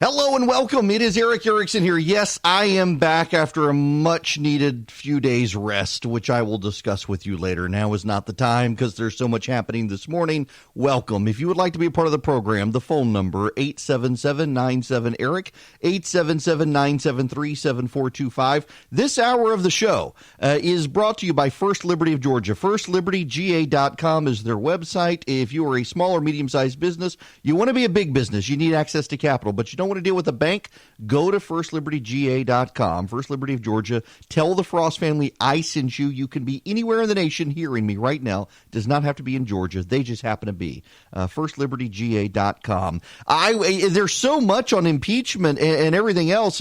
Hello and welcome. It is Eric Erickson here. Yes, I am back after a much-needed few days rest, which I will discuss with you later. Now is not the time because there's so much happening this morning. Welcome. If you would like to be a part of the program, the phone number, 877-97-ERIC, 877-973-7425. This hour of the show is brought to you by First Liberty of Georgia. FirstLibertyGA.com is their website. If you are a small or medium-sized business, you want to be a big business, you need access to capital, but you don't want to deal with a bank, go to FirstLibertyGA.com. First Liberty of Georgia. Tell the Frost family I sent you. You can be anywhere in the nation hearing me right now. Does not have to be in Georgia. They just happen to be. FirstLibertyGA.com. There's so much on impeachment and everything else.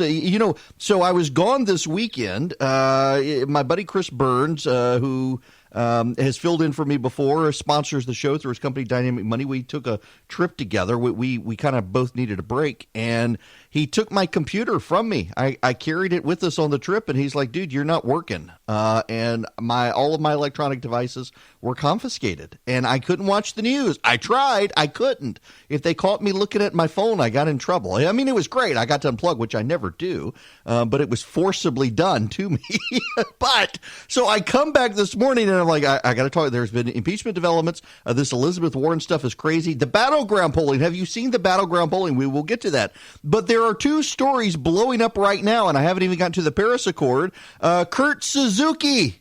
So I was gone this weekend. My buddy Chris Burns, who has filled in for me before, sponsors the show through his company Dynamic Money. We took a trip together. We kind of both needed a break, and he took my computer from me. I carried it with us on the trip, and he's like, dude, you're not working. And all of my electronic devices were confiscated, and I couldn't watch the news. I tried. I couldn't. If they caught me looking at my phone, I got in trouble. I mean, it was great. I got to unplug, which I never do, but it was forcibly done to me. But so I come back this morning, and I'm like, I got to talk. There's been impeachment developments. This Elizabeth Warren stuff is crazy. The battleground polling. Have you seen the battleground polling? We will get to that. But there are two stories blowing up right now, and I haven't even gotten to the Paris Accord. Kurt Suzuki,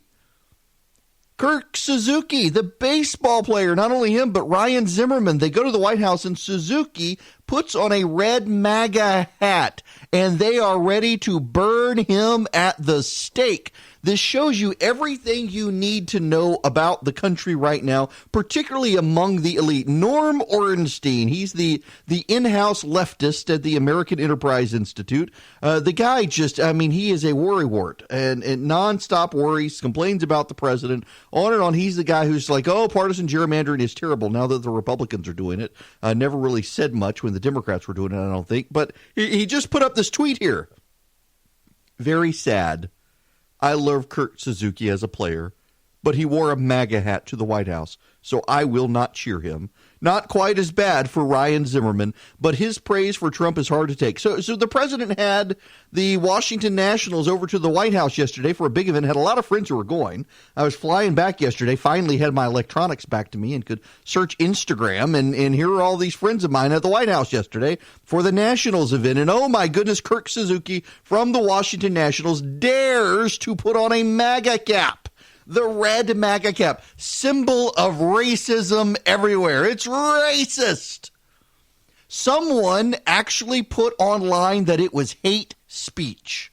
the baseball player, not only him, but Ryan Zimmerman. They go to the White House, and Suzuki puts on a red MAGA hat, and they are ready to burn him at the stake. This shows you everything you need to know about the country right now, particularly among the elite. Norm Ornstein, he's the in-house leftist at the American Enterprise Institute. The guy he is a worrywart and nonstop worries, complains about the president, on and on. He's the guy who's like, oh, partisan gerrymandering is terrible now that the Republicans are doing it. Never really said much when the Democrats were doing it, I don't think. But he just put up this tweet here. Very sad. I love Kurt Suzuki as a player, but he wore a MAGA hat to the White House, so I will not cheer him. Not quite as bad for Ryan Zimmerman, but his praise for Trump is hard to take. So the president had the Washington Nationals over to the White House yesterday for a big event. Had a lot of friends who were going. I was flying back yesterday, finally had my electronics back to me and could search Instagram, and here are all these friends of mine at the White House yesterday for the Nationals event. And oh my goodness, Kurt Suzuki from the Washington Nationals dares to put on a MAGA cap. The red MAGA cap, symbol of racism everywhere. It's racist. Someone actually put online that it was hate speech.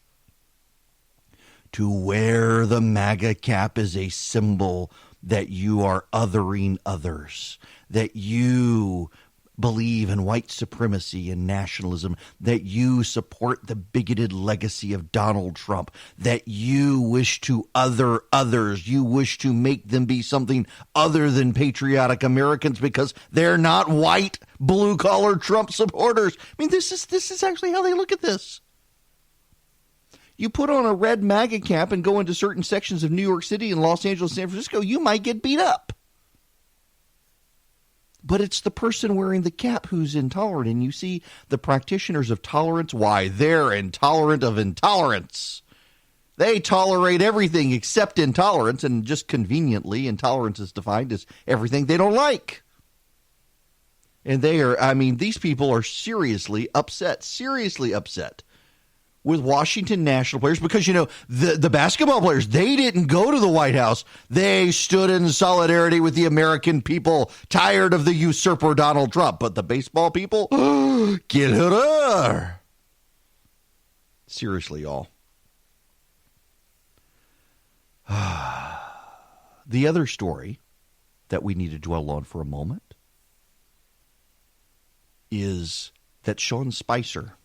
To wear the MAGA cap is a symbol that you are othering others, that you believe in white supremacy and nationalism, that you support the bigoted legacy of Donald Trump, that you wish to other others, you wish to make them be something other than patriotic Americans because they're not white, blue-collar Trump supporters. I mean, this is actually how they look at this. You put on a red MAGA cap and go into certain sections of New York City and Los Angeles, San Francisco, you might get beat up. But it's the person wearing the cap who's intolerant. And you see the practitioners of tolerance, why, they're intolerant of intolerance. They tolerate everything except intolerance, and just conveniently, intolerance is defined as everything they don't like. And these people are seriously upset with Washington National players because, the basketball players, they didn't go to the White House. They stood in solidarity with the American people, tired of the usurper Donald Trump. But the baseball people, get her. Seriously, y'all. The other story that we need to dwell on for a moment is that Sean Spicer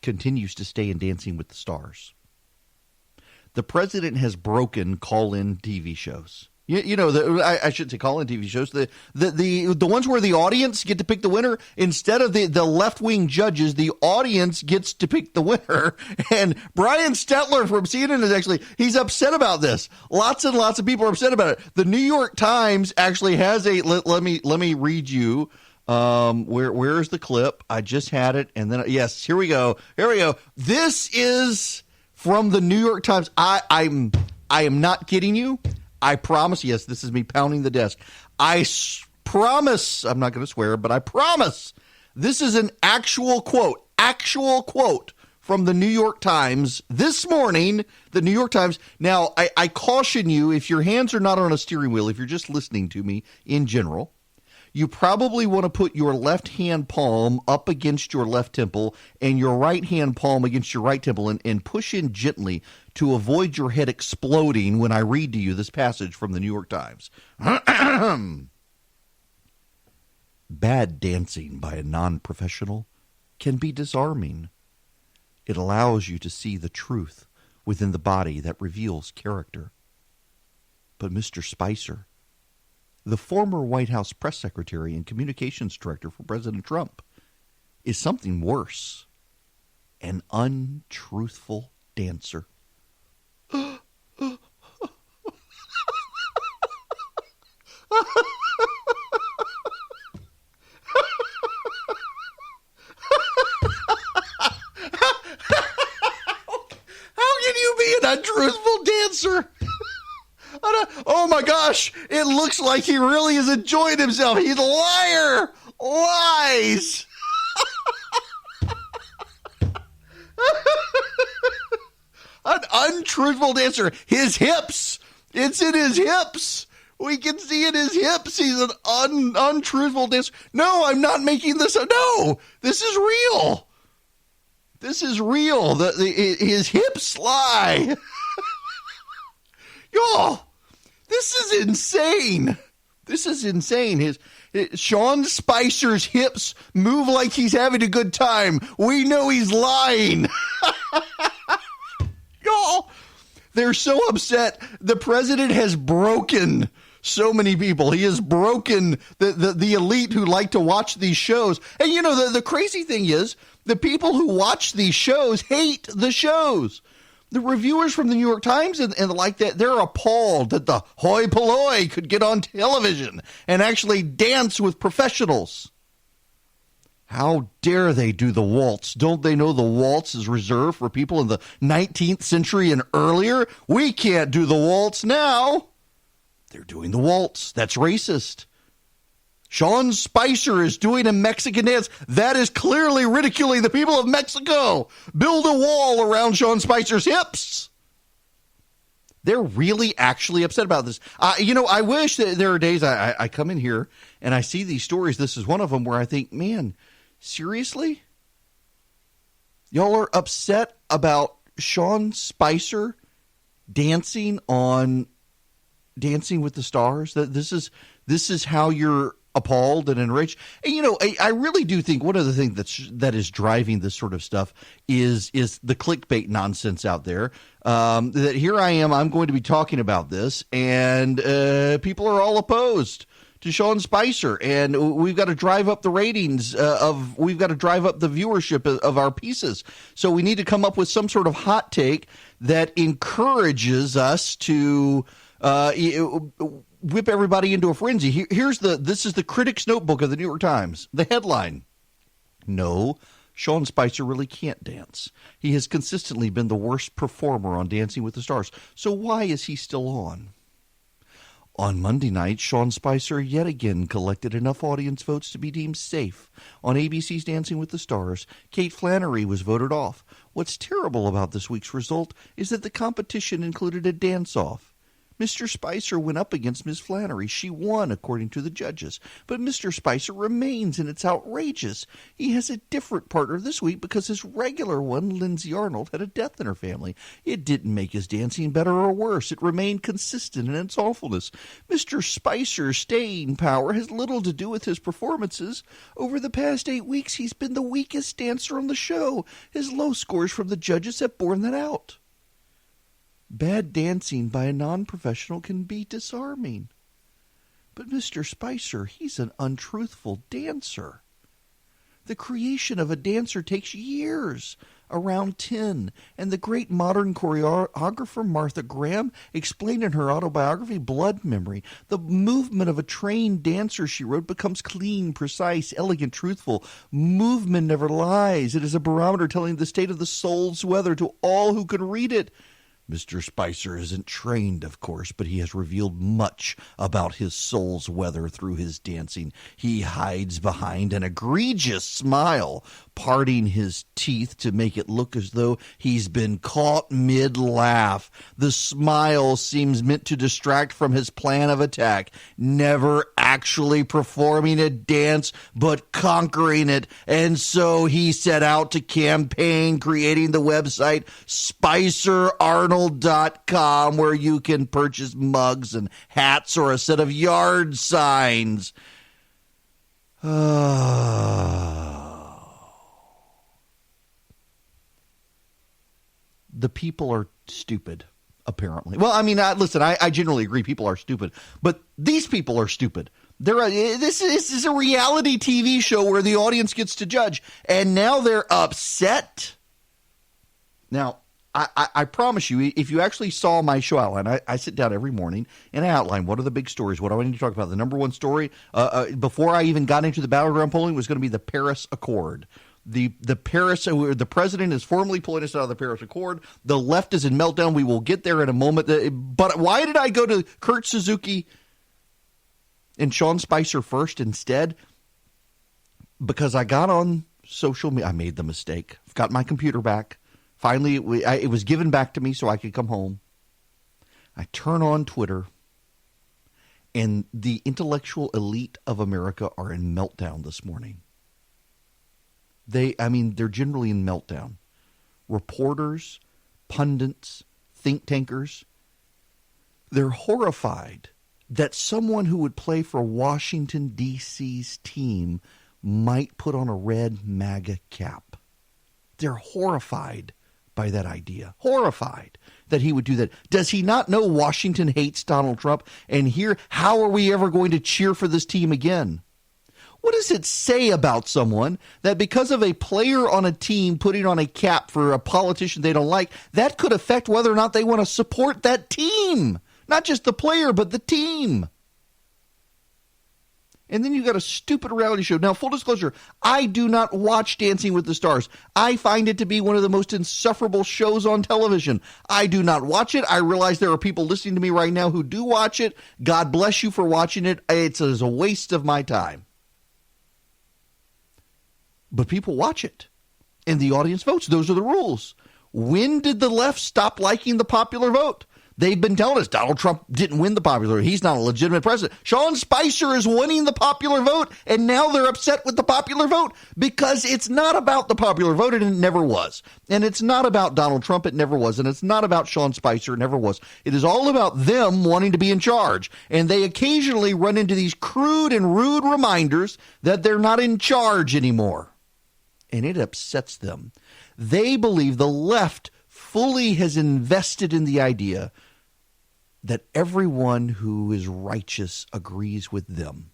continues to stay in Dancing with the Stars. The president has broken call-in TV shows. I should say call-in TV shows. The ones where the audience get to pick the winner instead of the left-wing judges. The audience gets to pick the winner. And Brian Stetler from CNN he's upset about this. Lots and lots of people are upset about it. The New York Times actually has let me read you Where's the clip? I just had it, and then yes, here we go. This is from the New York Times. I am not kidding you. I promise. Yes, this is me pounding the desk. Promise. I'm not going to swear, but I promise. This is an actual quote from the New York Times this morning. The New York Times. Now, I caution you, if your hands are not on a steering wheel, if you're just listening to me in general, you probably want to put your left hand palm up against your left temple and your right hand palm against your right temple and push in gently to avoid your head exploding when I read to you this passage from the New York Times. Bad dancing by a non-professional can be disarming. It allows you to see the truth within the body that reveals character. But Mr. Spicer, the former White House press secretary and communications director for President Trump, is something worse. An untruthful dancer. An untruthful dancer. Oh my gosh, it looks like he really is enjoying himself. He's a liar. Lies. An untruthful dancer. His hips. It's in his hips. We can see in his hips. He's an untruthful dancer. No, I'm not making this up. No, this is real. This is real. His hips lie. Y'all, this is insane. This is insane. Sean Spicer's hips move like he's having a good time. We know he's lying. Y'all, they're so upset. The president has broken so many people. He has broken the elite who like to watch these shows. And you know, the crazy thing is, the people who watch these shows hate the shows. The reviewers from the New York Times and like that, they're appalled that the hoi polloi could get on television and actually dance with professionals. How dare they do the waltz? Don't they know the waltz is reserved for people in the 19th century and earlier? We can't do the waltz now. They're doing the waltz. That's racist. Sean Spicer is doing a Mexican dance. That is clearly ridiculing the people of Mexico. Build a wall around Sean Spicer's hips. They're really actually upset about this. I wish that there are days I come in here and I see these stories. This is one of them where I think, man, seriously? Y'all are upset about Sean Spicer dancing on Dancing with the Stars? That this is how you're appalled and enraged. And I really do think one of the things that is driving this sort of stuff is the clickbait nonsense out there. That here I am, I'm going to be talking about this, and people are all opposed to Sean Spicer, and we've got to drive up the ratings we've got to drive up the viewership of our pieces. So we need to come up with some sort of hot take that encourages us to whip everybody into a frenzy. This is the Critic's Notebook of the New York Times. The headline: No, Sean Spicer really can't dance. He has consistently been the worst performer on Dancing with the Stars. So why is he still on? On Monday night, Sean Spicer yet again collected enough audience votes to be deemed safe. On ABC's Dancing with the Stars, Kate Flannery was voted off. What's terrible about this week's result is that the competition included a dance-off. Mr. Spicer went up against Ms. Flannery. She won, according to the judges. But Mr. Spicer remains, and it's outrageous. He has a different partner this week because his regular one, Lindsay Arnold, had a death in her family. It didn't make his dancing better or worse. It remained consistent in its awfulness. Mr. Spicer's staying power has little to do with his performances. Over the past 8 weeks, he's been the weakest dancer on the show. His low scores from the judges have borne that out. Bad dancing by a non-professional can be disarming. But Mr. Spicer, he's an untruthful dancer. The creation of a dancer takes years. around 10. And the great modern choreographer Martha Graham explained in her autobiography, Blood Memory, the movement of a trained dancer, she wrote, becomes clean, precise, elegant, truthful. Movement never lies. It is a barometer telling the state of the soul's weather to all who can read it. Mr. Spicer isn't trained, of course, but he has revealed much about his soul's weather through his dancing. He hides behind an egregious smile, parting his teeth to make it look as though he's been caught mid-laugh. The smile seems meant to distract from his plan of attack, never actually performing a dance, but conquering it. And so he set out to campaign, creating the website SpicerArnold.com, where you can purchase mugs and hats or a set of yard signs. The people are stupid, apparently. Well, I mean, listen, I generally agree people are stupid, but these people are stupid. This is a reality TV show where the audience gets to judge, and now they're upset. Now, I promise you, if you actually saw my show outline, I sit down every morning and I outline what are the big stories, what do I need to talk about. The number one story, before I even got into the battleground polling, was going to be the Paris Accord. The president is formally pulling us out of the Paris Accord. The left is in meltdown. We will get there in a moment. But why did I go to Kurt Suzuki and Sean Spicer first instead? Because I got on social media. I made the mistake. I've got my computer back. Finally, it was given back to me so I could come home. I turn on Twitter, and the intellectual elite of America are in meltdown this morning. They're generally in meltdown. Reporters, pundits, think tankers, they're horrified that someone who would play for Washington, D.C.'s team might put on a red MAGA cap. They're horrified by that idea. Horrified that he would do that. Does he not know Washington hates Donald Trump? And here, how are we ever going to cheer for this team again? What does it say about someone that because of a player on a team putting on a cap for a politician they don't like, that could affect whether or not they want to support that team? Not just the player, but the team. And then you've got a stupid reality show. Now, full disclosure, I do not watch Dancing with the Stars. I find it to be one of the most insufferable shows on television. I do not watch it. I realize there are people listening to me right now who do watch it. God bless you for watching it. It's a waste of my time. But people watch it, and the audience votes. Those are the rules. When did the left stop liking the popular vote? They've been telling us Donald Trump didn't win the popular vote. He's not a legitimate president. Sean Spicer is winning the popular vote, and now they're upset with the popular vote because it's not about the popular vote, and it never was. And it's not about Donald Trump, it never was. And it's not about Sean Spicer, it never was. It is all about them wanting to be in charge. And they occasionally run into these crude and rude reminders that they're not in charge anymore. And it upsets them. They believe the left fully has invested in the idea that everyone who is righteous agrees with them.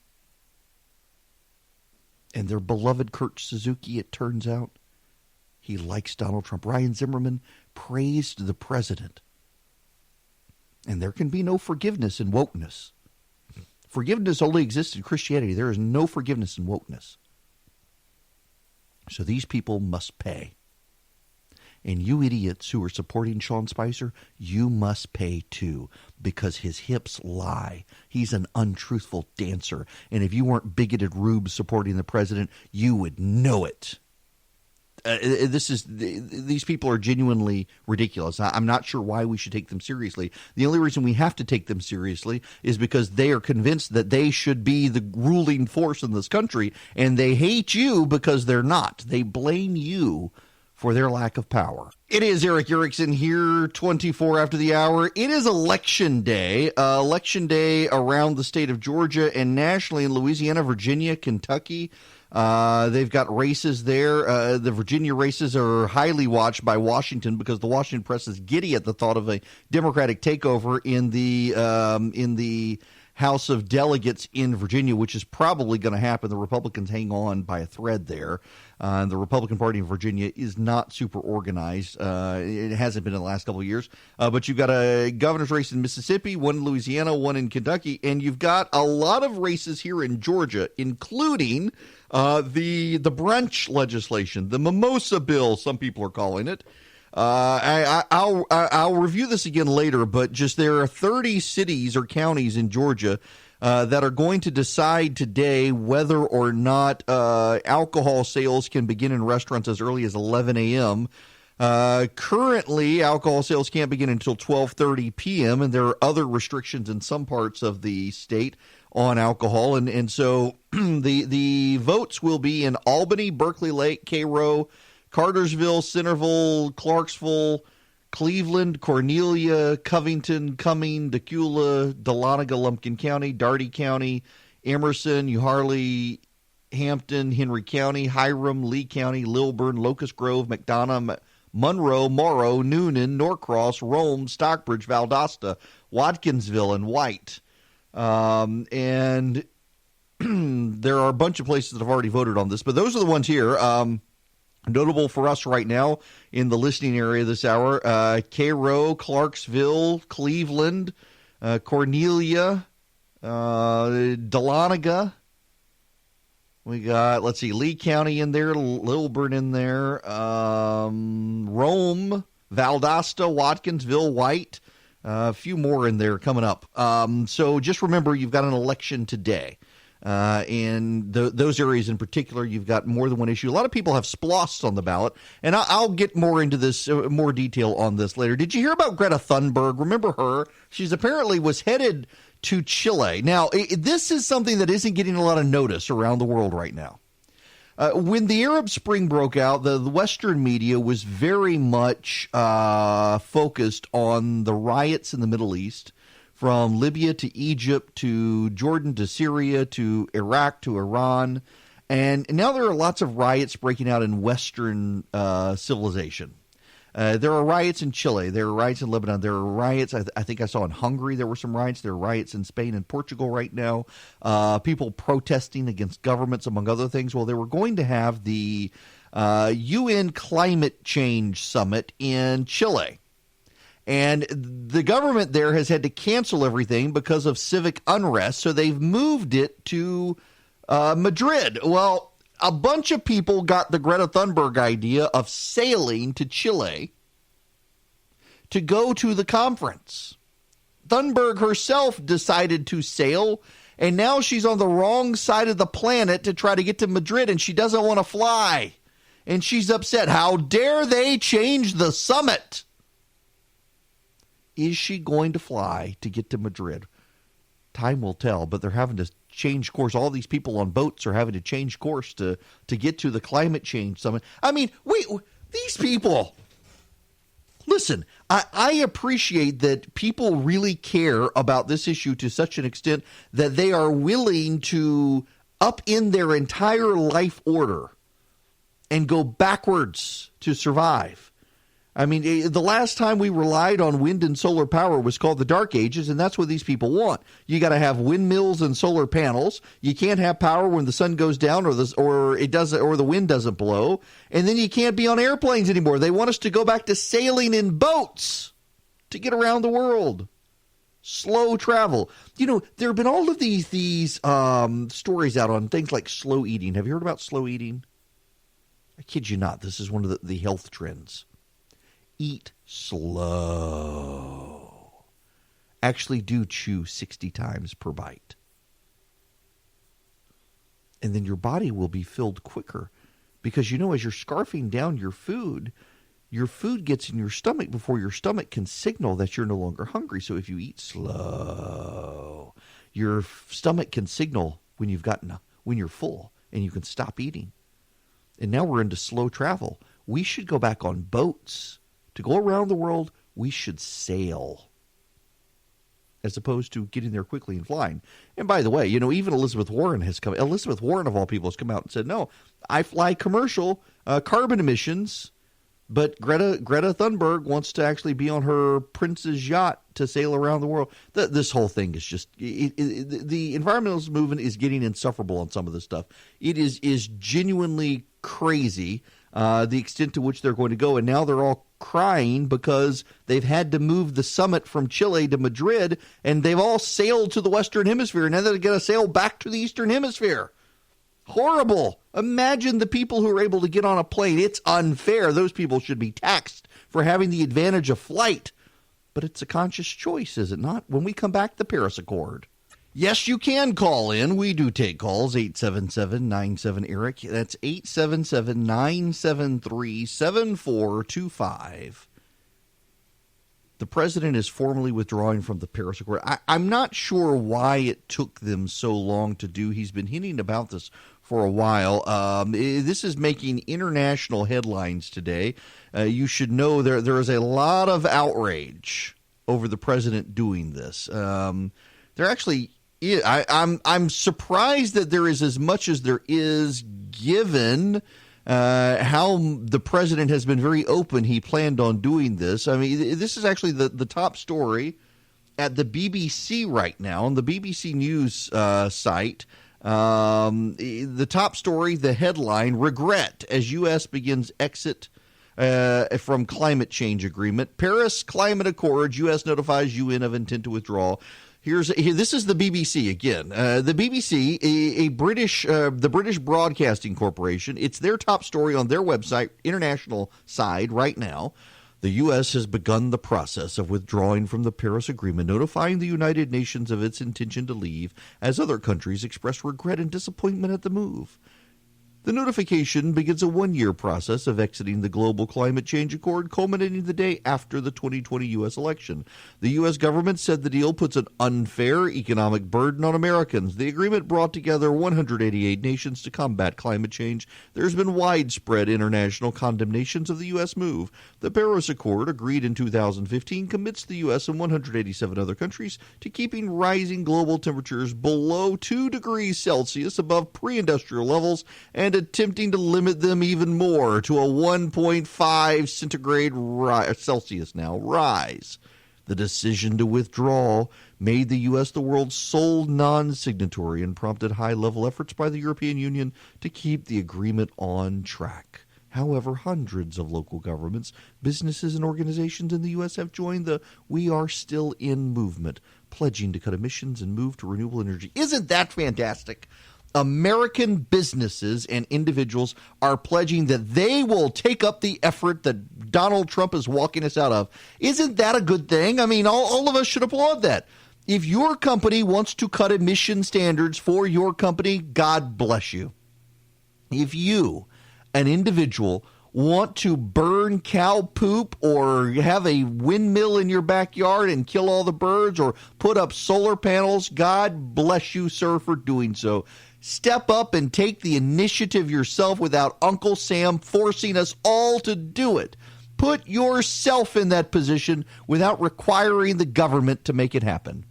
And their beloved Kurt Suzuki, it turns out, he likes Donald Trump. Ryan Zimmerman praised the president. And there can be no forgiveness in wokeness. Forgiveness only exists in Christianity. There is no forgiveness in wokeness. So these people must pay. And you idiots who are supporting Sean Spicer, you must pay too, because his hips lie. He's an untruthful dancer. And if you weren't bigoted rubes supporting the president, you would know it. These people are genuinely ridiculous. I'm not sure why we should take them seriously. The only reason we have to take them seriously is because they are convinced that they should be the ruling force in this country, and they hate you because they're not. They blame you for their lack of power. It is Eric Erickson here, 24 after the hour. It is election day around the state of Georgia and nationally in Louisiana, Virginia, Kentucky. They've got races there. The Virginia races are highly watched by Washington because the Washington press is giddy at the thought of a Democratic takeover in the House of Delegates in Virginia, which is probably going to happen. The Republicans hang on by a thread there. And the Republican Party in Virginia is not super organized. It hasn't been in the last couple of years. But you've got a governor's race in Mississippi, one in Louisiana, one in Kentucky, and you've got a lot of races here in Georgia, including the brunch legislation, the mimosa bill, some people are calling it. I'll review this again later, but just there are 30 cities or counties in Georgia that are going to decide today whether or not alcohol sales can begin in restaurants as early as 11 a.m. Currently, alcohol sales can't begin until 12:30 p.m., and there are other restrictions in some parts of the state on alcohol. And so the votes will be in Albany, Berkeley Lake, Cairo, Cartersville, Centerville, Clarksville, Cleveland, Cornelia, Covington, Cumming, Decula, Dahlonega, Lumpkin County, Darty County, Emerson, Uharly, Hampton, Henry County, Hiram, Lee County, Lilburn, Locust Grove, McDonough, Monroe, Morrow, Noonan, Norcross, Rome, Stockbridge, Valdosta, Watkinsville, and White. And there are a bunch of places that have already voted on this, but those are the ones here. Notable for us right now in the listening area this hour, Cairo, Clarksville, Cleveland, Cornelia, Dahlonega. We got, Lee County in there, Lilburn in there, Rome, Valdosta, Watkinsville, White, a few more in there coming up. So just remember, you've got an election today. And those areas in particular, you've got more than one issue. A lot of people have splosts on the ballot, and I'll get more into this, more detail on this later. Did you hear about Greta Thunberg? Remember her? She's apparently was headed to Chile. Now, this is something that isn't getting a lot of notice around the world right now. When the Arab Spring broke out, the Western media was very much focused on the riots in the Middle East, from Libya to Egypt to Jordan to Syria to Iraq to Iran. And now there are lots of riots breaking out in Western civilization. There are riots in Chile. There are riots in Lebanon. There are riots, I think I saw in Hungary there were some riots. There are riots in Spain and Portugal right now. People protesting against governments, among other things. Well, they were going to have the UN Climate Change Summit in Chile. And the government there has had to cancel everything because of civic unrest, so they've moved it to Madrid. Well, a bunch of people got the Greta Thunberg idea of sailing to Chile to go to the conference. Thunberg herself decided to sail, and now she's on the wrong side of the planet to try to get to Madrid, and she doesn't want to fly. And she's upset. How dare they change the summit? Is she going to fly to get to Madrid? Time will tell, but they're having to change course. All these people on boats are having to change course to get to the climate change summit. I mean, these people, listen, I appreciate that people really care about this issue to such an extent that they are willing to upend their entire life order and go backwards to survive. I mean, the last time we relied on wind and solar power was called the Dark Ages, and that's what these people want. You got to have windmills and solar panels. You can't have power when the sun goes down or the wind doesn't blow, and then you can't be on airplanes anymore. They want us to go back to sailing in boats to get around the world. Slow travel. You know, there have been all of these stories out on things like slow eating. Have you heard about slow eating? I kid you not. This is one of the health trends. Eat slow. Actually do chew 60 times per bite. And then your body will be filled quicker. Because, you know, as you're scarfing down your food gets in your stomach before your stomach can signal that you're no longer hungry. So if you eat slow, your stomach can signal when you're full and you can stop eating. And now we're into slow travel. We should go back on boats. To go around the world, we should sail as opposed to getting there quickly and flying. And by the way, you know, even Elizabeth Warren, of all people, has come out and said, no, I fly commercial, carbon emissions But Greta Thunberg wants to actually be on her prince's yacht to sail around the world. This whole thing is just the environmentalist movement is getting insufferable on some of this stuff. It is genuinely crazy the extent to which they're going to go, and now they're all crying because they've had to move the summit from Chile to Madrid, and they've all sailed to the Western Hemisphere. Now they're going to sail back to the Eastern Hemisphere. Horrible. Imagine the people who are able to get on a plane. It's unfair. Those people should be taxed for having the advantage of flight. But it's a conscious choice, is it not? When we come back, the Paris Accord. Yes, you can call in. We do take calls. 877-97-ERIC. That's 877-973-7425. The president is formally withdrawing from the Paris Accord. I'm not sure why it took them so long to do. He's been hinting about this for a while. This is making international headlines today. You should know there is a lot of outrage over the president doing this. There actually, I'm surprised that there is as much as there is, given how the president has been very open. He planned on doing this. I mean, this is actually the top story at the BBC right now, on the BBC News site. The top story, the headline, regret as U.S. begins exit from climate change agreement. Paris Climate Accord, U.S. notifies UN of intent to withdraw. This is the BBC again. The BBC, the British Broadcasting Corporation. It's their top story on their website, international side, right now. The U.S. has begun the process of withdrawing from the Paris Agreement, notifying the United Nations of its intention to leave, as other countries express regret and disappointment at the move. The notification begins a one-year process of exiting the Global Climate Change Accord, culminating the day after the 2020 U.S. election. The U.S. government said the deal puts an unfair economic burden on Americans. The agreement brought together 188 nations to combat climate change. There's been widespread international condemnations of the U.S. move. The Paris Accord, agreed in 2015, commits the U.S. and 187 other countries to keeping rising global temperatures below 2 degrees Celsius above pre-industrial levels and attempting to limit them even more to a 1.5 centigrade Celsius now rise. The decision to withdraw made the U.S. the world's sole non-signatory and prompted high-level efforts by the European Union to keep the agreement on track. However, hundreds of local governments, businesses, and organizations in the U.S. have joined the We Are Still In movement, pledging to cut emissions and move to renewable energy. Isn't that fantastic? American businesses and individuals are pledging that they will take up the effort that Donald Trump is walking us out of. Isn't that a good thing? I mean, all of us should applaud that. If your company wants to cut emission standards for your company, God bless you. If you, an individual, want to burn cow poop or have a windmill in your backyard and kill all the birds or put up solar panels, God bless you, sir, for doing so. Step up and take the initiative yourself without Uncle Sam forcing us all to do it. Put yourself in that position without requiring the government to make it happen.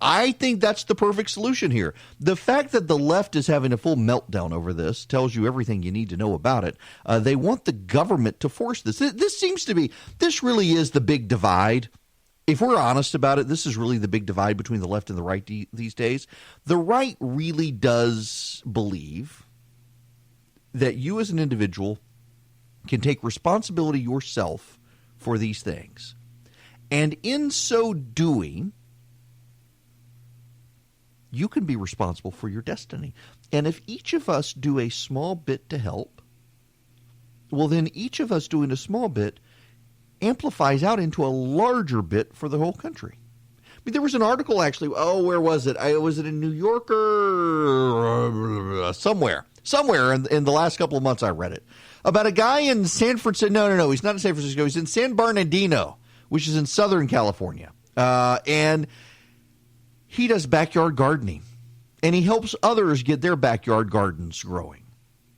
I think that's the perfect solution here. The fact that the left is having a full meltdown over this tells you everything you need to know about it. They want the government to force this. This really is the big divide. If we're honest about it, this is really the big divide between the left and the right these days. The right really does believe that you as an individual can take responsibility yourself for these things. And in so doing, you can be responsible for your destiny. And if each of us do a small bit to help, well, then each of us doing a small bit amplifies out into a larger bit for the whole country. I mean, there was an article actually, where was it? Was it in New Yorker? Somewhere in the last couple of months I read it, about a guy in San Francisco. No, he's not in San Francisco. He's in San Bernardino, which is in Southern California. And he does backyard gardening, and he helps others get their backyard gardens growing.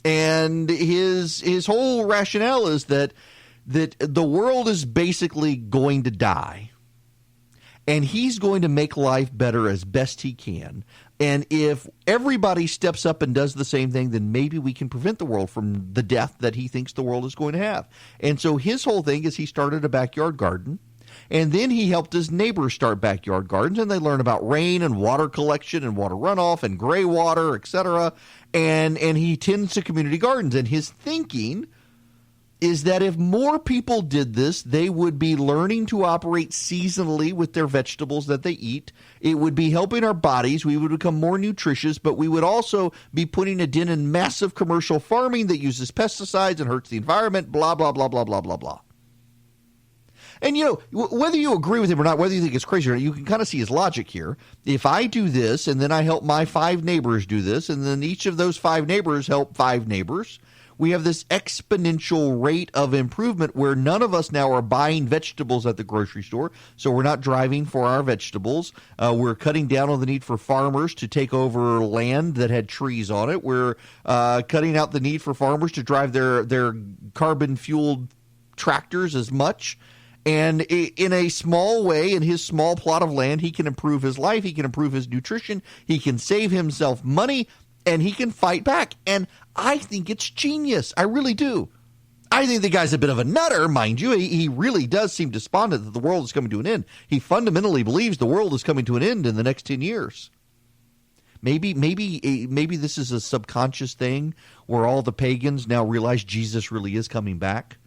And his whole rationale is that the world is basically going to die, and he's going to make life better as best he can And if everybody steps up and does the same thing, then maybe we can prevent the world from the death that he thinks the world is going to have. And so his whole thing is he started a backyard garden, and then he helped his neighbors start backyard gardens, and they learn about rain and water collection and water runoff and gray water, etc. And he tends to community gardens. And his thinking is that if more people did this, they would be learning to operate seasonally with their vegetables that they eat. It would be helping our bodies. We would become more nutritious, but we would also be putting a dent in massive commercial farming that uses pesticides and hurts the environment, blah, blah, blah, blah, blah, blah, blah. And, whether you agree with him or not, whether you think it's crazy or not, you can kind of see his logic here. If I do this, and then I help my 5 neighbors do this, and then each of those 5 neighbors help 5 neighbors, we have this exponential rate of improvement where none of us now are buying vegetables at the grocery store, so we're not driving for our vegetables. We're cutting down on the need for farmers to take over land that had trees on it. We're cutting out the need for farmers to drive their carbon-fueled tractors as much. And in a small way, in his small plot of land, he can improve his life, he can improve his nutrition, he can save himself money, and he can fight back. And I think it's genius. I really do. I think the guy's a bit of a nutter, mind you. He really does seem despondent that the world is coming to an end. He fundamentally believes the world is coming to an end in the next 10 years. Maybe this is a subconscious thing where all the pagans now realize Jesus really is coming back.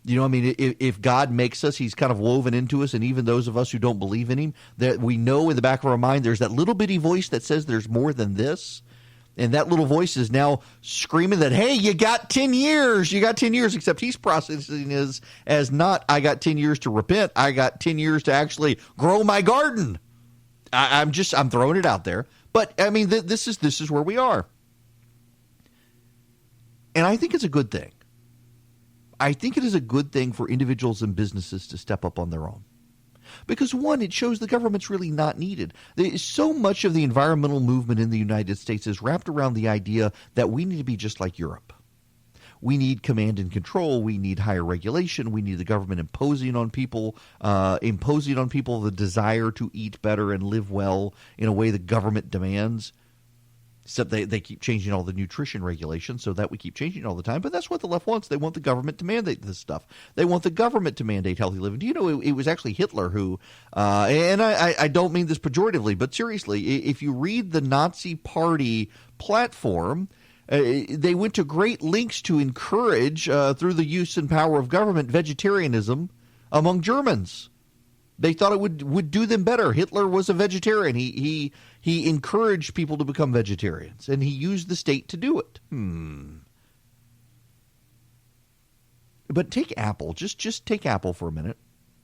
If God makes us, he's kind of woven into us, and even those of us who don't believe in him, that we know in the back of our mind there's that little bitty voice that says there's more than this. And that little voice is now screaming that, hey, you got 10 years. You got 10 years, except he's processing it as not, I got 10 years to repent. I got 10 years to actually grow my garden. I'm throwing it out there. But, this is where we are. And I think it's a good thing. I think it is a good thing for individuals and businesses to step up on their own. Because, one, it shows the government's really not needed. So much of the environmental movement in the United States is wrapped around the idea that we need to be just like Europe. We need command and control. We need higher regulation. We need the government imposing on people the desire to eat better and live well in a way the government demands. Except they keep changing all the nutrition regulations so that we keep changing all the time. But that's what the left wants. They want the government to mandate this stuff. They want the government to mandate healthy living. Do you know it was actually Hitler who, and I don't mean this pejoratively, but seriously, if you read the Nazi Party platform, they went to great lengths to encourage, through the use and power of government, vegetarianism among Germans. They thought it would do them better. Hitler was a vegetarian. He encouraged people to become vegetarians, and he used the state to do it. But take Apple. Just take Apple for a minute.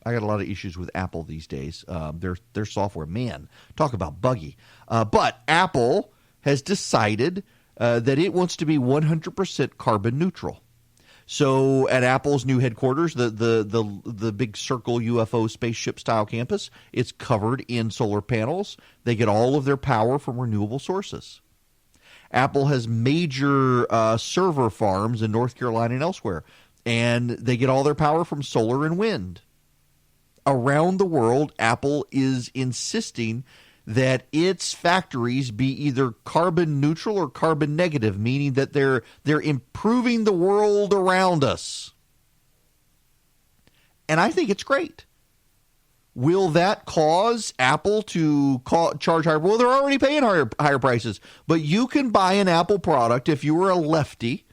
I got a lot of issues with Apple these days. Their software, man, talk about buggy. But Apple has decided that it wants to be 100% carbon neutral. So at Apple's new headquarters, the big circle UFO spaceship style campus, it's covered in solar panels. They get all of their power from renewable sources. Apple has major server farms in North Carolina and elsewhere, and they get all their power from solar and wind. Around the world, Apple is insisting that its factories be either carbon neutral or carbon negative, meaning that they're improving the world around us. And I think it's great. Will that cause Apple to charge higher? Well, they're already paying higher prices. But you can buy an Apple product if you were a lefty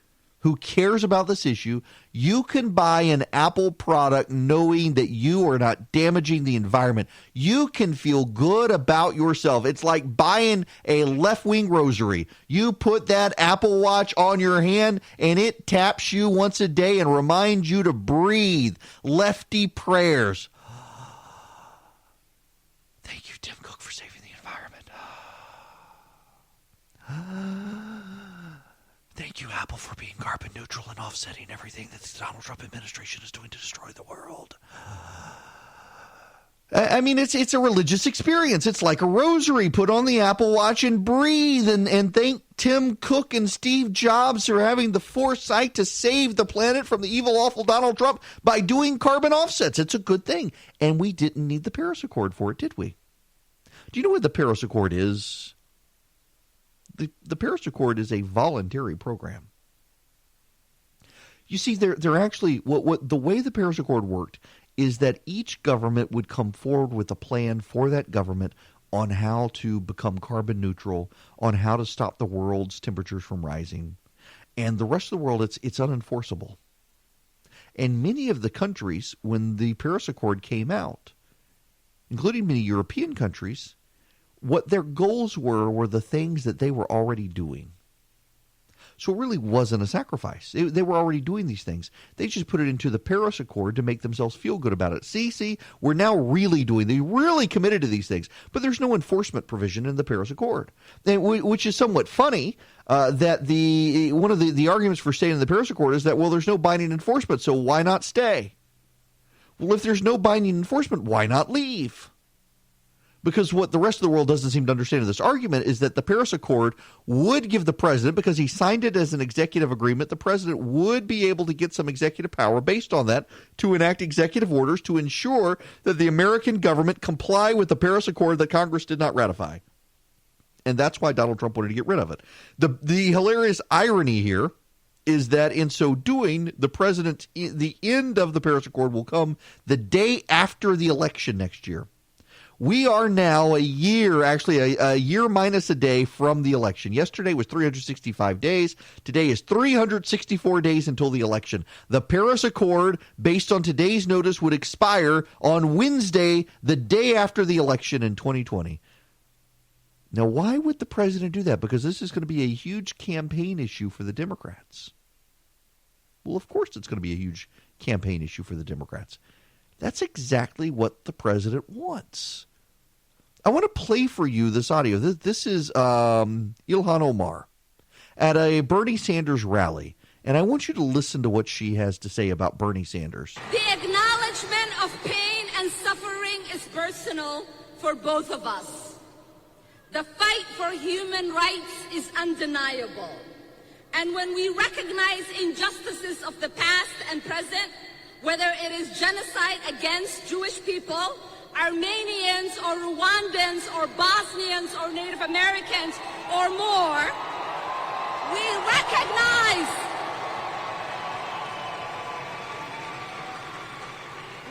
who cares about this issue. You can buy an Apple product knowing that you are not damaging the environment. You can feel good about yourself. It's like buying a left-wing rosary. You put that Apple Watch on your hand, and it taps you once a day and reminds you to breathe. Lefty prayers. Thank you, Tim Cook, for saving the environment. Thank you, Apple, for being carbon neutral and offsetting everything that the Donald Trump administration is doing to destroy the world. I mean, it's a religious experience. It's like a rosary. Put on the Apple Watch and breathe and thank Tim Cook and Steve Jobs for having the foresight to save the planet from the evil, awful Donald Trump by doing carbon offsets. It's a good thing. And we didn't need the Paris Accord for it, did we? Do you know what the Paris Accord is? the Paris Accord is a voluntary program. You see, they're actually what the way the Paris Accord worked is that each government would come forward with a plan for that government on how to become carbon neutral, on how to stop the world's temperatures from rising, and the rest of the world it's unenforceable. And many of the countries, when the Paris Accord came out, including many European countries, what their goals were the things that they were already doing. So it really wasn't a sacrifice. They were already doing these things. They just put it into the Paris Accord to make themselves feel good about it. See, we're now really doing, they really committed to these things. But there's no enforcement provision in the Paris Accord, which is somewhat funny that one of the arguments for staying in the Paris Accord is that, well, there's no binding enforcement, so why not stay? Well, if there's no binding enforcement, why not leave? Because what the rest of the world doesn't seem to understand in this argument is that the Paris Accord would give the president, because he signed it as an executive agreement, the president would be able to get some executive power based on that to enact executive orders to ensure that the American government comply with the Paris Accord that Congress did not ratify. And that's why Donald Trump wanted to get rid of it. The hilarious irony here is that in so doing, the end of the Paris Accord will come the day after the election next year. We are now a year minus a day from the election. Yesterday was 365 days. Today is 364 days until the election. The Paris Accord, based on today's notice, would expire on Wednesday, the day after the election in 2020. Now, why would the president do that? Because this is going to be a huge campaign issue for the Democrats. Well, of course it's going to be a huge campaign issue for the Democrats. That's exactly what the president wants. I want to play for you this audio. This is Ilhan Omar at a Bernie Sanders rally, and I want you to listen to what she has to say about Bernie Sanders. The acknowledgement of pain and suffering is personal for both of us. The fight for human rights is undeniable. And when we recognize injustices of the past and present, whether it is genocide against Jewish people, Armenians or Rwandans or Bosnians or Native Americans or more,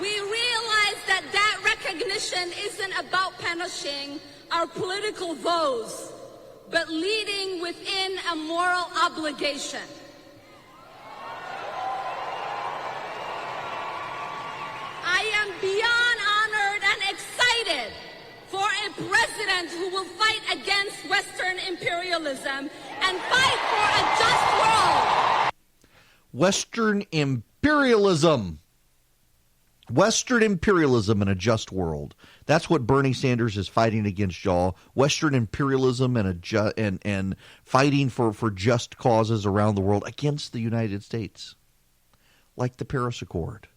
we realize that recognition isn't about punishing our political foes, but leading within a moral obligation. I am beyond honored and excited for a president who will fight against Western imperialism and fight for a just world. Western imperialism. Western imperialism and a just world. That's what Bernie Sanders is fighting against, y'all. Western imperialism and fighting for just causes around the world against the United States, like the Paris Accord.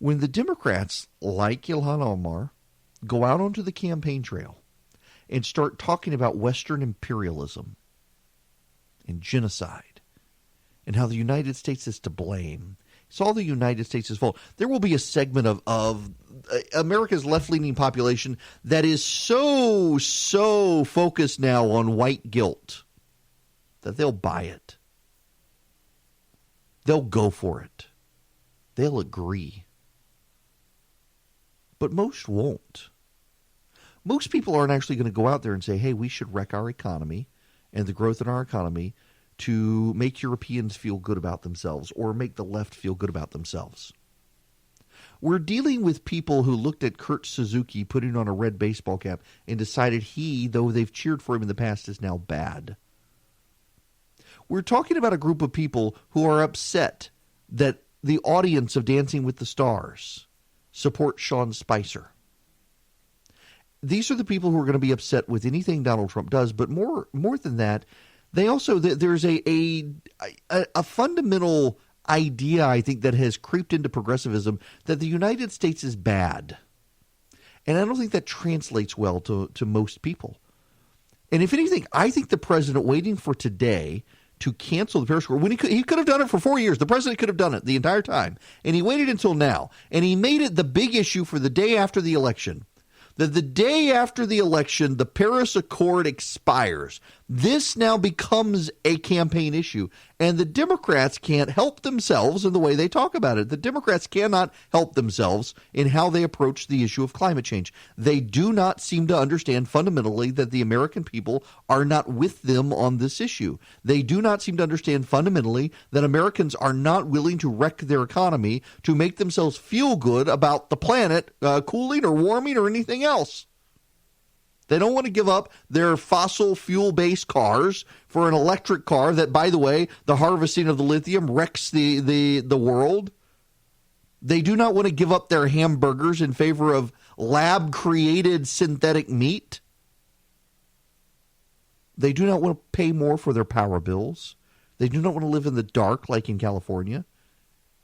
When the Democrats, like Ilhan Omar, go out onto the campaign trail and start talking about Western imperialism and genocide and how the United States is to blame, it's all the United States' fault, there will be a segment of America's left-leaning population that is so focused now on white guilt that they'll buy it. They'll go for it. They'll agree. But most won't. Most people aren't actually going to go out there and say, hey, we should wreck our economy and the growth in our economy to make Europeans feel good about themselves or make the left feel good about themselves. We're dealing with people who looked at Kurt Suzuki putting on a red baseball cap and decided he, though they've cheered for him in the past, is now bad. We're talking about a group of people who are upset that the audience of Dancing with the Stars support Sean Spicer. These are the people who are going to be upset with anything Donald Trump does, but more than that, they also there's a fundamental idea, I think, that has creeped into progressivism that the United States is bad. And I don't think that translates well to most people. And if anything, I think the president waiting for today to cancel the Paris Accord, when he could have done it for 4 years. The president could have done it the entire time. And he waited until now. And he made it the big issue for the day after the election. that the day after the election, the Paris Accord expires. This now becomes a campaign issue, and the Democrats can't help themselves in the way they talk about it. The Democrats cannot help themselves in how they approach the issue of climate change. They do not seem to understand fundamentally that the American people are not with them on this issue. They do not seem to understand fundamentally that Americans are not willing to wreck their economy to make themselves feel good about the planet cooling or warming or anything else. They don't want to give up their fossil fuel-based cars for an electric car that, by the way, the harvesting of the lithium wrecks the world. They do not want to give up their hamburgers in favor of lab-created synthetic meat. They do not want to pay more for their power bills. They do not want to live in the dark like in California.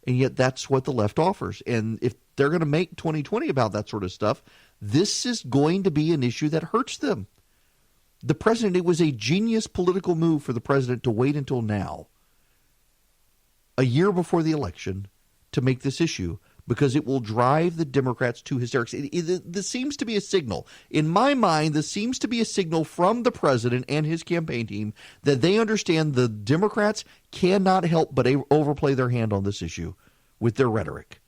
And yet that's what the left offers. And if they're going to make 2020 about that sort of stuff, this is going to be an issue that hurts them. The president, it was a genius political move for the president to wait until now, a year before the election, to make this issue, because it will drive the Democrats to hysterics. This seems to be a signal. In my mind, this seems to be a signal from the president and his campaign team that they understand the Democrats cannot help but overplay their hand on this issue with their rhetoric.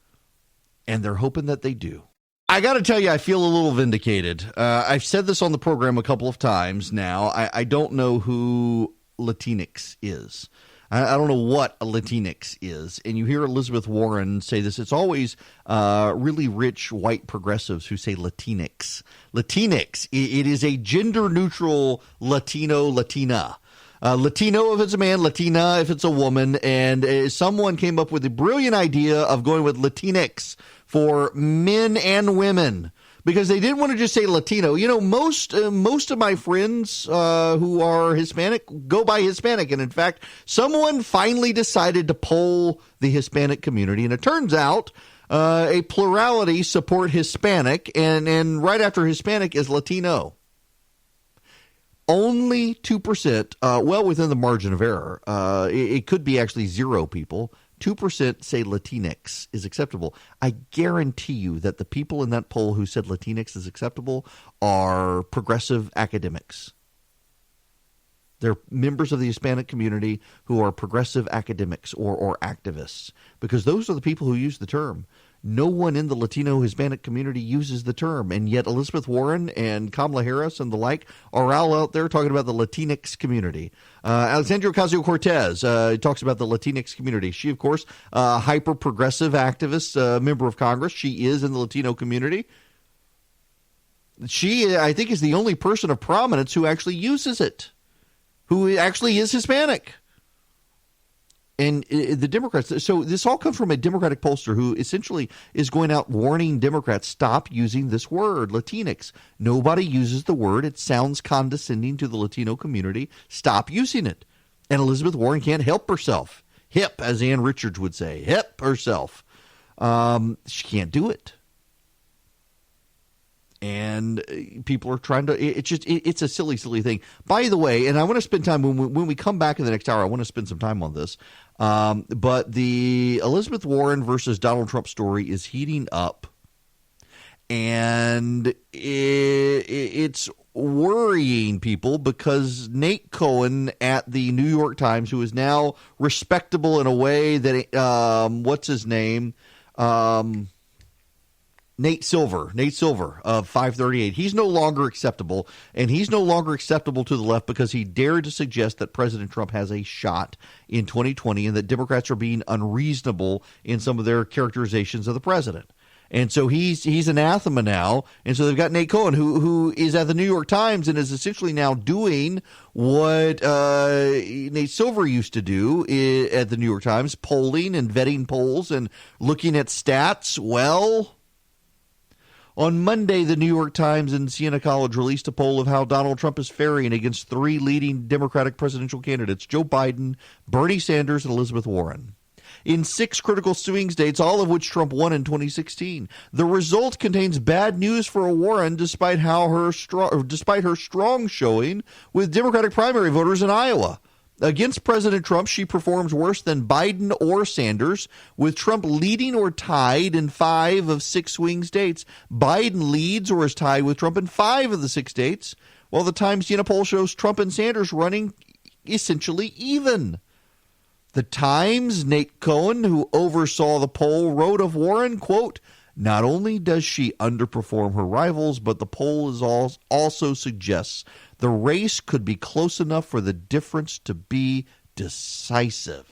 And they're hoping that they do. I got to tell you, I feel a little vindicated. I've said this on the program a couple of times now. I don't know who Latinx is. I don't know what a Latinx is. And you hear Elizabeth Warren say this. It's always really rich white progressives who say Latinx. Latinx, it is a gender-neutral Latino, Latina. Latino if it's a man, Latina if it's a woman. And someone came up with the brilliant idea of going with Latinx for men and women, because they didn't want to just say Latino. You know, most of my friends who are Hispanic go by Hispanic. And in fact, someone finally decided to poll the Hispanic community. And it turns out a plurality support Hispanic. And right after Hispanic is Latino. Only 2%, well within the margin of error. It could be actually 0 people. 2% say Latinx is acceptable. I guarantee you that the people in that poll who said Latinx is acceptable are progressive academics. They're members of the Hispanic community who are progressive academics or activists, because those are the people who use the term. No one in the Latino Hispanic community uses the term, and yet Elizabeth Warren and Kamala Harris and the like are all out there talking about the Latinx community. Alexandria Ocasio-Cortez talks about the Latinx community. She, of course, hyper-progressive activist, member of Congress. She is in the Latino community. She, I think, is the only person of prominence who actually uses it, who actually is Hispanic. And the Democrats, so this all comes from a Democratic pollster who essentially is going out warning Democrats, stop using this word, Latinx. Nobody uses the word. It sounds condescending to the Latino community. Stop using it. And Elizabeth Warren can't help herself. Hip, as Ann Richards would say, hip herself. She can't do it. And people are trying to, it's a silly thing. By the way, and I want to spend time, when we come back in the next hour, I want to spend some time on this. But the Elizabeth Warren versus Donald Trump story is heating up. And it's worrying people, because Nate Cohen at the New York Times, who is now respectable in a way that, what's his name? Nate Silver of 538. He's no longer acceptable, and he's no longer acceptable to the left because he dared to suggest that President Trump has a shot in 2020 and that Democrats are being unreasonable in some of their characterizations of the president. And so he's anathema now. And so they've got Nate Cohen, who is at the New York Times and is essentially now doing what Nate Silver used to do at the New York Times, polling and vetting polls and looking at stats. Well, on Monday, the New York Times and Siena College released a poll of how Donald Trump is faring against 3 leading Democratic presidential candidates, Joe Biden, Bernie Sanders, and Elizabeth Warren, in 6 critical swing states, all of which Trump won in 2016. The result contains bad news for Warren, despite her strong showing with Democratic primary voters in Iowa. Against President Trump, she performs worse than Biden or Sanders, with Trump leading or tied in 5 of 6 swing states. Biden leads or is tied with Trump in 5 of the 6 states, while the Times Siena poll shows Trump and Sanders running essentially even. The Times' Nate Cohen, who oversaw the poll, wrote of Warren, quote, "Not only does she underperform her rivals, but the poll also suggests the race could be close enough for the difference to be decisive."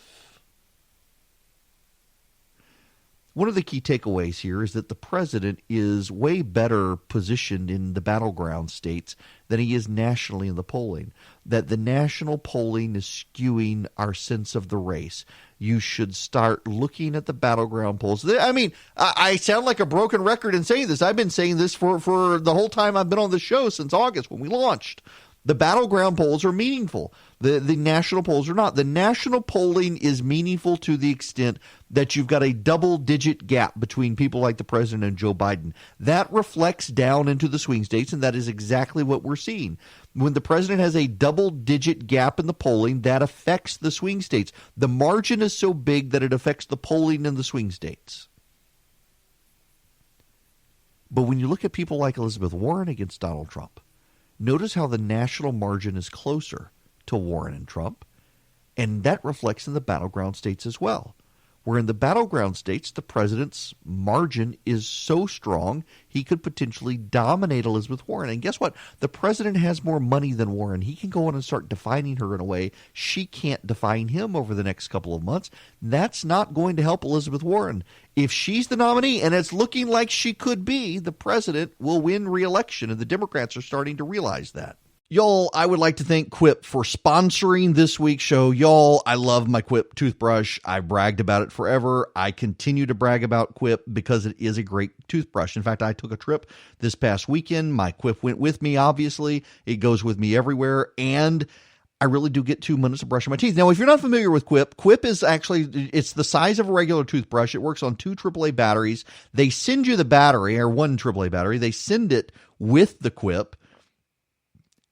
One of the key takeaways here is that the president is way better positioned in the battleground states than he is nationally in the polling. That the national polling is skewing our sense of the race. You should start looking at the battleground polls. I mean, I sound like a broken record in saying this. I've been saying this for the whole time I've been on the show since August when we launched. The battleground polls are meaningful. The national polls are not. The national polling is meaningful to the extent that you've got a double-digit gap between people like the president and Joe Biden. That reflects down into the swing states, and that is exactly what we're seeing. When the president has a double-digit gap in the polling, that affects the swing states. The margin is so big that it affects the polling in the swing states. But when you look at people like Elizabeth Warren against Donald Trump, notice how the national margin is closer to Warren and Trump, and that reflects in the battleground states as well. Where in the battleground states, the president's margin is so strong, he could potentially dominate Elizabeth Warren. And guess what? The president has more money than Warren. He can go on and start defining her in a way she can't define him over the next couple of months. That's not going to help Elizabeth Warren. If she's the nominee, and it's looking like she could be, the president will win re-election, and the Democrats are starting to realize that. Y'all, I would like to thank Quip for sponsoring this week's show. Y'all, I love my Quip toothbrush. I bragged about it forever. I continue to brag about Quip because it is a great toothbrush. In fact, I took a trip this past weekend. My Quip went with me, obviously. It goes with me everywhere, and I really do get 2 minutes of brushing my teeth. Now, if you're not familiar with Quip, Quip is actually, it's the size of a regular toothbrush. It works on 2 AAA batteries. They send you the battery, or 1 AAA battery. They send it with the Quip,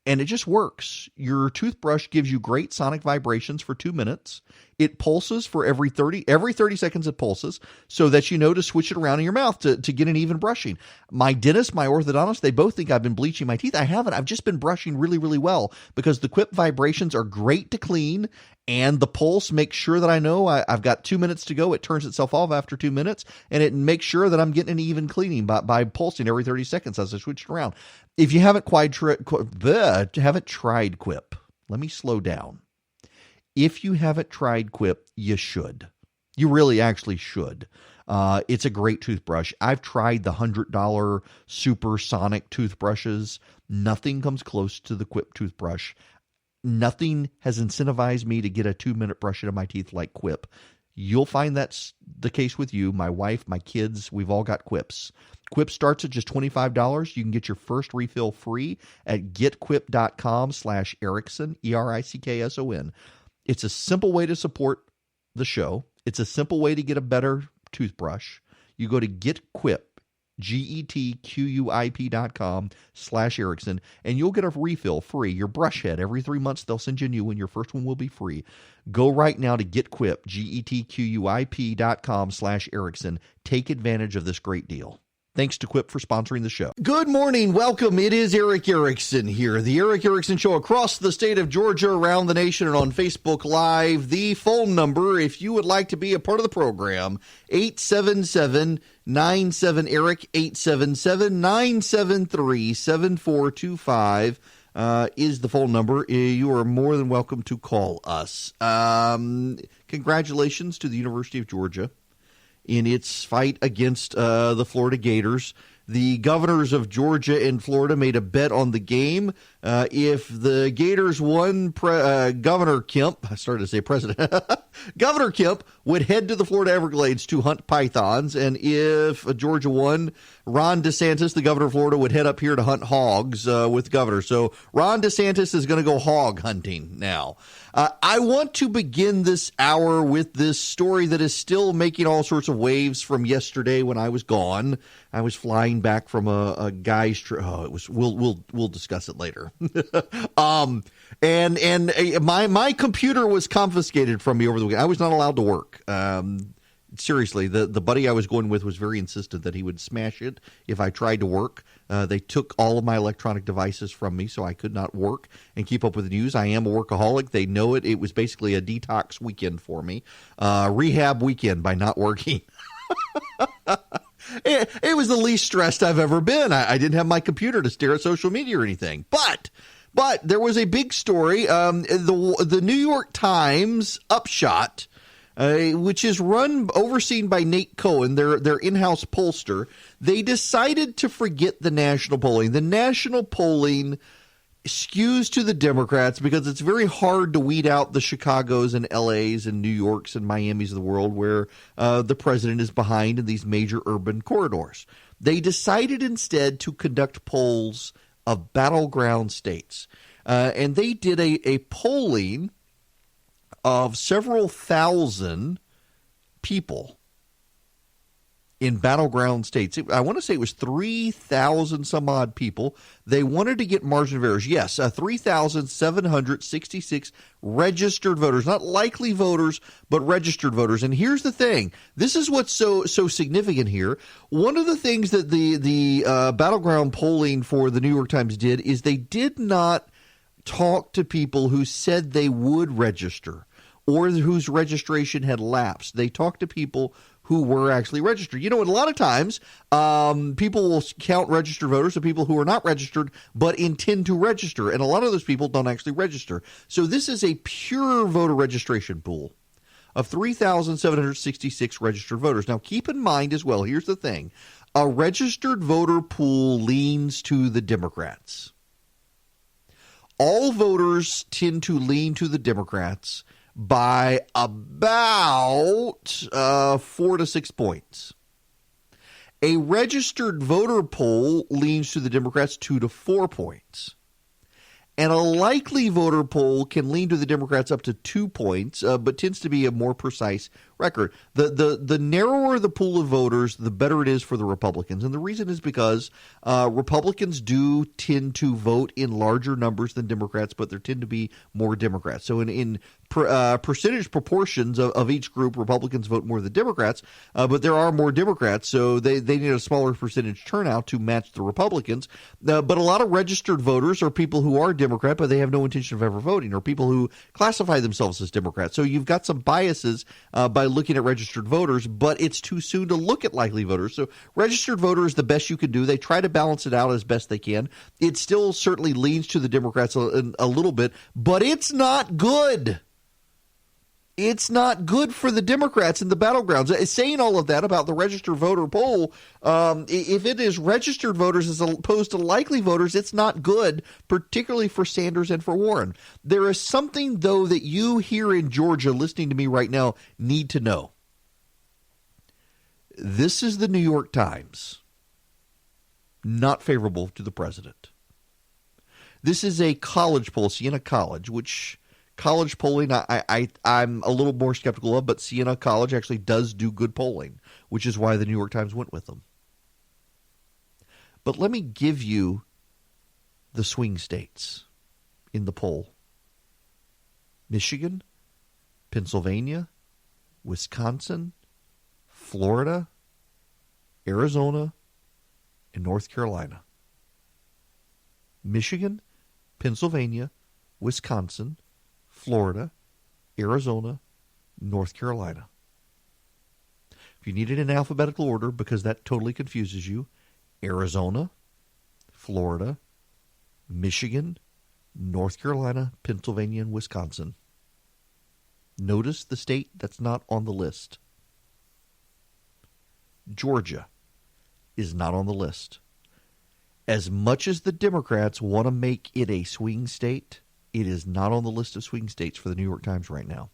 and it just works. Your toothbrush gives you great sonic vibrations for 2 minutes. It pulses for every 30 seconds. It pulses so that you know to switch it around in your mouth to get an even brushing. My dentist, my orthodontist, they both think I've been bleaching my teeth. I haven't. I've just been brushing really, really well because the Quip vibrations are great to clean, and the pulse makes sure that I know I've got 2 minutes to go. It turns itself off after 2 minutes, and it makes sure that I'm getting an even cleaning by pulsing every 30 seconds as I switch it around. If you haven't tried Quip, let me slow down. If you haven't tried Quip, you should. You really actually should. It's a great toothbrush. I've tried the $100 supersonic toothbrushes. Nothing comes close to the Quip toothbrush. Nothing has incentivized me to get a 2-minute brush into my teeth like Quip. You'll find that's the case with you, my wife, my kids. We've all got Quips. Quip starts at just $25. You can get your first refill free at getquip.com/Erickson, ERICKSON. It's a simple way to support the show. It's a simple way to get a better toothbrush. You go to getquip, getquip.com/Erickson, and you'll get a refill free. Your brush head, every 3 months, they'll send you a new one. Your first one will be free. Go right now to getquip, getquip.com/Erickson. Take advantage of this great deal. Thanks to Quip for sponsoring the show. Good morning. Welcome. It is Eric Erickson here. The Eric Erickson Show across the state of Georgia, around the nation, and on Facebook Live. The phone number, if you would like to be a part of the program, 877-97-ERIC, 877-973-7425 is the phone number. You are more than welcome to call us. Congratulations to the University of Georgia in its fight against the Florida Gators. The governors of Georgia and Florida made a bet on the game. If the Gators won, Governor Kemp, I started to say president, Governor Kemp would head to the Florida Everglades to hunt pythons. And if Georgia won, Ron DeSantis, the governor of Florida, would head up here to hunt hogs with the governor. So Ron DeSantis is going to go hog hunting now. I want to begin this hour with this story that is still making all sorts of waves from yesterday when I was gone. I was flying back from a guy's trip. Oh, it was. We'll discuss it later. My computer was confiscated from me over the weekend. I was not allowed to work. Seriously, the buddy I was going with was very insistent that he would smash it if I tried to work. They took all of my electronic devices from me, so I could not work and keep up with the news. I am a workaholic. They know it. It was basically a detox weekend for me. Rehab weekend by not working. It was the least stressed I've ever been. I didn't have my computer to stare at social media or anything. But there was a big story. The New York Times Upshot, which is overseen by Nate Cohen, their in-house pollster, they decided to forget the national polling. The national polling skews to the Democrats because it's very hard to weed out the Chicagos and LAs and New Yorks and Miamis of the world where the president is behind in these major urban corridors. They decided instead to conduct polls of battleground states. And they did a polling of several thousand people in battleground states. I want to say it was 3,000 some odd people. They wanted to get margin of errors. Yes, 3,766 registered voters, not likely voters, but registered voters. And here's the thing. This is what's so significant here. One of the things that the battleground polling for the New York Times did is they did not talk to people who said they would register or whose registration had lapsed. They talked to people who were actually registered. You know, and a lot of times people will count registered voters as people who are not registered but intend to register, and a lot of those people don't actually register. So this is a pure voter registration pool of 3,766 registered voters. Now, keep in mind as well, here's the thing. A registered voter pool leans to the Democrats. All voters tend to lean to the Democrats by about 4 to 6 points. A registered voter poll leans to the Democrats 2 to 4 points. And a likely voter poll can lean to the Democrats up to 2 points, but tends to be a more precise record. The narrower the pool of voters, the better it is for the Republicans. And the reason is because Republicans do tend to vote in larger numbers than Democrats, but there tend to be more Democrats. So in percentage proportions of each group, Republicans vote more than Democrats, but there are more Democrats, so they need a smaller percentage turnout to match the Republicans. But a lot of registered voters are people who are Democrat, but they have no intention of ever voting, or people who classify themselves as Democrats. So you've got some biases by looking at registered voters, but it's too soon to look at likely voters. So registered voter is the best you can do. They try to balance it out as best they can. It still certainly leans to the Democrats a little bit, but it's not good. It's not good for the Democrats in the battlegrounds. Saying all of that about the registered voter poll, if it is registered voters as opposed to likely voters, it's not good, particularly for Sanders and for Warren. There is something, though, that you here in Georgia listening to me right now need to know. This is the New York Times, not favorable to the president. This is a college poll, Siena College, which... College polling, I'm a little more skeptical of, but Siena College actually does do good polling, which is why the New York Times went with them. But let me give you the swing states in the poll. Michigan, Pennsylvania, Wisconsin, Florida, Arizona, and North Carolina. Michigan, Pennsylvania, Wisconsin, Florida, Arizona, North Carolina. If you need it in alphabetical order, because that totally confuses you, Arizona, Florida, Michigan, North Carolina, Pennsylvania, and Wisconsin. Notice the state that's not on the list. Georgia is not on the list. As much as the Democrats want to make it a swing state, it is not on the list of swing states for the New York Times right now.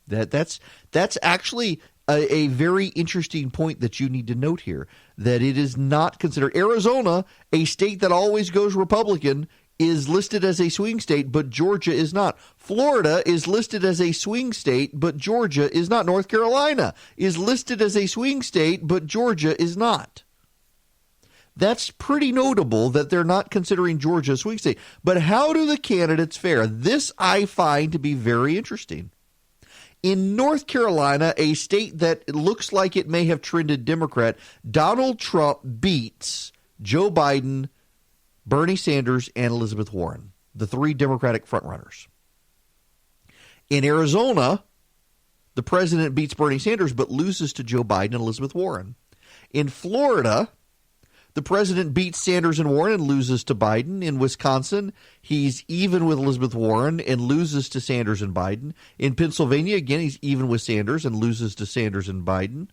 That's actually a very interesting point that you need to note here, that it is not considered. Arizona, a state that always goes Republican, is listed as a swing state, but Georgia is not. Florida is listed as a swing state, but Georgia is not. North Carolina is listed as a swing state, but Georgia is not. That's pretty notable that they're not considering Georgia a swing state. But how do the candidates fare? This I find to be very interesting. In North Carolina, a state that looks like it may have trended Democrat, Donald Trump beats Joe Biden, Bernie Sanders, and Elizabeth Warren, the three Democratic frontrunners. In Arizona, the president beats Bernie Sanders but loses to Joe Biden and Elizabeth Warren. In Florida, the president beats Sanders and Warren and loses to Biden. In Wisconsin, he's even with Elizabeth Warren and loses to Sanders and Biden. In Pennsylvania, again, he's even with Sanders and loses to Sanders and Biden.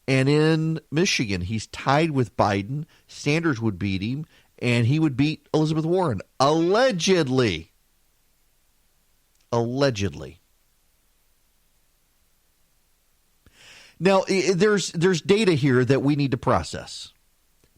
And in Michigan, he's tied with Biden. Sanders would beat him, and he would beat Elizabeth Warren. Allegedly. Allegedly. Now, there's data here that we need to process,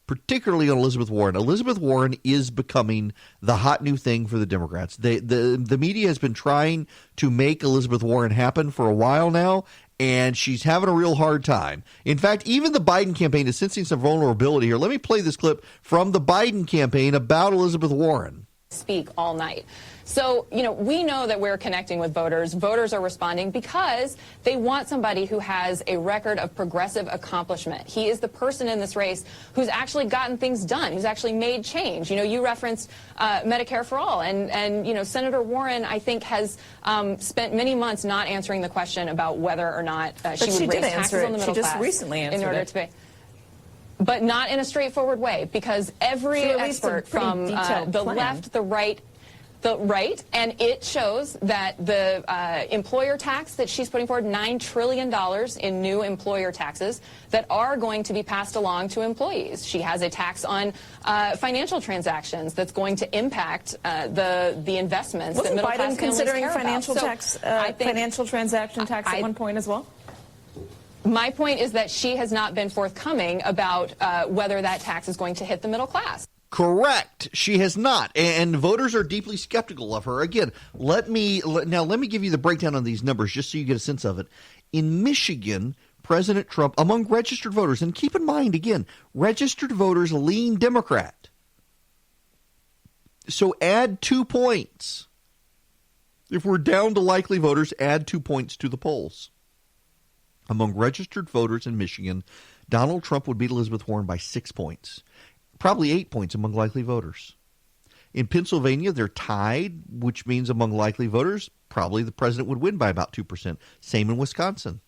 particularly on Elizabeth Warren. Elizabeth Warren is becoming the hot new thing for the Democrats. The media has been trying to make Elizabeth Warren happen for a while now, and she's having a real hard time. In fact, even the Biden campaign is sensing some vulnerability here. Let me play this clip from the Biden campaign about Elizabeth Warren. Speak all night. So, we know that we're connecting with voters. Voters are responding because they want somebody who has a record of progressive accomplishment. He is the person in this race who's actually gotten things done, who's actually made change. You referenced Medicare for all. And Senator Warren, I think, has spent many months not answering the question about whether or not she would raise taxes on the middle class. She just recently answered in order to pay. But not in a straightforward way, because every expert from the left, the right, and it shows that the employer tax that she's putting forward, $9 trillion in new employer taxes that are going to be passed along to employees. She has a tax on financial transactions that's going to impact the investments that middle class families considering care financial about. tax, financial transaction tax at one point as well? My point is that she has not been forthcoming about whether that tax is going to hit the middle class. Correct. She has not. And voters are deeply skeptical of her. Again, let me give you the breakdown on these numbers just so you get a sense of it. In Michigan, President Trump, among registered voters, and keep in mind, again, registered voters lean Democrat. So add 2 points. If we're down to likely voters, add 2 points to the polls. Among registered voters in Michigan, Donald Trump would beat Elizabeth Warren by 6 points. Probably 8 points among likely voters. In Pennsylvania, they're tied, which means among likely voters, probably the president would win by about 2%. Same in Wisconsin.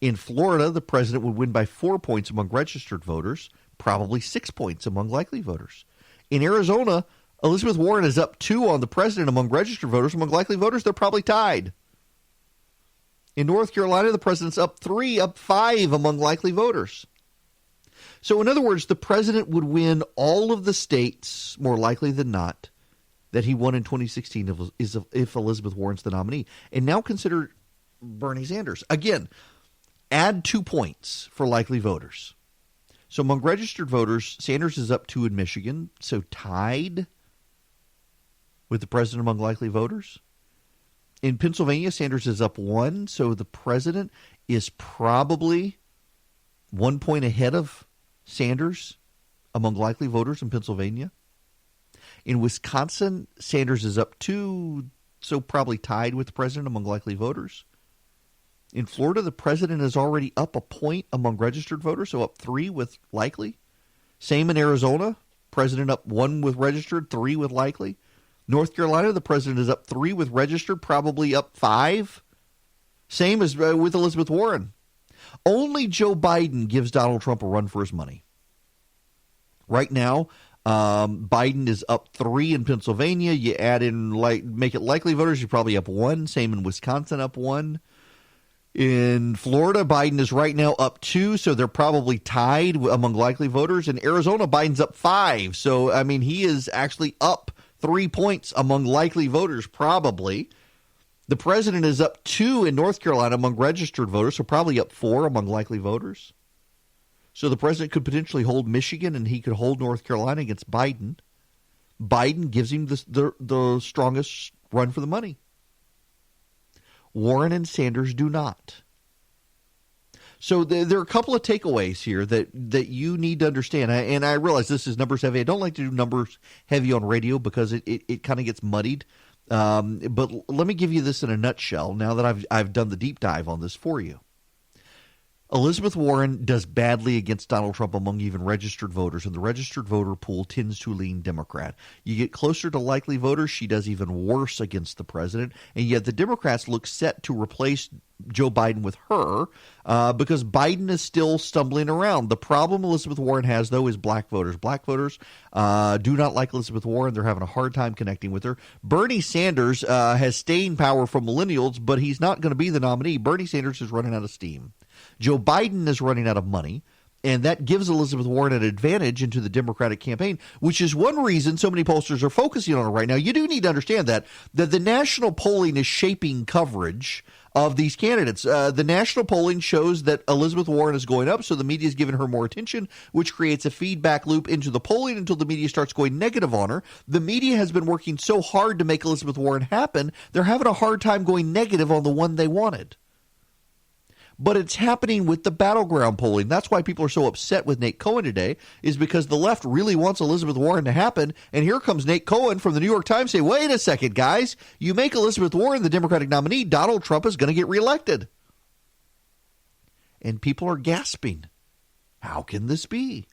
In Florida, the president would win by 4 points among registered voters, probably 6 points among likely voters. In Arizona, Elizabeth Warren is up 2 on the president among registered voters. Among likely voters, they're probably tied. In North Carolina, the president's up 3, up 5 among likely voters. So in other words, the president would win all of the states, more likely than not, that he won in 2016 if Elizabeth Warren's the nominee. And now consider Bernie Sanders. Again, add 2 points for likely voters. So among registered voters, Sanders is up 2 in Michigan, so tied with the president among likely voters. In Pennsylvania, Sanders is up 1, so the president is probably 1 point ahead of Sanders among likely voters in Pennsylvania. In Wisconsin, Sanders is up 2, so probably tied with the president among likely voters. In Florida, the president is already up a point among registered voters, so up 3 with likely. Same in Arizona, president up 1 with registered, 3 with likely. North Carolina, the president is up 3 with registered, probably up 5. Same as with Elizabeth Warren. Only Joe Biden gives Donald Trump a run for his money. Right now, Biden is up 3 in Pennsylvania. You add in, make it likely voters, you're probably up 1. Same in Wisconsin, up 1. In Florida, Biden is right now up 2, so they're probably tied among likely voters. In Arizona, Biden's up 5. So, I mean, he is actually up 3 points among likely voters, probably. The president is up 2 in North Carolina among registered voters, so probably up 4 among likely voters. So the president could potentially hold Michigan, and he could hold North Carolina against Biden. Biden gives him the strongest run for the money. Warren and Sanders do not. So there are a couple of takeaways here that you need to understand. And I realize this is numbers heavy. I don't like to do numbers heavy on radio because it kind of gets muddied. But let me give you this in a nutshell now that I've done the deep dive on this for you. Elizabeth Warren does badly against Donald Trump among even registered voters, and the registered voter pool tends to lean Democrat. You get closer to likely voters, she does even worse against the president, and yet the Democrats look set to replace Joe Biden with her because Biden is still stumbling around. The problem Elizabeth Warren has, though, is black voters. Black voters do not like Elizabeth Warren. They're having a hard time connecting with her. Bernie Sanders has staying power from millennials, but he's not going to be the nominee. Bernie Sanders is running out of steam. Joe Biden is running out of money, and that gives Elizabeth Warren an advantage into the Democratic campaign, which is one reason so many pollsters are focusing on it right now. You do need to understand that the national polling is shaping coverage of these candidates. The national polling shows that Elizabeth Warren is going up, so the media is giving her more attention, which creates a feedback loop into the polling until the media starts going negative on her. The media has been working so hard to make Elizabeth Warren happen, they're having a hard time going negative on the one they wanted. But it's happening with the battleground polling. That's why people are so upset with Nate Cohen today, is because the left really wants Elizabeth Warren to happen. And here comes Nate Cohen from the New York Times saying, wait a second, guys, you make Elizabeth Warren the Democratic nominee, Donald Trump is going to get reelected. And people are gasping. How can this be?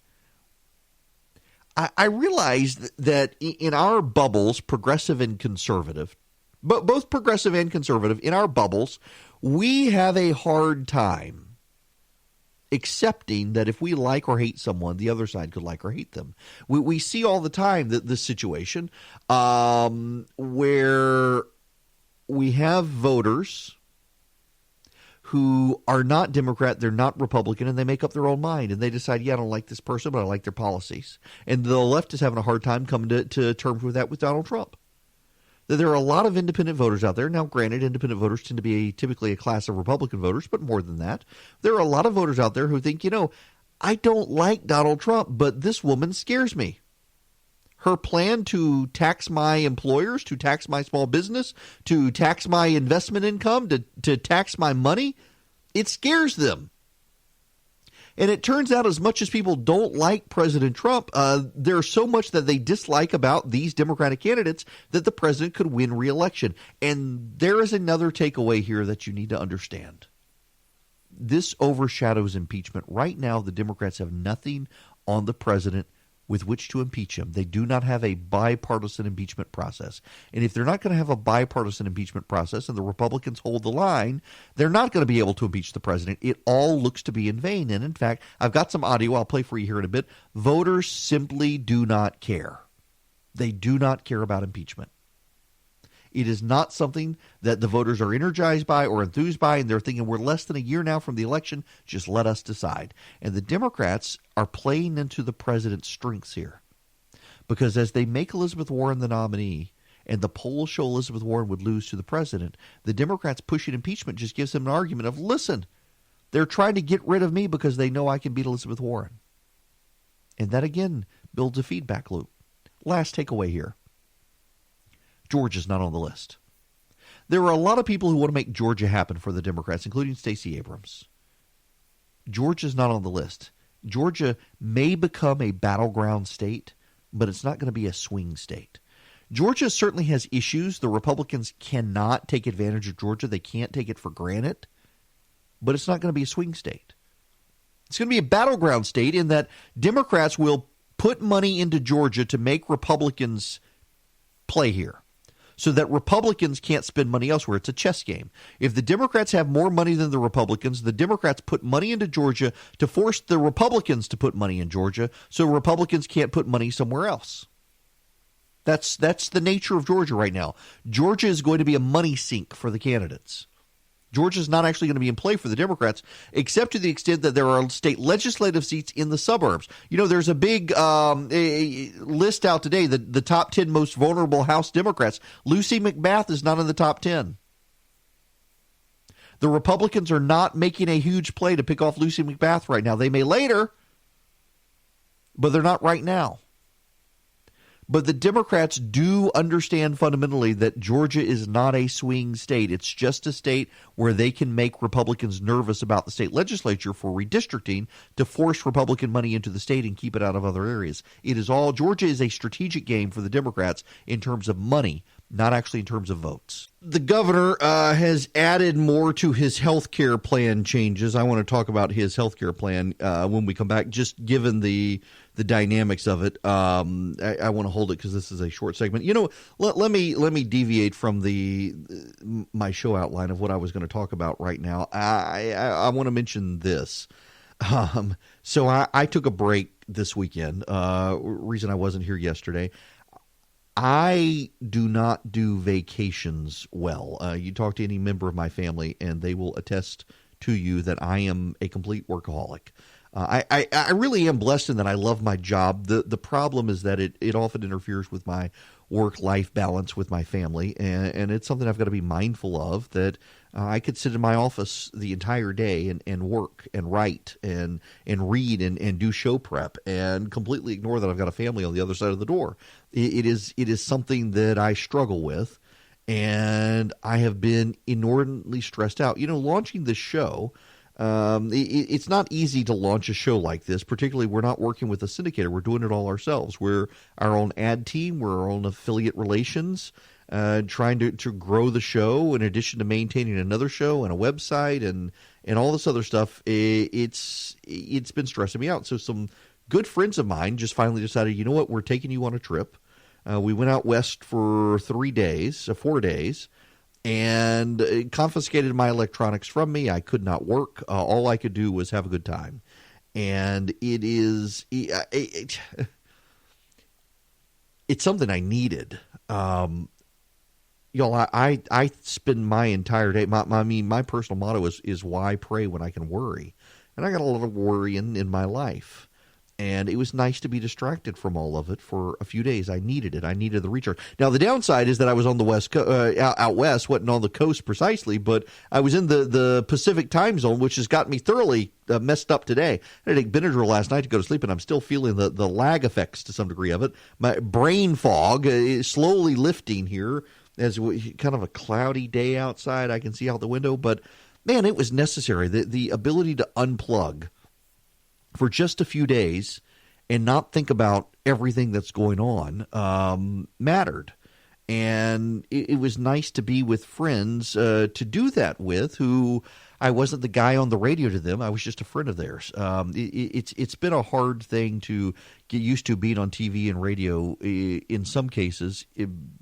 I realize that in our bubbles, progressive and conservative, but both progressive and conservative, in our bubbles, we have a hard time accepting that if we like or hate someone, the other side could like or hate them. We see all the time that this situation where we have voters who are not Democrat, they're not Republican, and they make up their own mind, and they decide, yeah, I don't like this person, but I like their policies. And the left is having a hard time coming to terms with that with Donald Trump. There are a lot of independent voters out there. Now, granted, independent voters tend to be typically a class of Republican voters, but more than that, there are a lot of voters out there who think, I don't like Donald Trump, but this woman scares me. Her plan to tax my employers, to tax my small business, to tax my investment income, to tax my money, it scares them. And it turns out as much as people don't like President Trump, there's so much that they dislike about these Democratic candidates that the president could win re-election. And there is another takeaway here that you need to understand. This overshadows impeachment. Right now, the Democrats have nothing on the president with which to impeach him. They do not have a bipartisan impeachment process. And if they're not going to have a bipartisan impeachment process and the Republicans hold the line, they're not going to be able to impeach the president. It all looks to be in vain. And in fact, I've got some audio I'll play for you here in a bit. Voters simply do not care. They do not care about impeachment. It is not something that the voters are energized by or enthused by, and they're thinking we're less than a year now from the election, just let us decide. And the Democrats are playing into the president's strengths here. Because as they make Elizabeth Warren the nominee, and the polls show Elizabeth Warren would lose to the president, the Democrats pushing impeachment just gives them an argument of, listen, they're trying to get rid of me because they know I can beat Elizabeth Warren. And that, again, builds a feedback loop. Last takeaway here. Georgia's not on the list. There are a lot of people who want to make Georgia happen for the Democrats, including Stacey Abrams. Georgia's not on the list. Georgia may become a battleground state, but it's not going to be a swing state. Georgia certainly has issues. The Republicans cannot take advantage of Georgia. They can't take it for granted, but it's not going to be a swing state. It's going to be a battleground state in that Democrats will put money into Georgia to make Republicans play here, so that Republicans can't spend money elsewhere. It's a chess game. If the Democrats have more money than the Republicans, the Democrats put money into Georgia to force the Republicans to put money in Georgia, so Republicans can't put money somewhere else. That's the nature of Georgia right now. Georgia is going to be a money sink for the candidates. Georgia's not actually going to be in play for the Democrats, except to the extent that there are state legislative seats in the suburbs. There's a big list out today, the top 10 most vulnerable House Democrats. Lucy McBath is not in the top 10. The Republicans are not making a huge play to pick off Lucy McBath right now. They may later, but they're not right now. But the Democrats do understand fundamentally that Georgia is not a swing state. It's just a state where they can make Republicans nervous about the state legislature for redistricting to force Republican money into the state and keep it out of other areas. Georgia is a strategic game for the Democrats in terms of money, not actually in terms of votes. The governor has added more to his health care plan changes. I want to talk about his health care plan when we come back, just given the dynamics of it. I want to hold it because this is a short segment. Let me deviate from my show outline of what I was going to talk about right now. I want to mention this. So I took a break this weekend. Reason I wasn't here yesterday. I do not do vacations well. You talk to any member of my family, and they will attest to you that I am a complete workaholic. I really am blessed in that I love my job. The problem is that it often interferes with my work-life balance with my family, and it's something I've got to be mindful of, that I could sit in my office the entire day and work and write and read and do show prep and completely ignore that I've got a family on the other side of the door. It is something that I struggle with, and I have been inordinately stressed out. Launching this show, it's not easy to launch a show like this, particularly we're not working with a syndicator. We're doing it all ourselves. We're our own ad team. We're our own affiliate relations, trying to grow the show in addition to maintaining another show and a website and all this other stuff. It's been stressing me out. So some good friends of mine just finally decided, you know what, we're taking you on a trip. We went out west for 4 days, and it confiscated my electronics from me. I could not work. All I could do was have a good time. And it's something I needed. I spend my entire day, my personal motto is why pray when I can worry? And I got a lot of worrying in my life. And it was nice to be distracted from all of it for a few days. I needed it. I needed the recharge. Now, the downside is that I was on the out west, wasn't on the coast precisely, but I was in the Pacific time zone, which has got me thoroughly messed up today. I had to take Benadryl last night to go to sleep, and I'm still feeling the lag effects to some degree of it. My brain fog is slowly lifting here as kind of a cloudy day outside. I can see out the window, but man, it was necessary. The ability to unplug for just a few days and not think about everything that's going on mattered. And it was nice to be with friends to do that with, who I wasn't the guy on the radio to them. I was just a friend of theirs. It's been a hard thing to get used to, being on TV and radio, in some cases,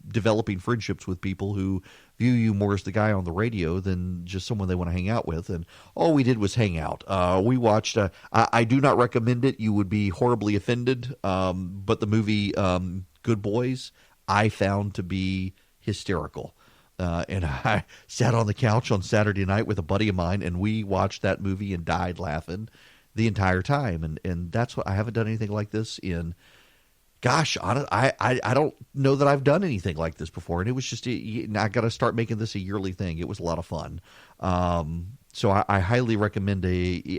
developing friendships with people who view you more as the guy on the radio than just someone they want to hang out with. And all we did was hang out. We watched, I do not recommend it. You would be horribly offended. But the movie Good Boys, I found to be hysterical. And I sat on the couch on Saturday night with a buddy of mine, and we watched that movie and died laughing the entire time. And that's what I haven't done anything like this in. Gosh, I don't know that I've done anything like this before, and it was just I got to start making this a yearly thing. It was a lot of fun. So I highly recommend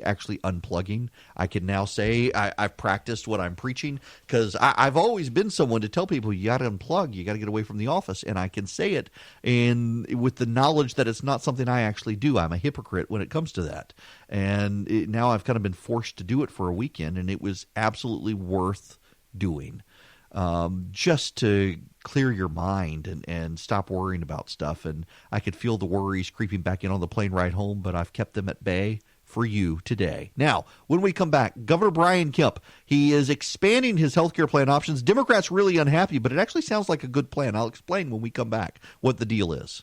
actually unplugging. I can now say I've practiced what I'm preaching, because I've always been someone to tell people you got to unplug, you got to get away from the office, and I can say it, and with the knowledge that it's not something I actually do. I'm a hypocrite when it comes to that, and now I've kind of been forced to do it for a weekend, and it was absolutely worth doing. Just to clear your mind and stop worrying about stuff. And I could feel the worries creeping back in on the plane ride home, but I've kept them at bay for you today. Now, when we come back, Governor Brian Kemp, he is expanding his health care plan options. Democrats really unhappy, but it actually sounds like a good plan. I'll explain when we come back what the deal is.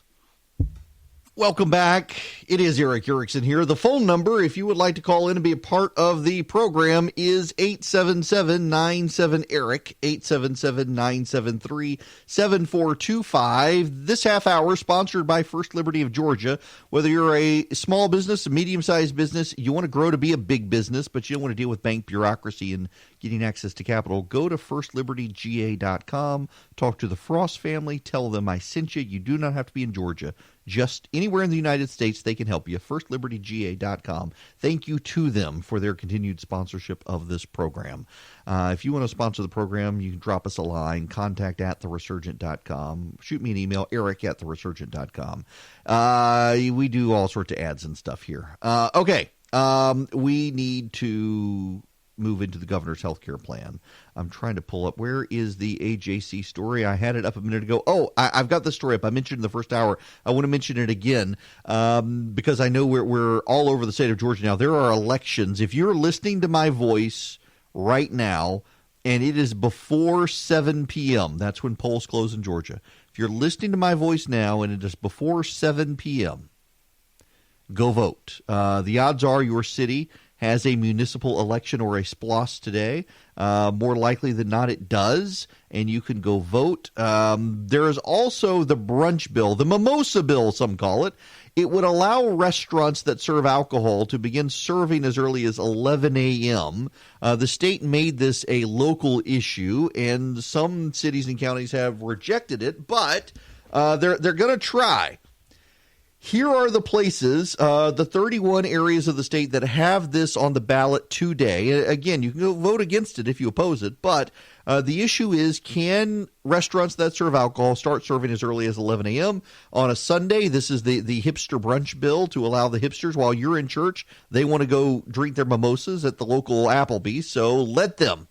Welcome back. It is Eric Erickson here. The phone number, if you would like to call in and be a part of the program, is 877-97-ERIC, 877-973-7425. This half hour sponsored by First Liberty of Georgia. Whether you're a small business, a medium-sized business, you want to grow to be a big business, but you don't want to deal with bank bureaucracy and getting access to capital, go to firstlibertyga.com, talk to the Frost family, tell them I sent you. You do not have to be in Georgia. just anywhere in the United States, they can help you. FirstLibertyGA.com. Thank you to them for their continued sponsorship of this program. If you want to sponsor the program, you can drop us a line, contact@theresurgent.com. Shoot me an email, eric@theresurgent.com. We do all sorts of ads and stuff here. Okay. We need to move into the governor's health care plan. I'm trying to pull up. Where is the AJC story? I had it up a minute ago. Oh, I've got the story up. I mentioned in the first hour. I want to mention it again because I know we're all over the state of Georgia now. There are elections. If you're listening to my voice right now and it is before 7 p.m., that's when polls close in Georgia. If you're listening to my voice now and it is before 7 p.m., go vote. The odds are your city has a municipal election or a SPLOS today. More likely than not, it does, and you can go vote. There is also the brunch bill, the mimosa bill, some call it. It would allow restaurants that serve alcohol to begin serving as early as 11 a.m. The state made this a local issue, and some cities and counties have rejected it, but they're going to try. Here are the places, the 31 areas of the state that have this on the ballot today. Again, you can go vote against it if you oppose it, but the issue is, can restaurants that serve alcohol start serving as early as 11 a.m. on a Sunday? This is the hipster brunch bill to allow the hipsters, while you're in church, they want to go drink their mimosas at the local Applebee's, so let them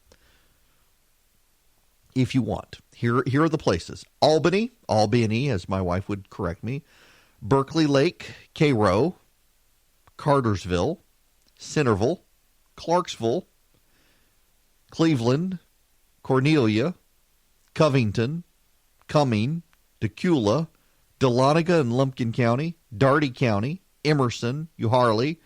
if you want. Here are the places. Albany, as my wife would correct me, Berkeley Lake, Cairo, Cartersville, Centerville, Clarksville, Cleveland, Cornelia, Covington, Cumming, Decula, Dahlonega and Lumpkin County, Darty County, Emerson, Uharli,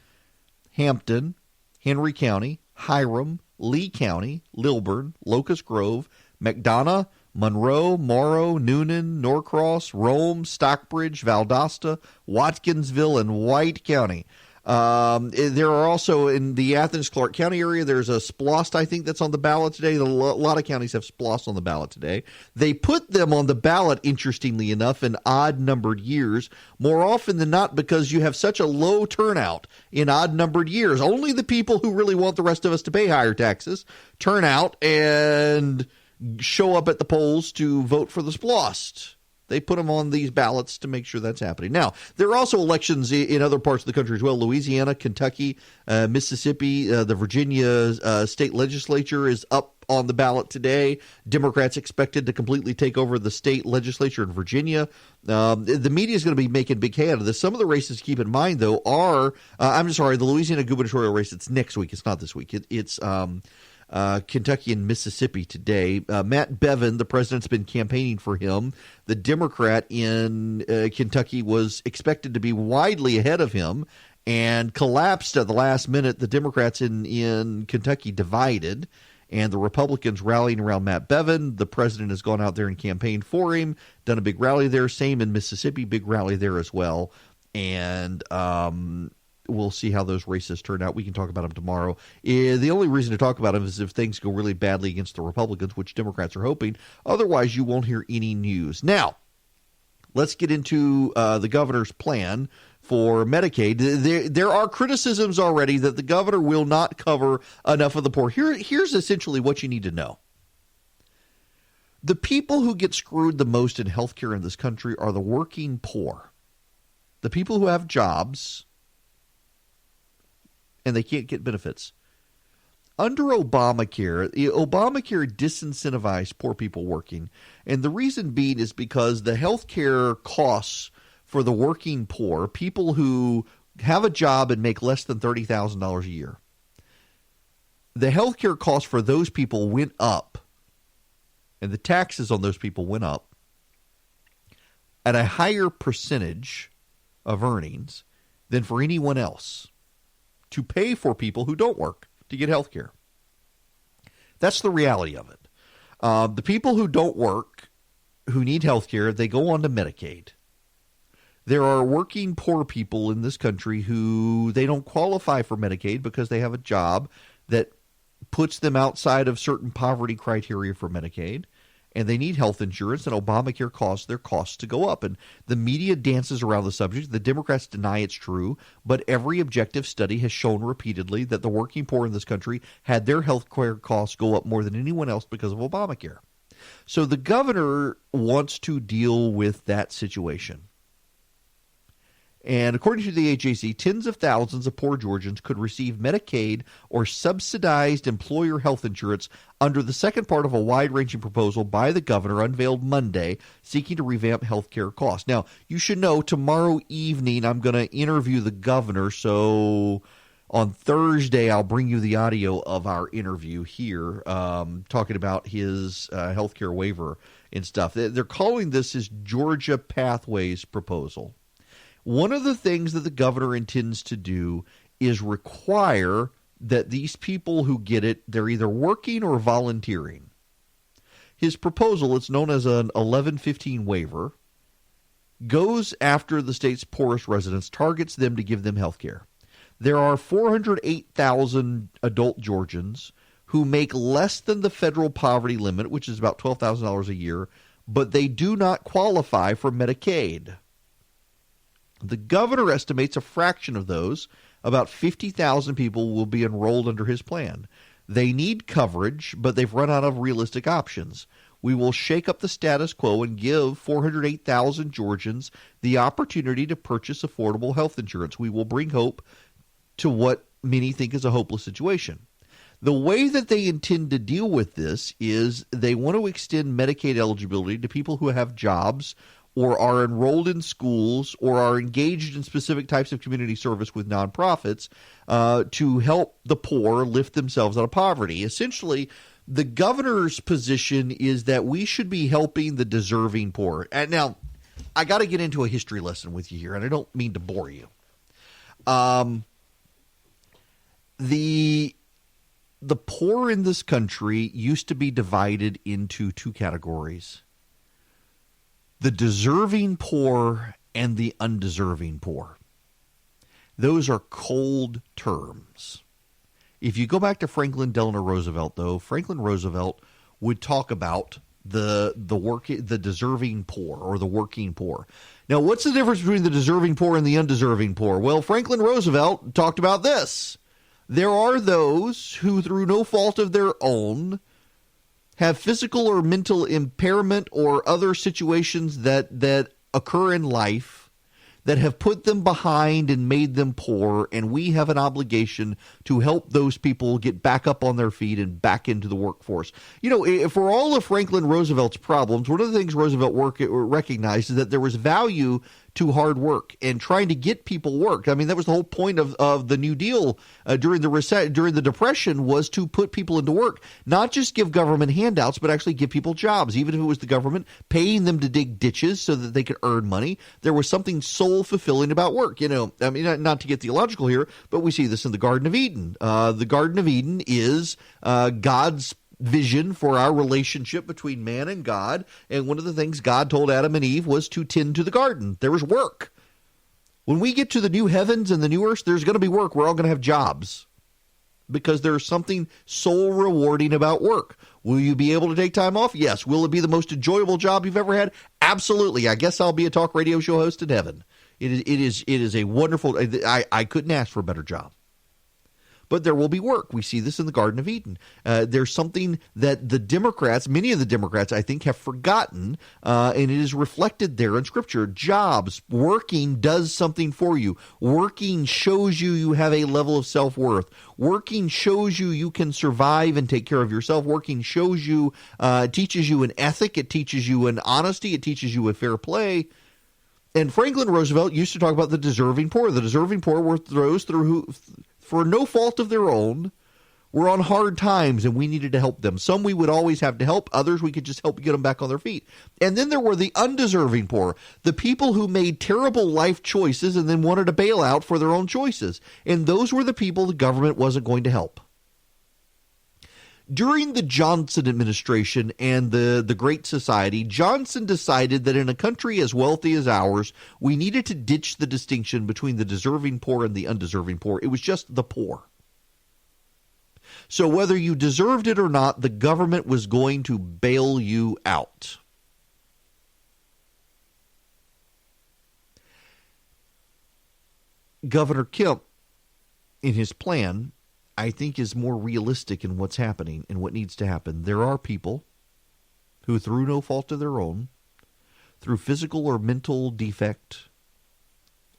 Hampton, Henry County, Hiram, Lee County, Lilburn, Locust Grove, McDonough, Monroe, Morrow, Noonan, Norcross, Rome, Stockbridge, Valdosta, Watkinsville, and White County. There are also in the Athens-Clarke County area, there's a SPLOST, I think, that's on the ballot today. A lot of counties have SPLOST on the ballot today. They put them on the ballot, interestingly enough, in odd-numbered years, more often than not because you have such a low turnout in odd-numbered years. Only the people who really want the rest of us to pay higher taxes turn out and show up at the polls to vote for the SPLOST. They put them on these ballots to make sure that's happening. Now, there are also elections in other parts of the country as well. Louisiana, Kentucky, Mississippi, the Virginia state legislature is up on the ballot today. Democrats expected to completely take over the state legislature in Virginia. The media is going to be making big hay out of this. Some of the races to keep in mind, though, are the Louisiana gubernatorial race. It's next week. It's not this week. It's Kentucky and Mississippi today. Matt Bevin, the president's been campaigning for him. The Democrat in Kentucky was expected to be widely ahead of him and collapsed at the last minute. The Democrats in Kentucky divided, and the Republicans rallying around Matt Bevin. The president has gone out there and campaigned for him, done a big rally there. Same in Mississippi, big rally there as well. And we'll see how those races turn out. We can talk about them tomorrow. The only reason to talk about them is if things go really badly against the Republicans, which Democrats are hoping. Otherwise, you won't hear any news. Now, let's get into the governor's plan for Medicaid. There are criticisms already that the governor will not cover enough of the poor. Here's essentially what you need to know. The people who get screwed the most in healthcare in this country are the working poor. The people who have jobs and they can't get benefits. Under Obamacare disincentivized poor people working. And the reason being is because the health care costs for the working poor, people who have a job and make less than $30,000 a year, the health care costs for those people went up, and the taxes on those people went up at a higher percentage of earnings than for anyone else to pay for people who don't work to get health care. That's the reality of it. The people who don't work, who need health care, they go on to Medicaid. There are working poor people in this country who they don't qualify for Medicaid because they have a job that puts them outside of certain poverty criteria for Medicaid. and they need health insurance, and Obamacare caused their costs to go up. And the media dances around the subject. The Democrats deny it's true, but every objective study has shown repeatedly that the working poor in this country had their health care costs go up more than anyone else because of Obamacare. So the governor wants to deal with that situation. And according to the AJC, tens of thousands of poor Georgians could receive Medicaid or subsidized employer health insurance under the second part of a wide-ranging proposal by the governor unveiled Monday seeking to revamp health care costs. Now, you should know tomorrow evening I'm going to interview the governor, so on Thursday I'll bring you the audio of our interview here talking about his health care waiver and stuff. They're calling this his Georgia Pathways proposal. One of the things that the governor intends to do is require that these people who get it, they're either working or volunteering. His proposal, it's known as an 1115 waiver, goes after the state's poorest residents, targets them to give them health care. There are 408,000 adult Georgians who make less than the federal poverty limit, which is about $12,000 a year, but they do not qualify for Medicaid. The governor estimates a fraction of those, about 50,000 people, will be enrolled under his plan. They need coverage, but they've run out of realistic options. We will shake up the status quo and give 408,000 Georgians the opportunity to purchase affordable health insurance. We will bring hope to what many think is a hopeless situation. The way that they intend to deal with this is they want to extend Medicaid eligibility to people who have jobs or are enrolled in schools or are engaged in specific types of community service with nonprofits to help the poor lift themselves out of poverty. Essentially, the governor's position is that we should be helping the deserving poor. And now, I got to get into a history lesson with you here, and I don't mean to bore you. The poor in this country used to be divided into two categories: the deserving poor and the undeserving poor. Those are cold terms. If you go back to Franklin Delano Roosevelt, though, Franklin Roosevelt would talk about the deserving poor or the working poor. Now, what's the difference between the deserving poor and the undeserving poor? Well, Franklin Roosevelt talked about this. There are those who, through no fault of their own, have physical or mental impairment or other situations that occur in life that have put them behind and made them poor, and we have an obligation to help those people get back up on their feet and back into the workforce. You know, for all of Franklin Roosevelt's problems, one of the things Roosevelt recognized is that there was value to hard work and trying to get people work. I mean, that was the whole point of the New Deal during the Depression, was to put people into work, not just give government handouts, but actually give people jobs, even if it was the government paying them to dig ditches so that they could earn money. There was something soul-fulfilling about work. You know, I mean, not to get theological here, but we see this in the Garden of Eden. The Garden of Eden is God's vision for our relationship between man and God, and one of the things God told Adam and Eve was to tend to the garden. There was work. When we get to the new heavens and the new earth, there's going to be work. We're all going to have jobs because there's something soul rewarding about work. Will you be able to take time off? Yes. Will it be the most enjoyable job you've ever had? Absolutely. I guess I'll be a talk radio show host in heaven. It is a wonderful. I couldn't ask for a better job. But there will be work. We see this in the Garden of Eden. There's something that the Democrats, many of the Democrats, I think, have forgotten, and it is reflected there in Scripture. Jobs, working does something for you. Working shows you have a level of self-worth. Working shows you can survive and take care of yourself. Working shows you, teaches you an ethic. It teaches you an honesty. It teaches you a fair play. And Franklin Roosevelt used to talk about the deserving poor. The deserving poor were those who, for no fault of their own, were on hard times, and we needed to help them. Some we would always have to help. Others we could just help get them back on their feet. And then there were the undeserving poor, the people who made terrible life choices and then wanted a bailout for their own choices. And those were the people the government wasn't going to help. During the Johnson administration and the Great Society, Johnson decided that in a country as wealthy as ours, we needed to ditch the distinction between the deserving poor and the undeserving poor. It was just the poor. So whether you deserved it or not, the government was going to bail you out. Governor Kemp, in his plan, I think is more realistic in what's happening and what needs to happen. There are people who, through no fault of their own, through physical or mental defect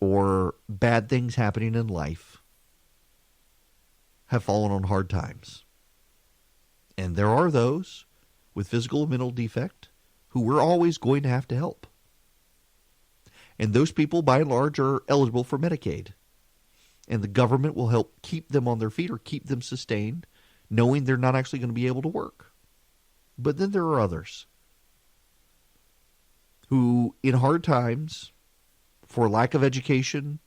or bad things happening in life, have fallen on hard times. And there are those with physical or mental defect who we're always going to have to help. And those people, by and large, are eligible for Medicaid. And the government will help keep them on their feet or keep them sustained, knowing they're not actually going to be able to work. But then there are others who, in hard times, for lack of education,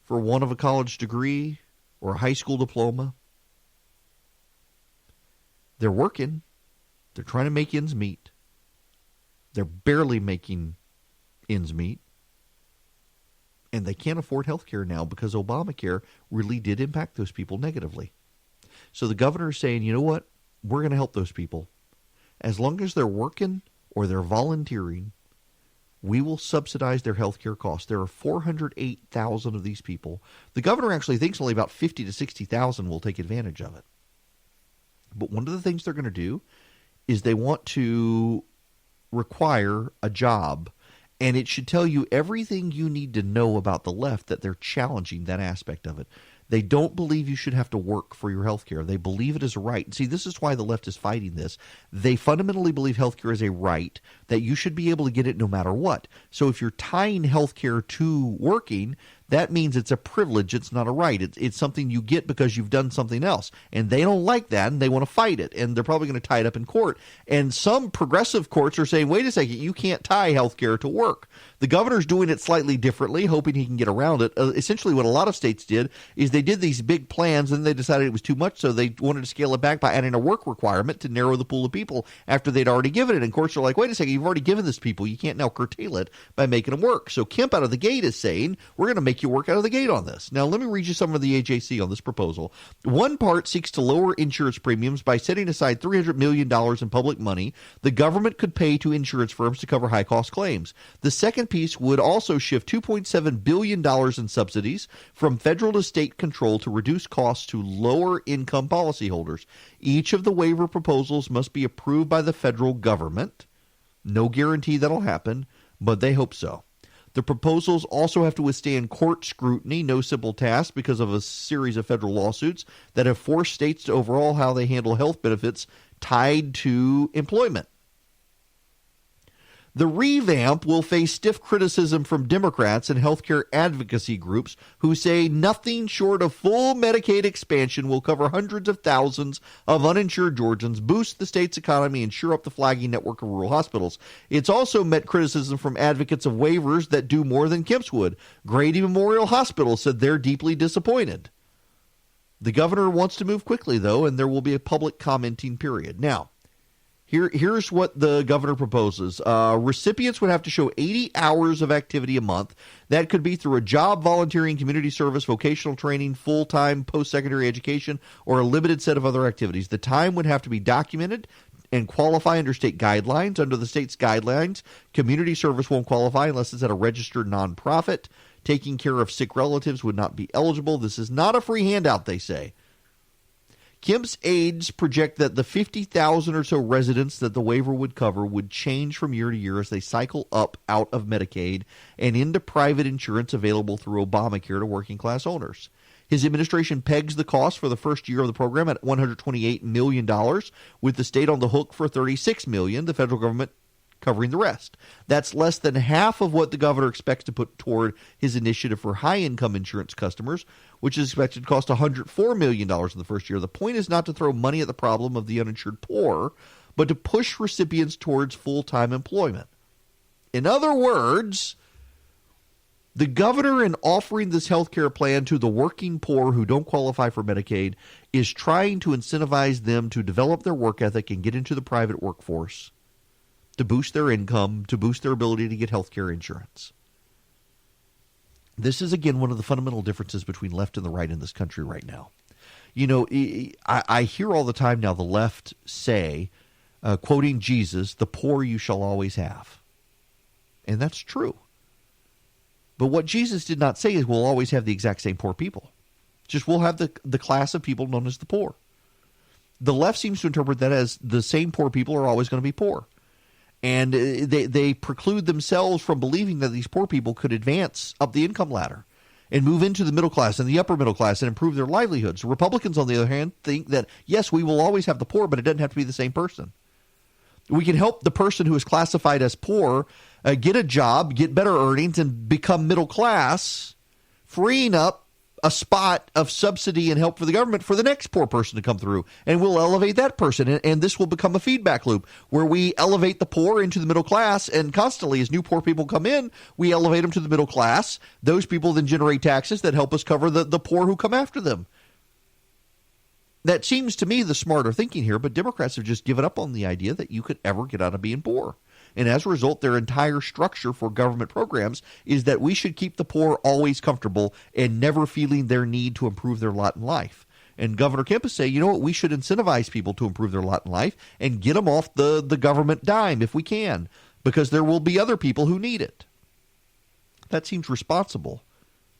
for want of a college degree or a high school diploma, they're working, they're trying to make ends meet, they're barely making ends meet, and they can't afford health care now because Obamacare really did impact those people negatively. So the governor is saying, you know what, we're going to help those people. As long as they're working or they're volunteering, we will subsidize their health care costs. There are 408,000 of these people. The governor actually thinks only about 50 to 60,000 will take advantage of it. But one of the things they're going to do is they want to require a job, and it should tell you everything you need to know about the left that they're challenging that aspect of it. They don't believe you should have to work for your health care. They believe it is a right. See, this is why the left is fighting this. They fundamentally believe health care is a right, that you should be able to get it no matter what. So if you're tying health care to working, that means it's a privilege. It's not a right. It's something you get because you've done something else. And they don't like that, and they want to fight it. And they're probably going to tie it up in court. And some progressive courts are saying, wait a second, you can't tie health care to work. The governor's doing it slightly differently, hoping he can get around it. Essentially what a lot of states did is they did these big plans, and they decided it was too much, so they wanted to scale it back by adding a work requirement to narrow the pool of people after they'd already given it. And courts are like, wait a second, you've already given this people. You can't now curtail it by making them work. So Kemp out of the gate is saying, we're going to make you work out of the gate on this. Now, let me read you some of the AJC on this proposal. One part seeks to lower insurance premiums by setting aside $300 million in public money the government could pay to insurance firms to cover high-cost claims. The second piece would also shift $2.7 billion in subsidies from federal to state control to reduce costs to lower-income policyholders. Each of the waiver proposals must be approved by the federal government. No guarantee that'll happen, but they hope so. The proposals also have to withstand court scrutiny, no simple task, because of a series of federal lawsuits that have forced states to overhaul how they handle health benefits tied to employment. The revamp will face stiff criticism from Democrats and healthcare advocacy groups who say nothing short of full Medicaid expansion will cover hundreds of thousands of uninsured Georgians, boost the state's economy, and shore up the flagging network of rural hospitals. It's also met criticism from advocates of waivers that do more than Kemp's would. Grady Memorial Hospital said they're deeply disappointed. The governor wants to move quickly, though, and there will be a public commenting period. Now, Here's what the governor proposes. Recipients would have to show 80 hours of activity a month. That could be through a job, volunteering, community service, vocational training, full-time post-secondary education, or a limited set of other activities. The time would have to be documented and qualify under state guidelines. Under the state's guidelines, community service won't qualify unless it's at a registered nonprofit. Taking care of sick relatives would not be eligible. This is not a free handout, they say. Kemp's aides project that the 50,000 or so residents that the waiver would cover would change from year to year as they cycle out of Medicaid and into private insurance available through Obamacare to working class owners. His administration pegs the cost for the first year of the program at $128 million, with the state on the hook for $36 million, the federal government covering the rest. That's less than half of what the governor expects to put toward his initiative for high-income insurance customers, which is expected to cost $104 million in the first year. The point is not to throw money at the problem of the uninsured poor, but to push recipients towards full-time employment. In other words, the governor, in offering this health care plan to the working poor who don't qualify for Medicaid, is trying to incentivize them to develop their work ethic and get into the private workforce, to boost their income, to boost their ability to get health care insurance. This is, again, one of the fundamental differences between left and the right in this country right now. You know, I hear all the time now the left say, quoting Jesus, "The poor you shall always have." And that's true. But what Jesus did not say is we'll always have the exact same poor people. Just we'll have the class of people known as the poor. The left seems to interpret that as the same poor people are always going to be poor. And they preclude themselves from believing that these poor people could advance up the income ladder and move into the middle class and the upper middle class and improve their livelihoods. Republicans, on the other hand, think that, yes, we will always have the poor, but it doesn't have to be the same person. We can help the person who is classified as poor get a job, get better earnings, and become middle class, freeing up a spot of subsidy and help for the government for the next poor person to come through. And we'll elevate that person. And this will become a feedback loop where we elevate the poor into the middle class. And constantly, as new poor people come in, we elevate them to the middle class. Those people then generate taxes that help us cover the poor who come after them. That seems to me the smarter thinking here, but Democrats have just given up on the idea that you could ever get out of being poor. And as a result, their entire structure for government programs is that we should keep the poor always comfortable and never feeling their need to improve their lot in life. And Governor Kemp is saying, you know what, we should incentivize people to improve their lot in life and get them off the government dime if we can, because there will be other people who need it. That seems responsible.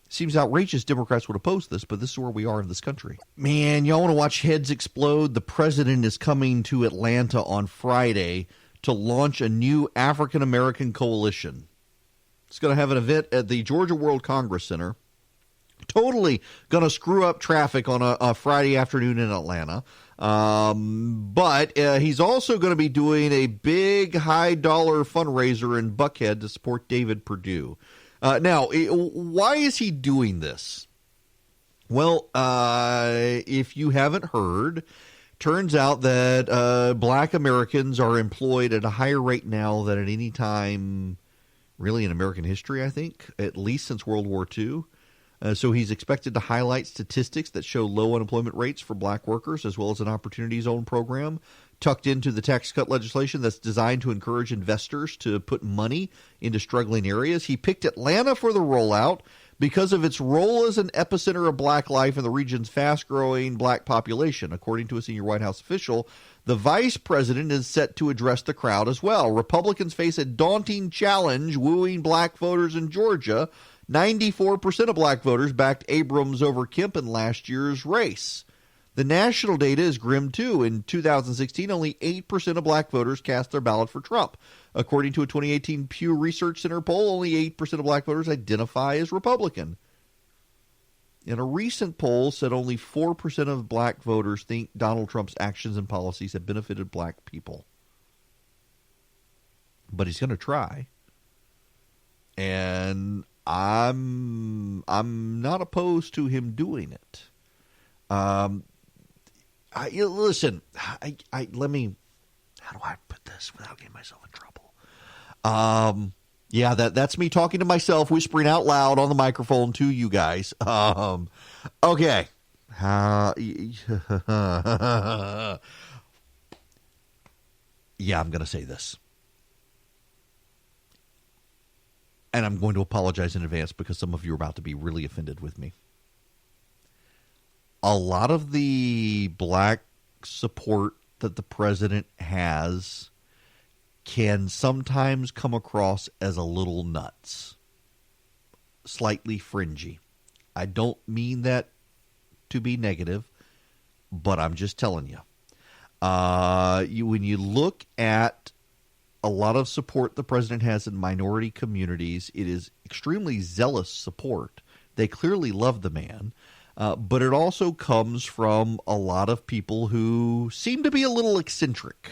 Seems outrageous Democrats would oppose this, but this is where we are in this country. Man, y'all want to watch heads explode? The president is coming to Atlanta on Friday to launch a new African-American coalition. It's going to have an event at the Georgia World Congress Center. Totally going to screw up traffic on a Friday afternoon in Atlanta. But he's also going to be doing a big high-dollar fundraiser in Buckhead to support David Perdue. Now, why is he doing this? Well, if you haven't heard, turns out that black Americans are employed at a higher rate now than at any time really in American history, I think, at least since World War II. So he's expected to highlight statistics that show low unemployment rates for black workers, as well as an Opportunity Zone program tucked into the tax cut legislation that's designed to encourage investors to put money into struggling areas. He picked Atlanta for the rollout because of its role as an epicenter of black life in the region's fast-growing black population. According to a senior White House official, the vice president is set to address the crowd as well. Republicans face a daunting challenge wooing black voters in Georgia. 94% of black voters backed Abrams over Kemp in last year's race. The national data is grim, too. In 2016, only 8% of black voters cast their ballot for Trump. According to a 2018 Pew Research Center poll, only 8% of black voters identify as Republican. And a recent poll said only 4% of black voters think Donald Trump's actions and policies have benefited black people. But he's going to try. And I'm not opposed to him doing it. Listen, let me, how do I put this without getting myself in trouble? Yeah, that's me talking to myself, whispering out loud on the microphone to you guys. Okay. Yeah, I'm going to say this. And I'm going to apologize in advance because some of you are about to be really offended with me. A lot of the black support that the president has can sometimes come across as a little nuts, slightly fringy. I don't mean that to be negative, but I'm just telling you. When you look at a lot of support the president has in minority communities, it is extremely zealous support. They clearly love the man. But it also comes from a lot of people who seem to be a little eccentric.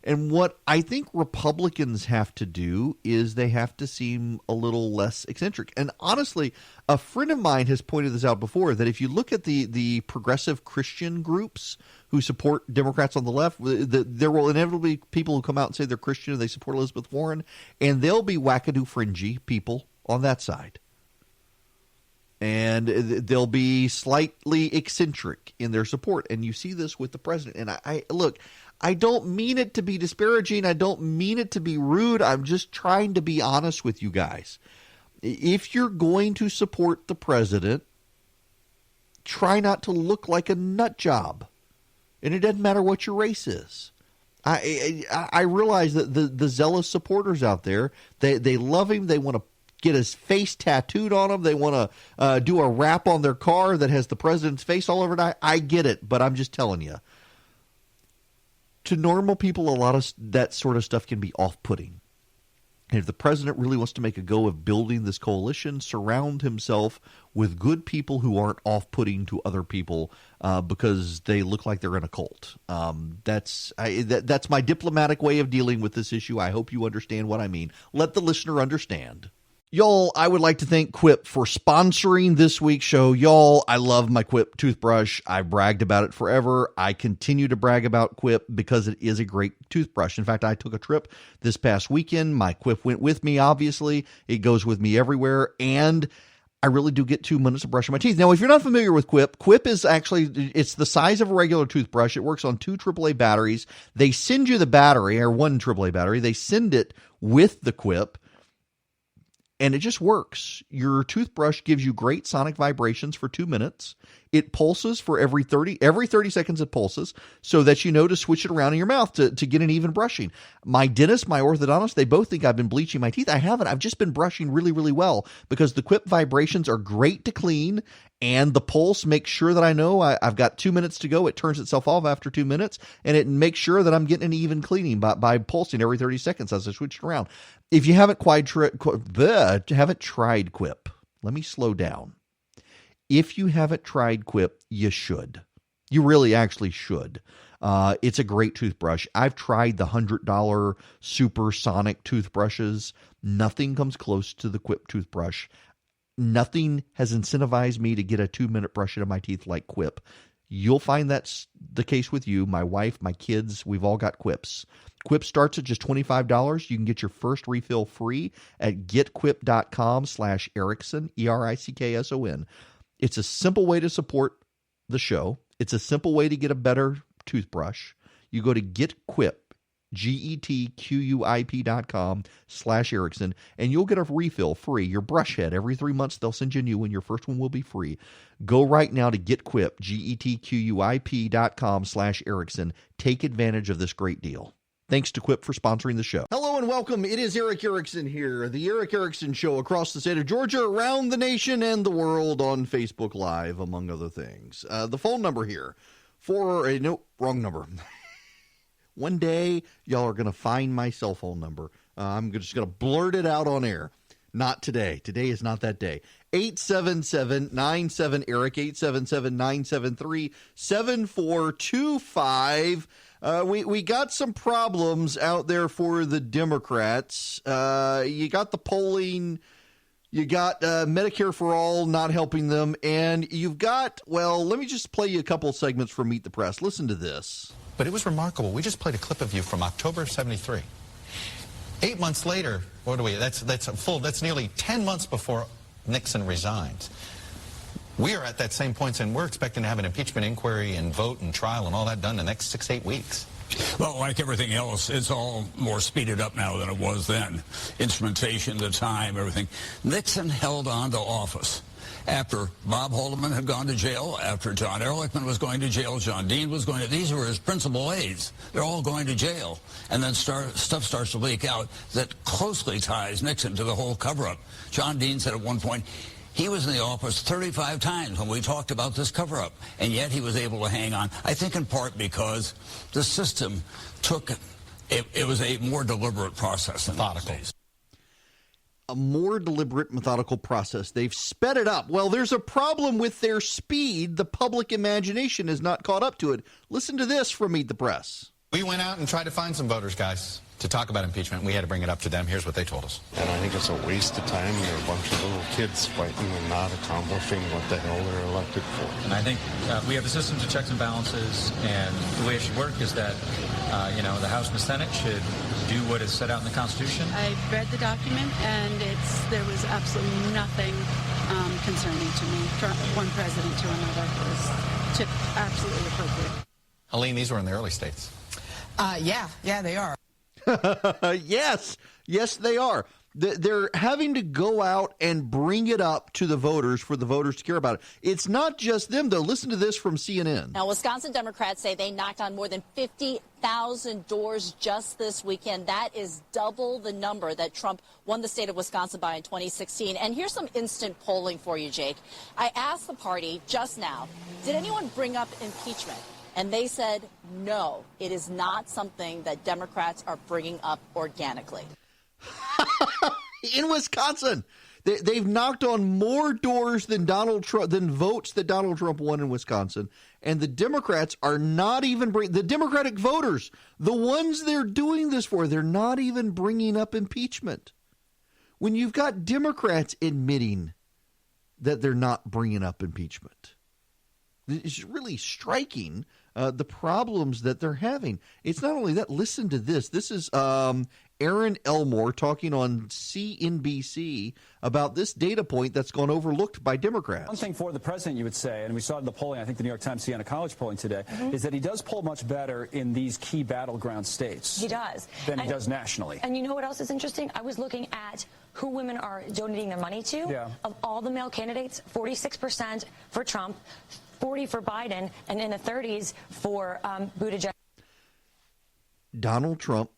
And what I think Republicans have to do is they have to seem a little less eccentric. And honestly, a friend of mine has pointed this out before, that if you look at the progressive Christian groups who support Democrats on the left, there will inevitably be people who come out and say they're Christian and they support Elizabeth Warren, and they'll be wackadoo fringy people on that side. And they'll be slightly eccentric in their support. And you see this with the president. And I don't mean it to be disparaging. I don't mean it to be rude. I'm just trying to be honest with you guys. If you're going to support the president, try not to look like a nut job. And it doesn't matter what your race is. I realize that the zealous supporters out there, they love him. They want to get his face tattooed on them. They want to do a wrap on their car that has the president's face all over it. I get it, but I'm just telling you. To normal people, a lot of that sort of stuff can be off-putting. And if the president really wants to make a go of building this coalition, surround himself with good people who aren't off-putting to other people because they look like they're in a cult. That's my diplomatic way of dealing with this issue. I hope you understand what I mean. Let the listener understand. Y'all, I would like to thank Quip for sponsoring this week's show. Y'all, I love my Quip toothbrush. I've bragged about it forever. I continue to brag about Quip because it is a great toothbrush. In fact, I took a trip this past weekend. My Quip went with me, obviously. It goes with me everywhere, and I really do get 2 minutes of brushing my teeth. Now, if you're not familiar with Quip, Quip is actually, it's the size of a regular toothbrush. It works on 2 AAA batteries. They send you the battery, or 1 AAA battery. They send it with the Quip. And it just works. Your toothbrush gives you great sonic vibrations for 2 minutes. It pulses for every 30 seconds it pulses so that you know to switch it around in your mouth to get an even brushing. My dentist, my orthodontist, they both think I've been bleaching my teeth. I haven't. I've just been brushing really, really well because the Quip vibrations are great to clean, and the pulse makes sure that I know I've got 2 minutes to go. It turns itself off after 2 minutes, and it makes sure that I'm getting an even cleaning by pulsing every 30 seconds as I switch it around. If you haven't tried Quip, let me slow down. If you haven't tried Quip, you should. You really actually should. It's a great toothbrush. I've tried the $100 supersonic toothbrushes. Nothing comes close to the Quip toothbrush. Nothing has incentivized me to get a 2-minute brush into my teeth like Quip. You'll find that's the case with you, my wife, my kids. We've all got Quips. Quip starts at just $25. You can get your first refill free at getquip.com/Erickson, ERICKSON. It's a simple way to support the show. It's a simple way to get a better toothbrush. You go to getquip, getquip.com/Erickson, and you'll get a refill free. Your brush head, every 3 months, they'll send you a new one. Your first one will be free. Go right now to getquip, getquip.com/Erickson. Take advantage of this great deal. Thanks to Quip for sponsoring the show. Hello and welcome. It is Eric Erickson here, the Eric Erickson Show across the state of Georgia, around the nation and the world on Facebook Live, among other things. The phone number here no, wrong number. One day, y'all are going to find my cell phone number. I'm just going to blurt it out on air. Not today. Today is not that day. 877-97-ERIC, 877-973-7425. We got some problems out there for the Democrats. You got the polling, you got Medicare for All not helping them, and you've got, well, let me just play you a couple of segments from Meet the Press. Listen to this. But it was remarkable. We just played a clip of you from October of '73. 8 months later, what are we? That's nearly 10 months before Nixon resigns. We are at that same point, and we're expecting to have an impeachment inquiry and vote and trial and all that done in the next 6 to 8 weeks. Well, like everything else, it's all more speeded up now than it was then. Instrumentation, the time, everything. Nixon held on to office after Bob Haldeman had gone to jail, after John Ehrlichman was going to jail, John Dean was going to, these were his principal aides. They're all going to jail. And then stuff starts to leak out that closely ties Nixon to the whole cover-up. John Dean said at one point, he was in the office 35 times when we talked about this cover-up, and yet he was able to hang on. I think in part because the system took, it was a more deliberate process. Methodical. A more deliberate, methodical process. They've sped it up. Well, there's a problem with their speed. The public imagination has not caught up to it. Listen to this from Meet the Press. We went out and tried to find some voters, guys, to talk about impeachment. We had to bring it up to them. Here's what they told us. And I think it's a waste of time. There are a bunch of little kids fighting and not accomplishing what the hell they're elected for. And I think we have the systems of checks and balances, and the way it should work is that, the House and the Senate should do what is set out in the Constitution. I read the document, and there was absolutely nothing concerning to me. One president to another was absolutely appropriate. Helene, these were in the early states. Yeah, they are. Yes, they are. They're having to go out and bring it up to the voters for the voters to care about it. It's not just them, though. Listen to this from CNN. Now, Wisconsin Democrats say they knocked on more than 50,000 doors just this weekend. That is double the number that Trump won the state of Wisconsin by in 2016. And here's some instant polling for you, Jake. I asked the party just now, did anyone bring up impeachment? And they said, no, it is not something that Democrats are bringing up organically. In Wisconsin, they've knocked on more doors than Donald Trump, than votes that Donald Trump won in Wisconsin, and the Democrats are not even the Democratic voters, the ones they're doing this for, they're not even bringing up impeachment. When you've got Democrats admitting that they're not bringing up impeachment, it's really striking the problems that they're having. It's not only that. Listen to this. This is Aaron Elmore talking on CNBC about this data point that's gone overlooked by Democrats. One thing for the president, you would say, and we saw in the polling, I think the New York Times Siena College polling today, is that he does poll much better in these key battleground states. He does. Than he does nationally. And you know what else is interesting? I was looking at who women are donating their money to. Yeah. Of all the male candidates, 46% for Trump, 40% for Biden, and in the 30s for Buttigieg. Donald Trump,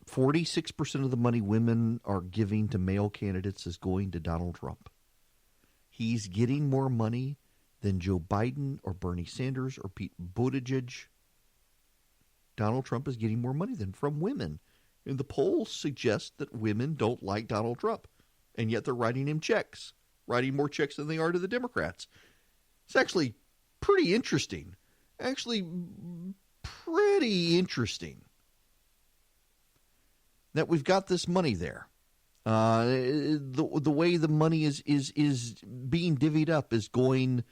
46% of the money women are giving to male candidates is going to Donald Trump. He's getting more money than Joe Biden or Bernie Sanders or Pete Buttigieg. Donald Trump is getting more money than from women. And the polls suggest that women don't like Donald Trump. And yet they're writing him checks, writing more checks than they are to the Democrats. It's actually pretty interesting. That we've got this money there. The way the money is being divvied up is going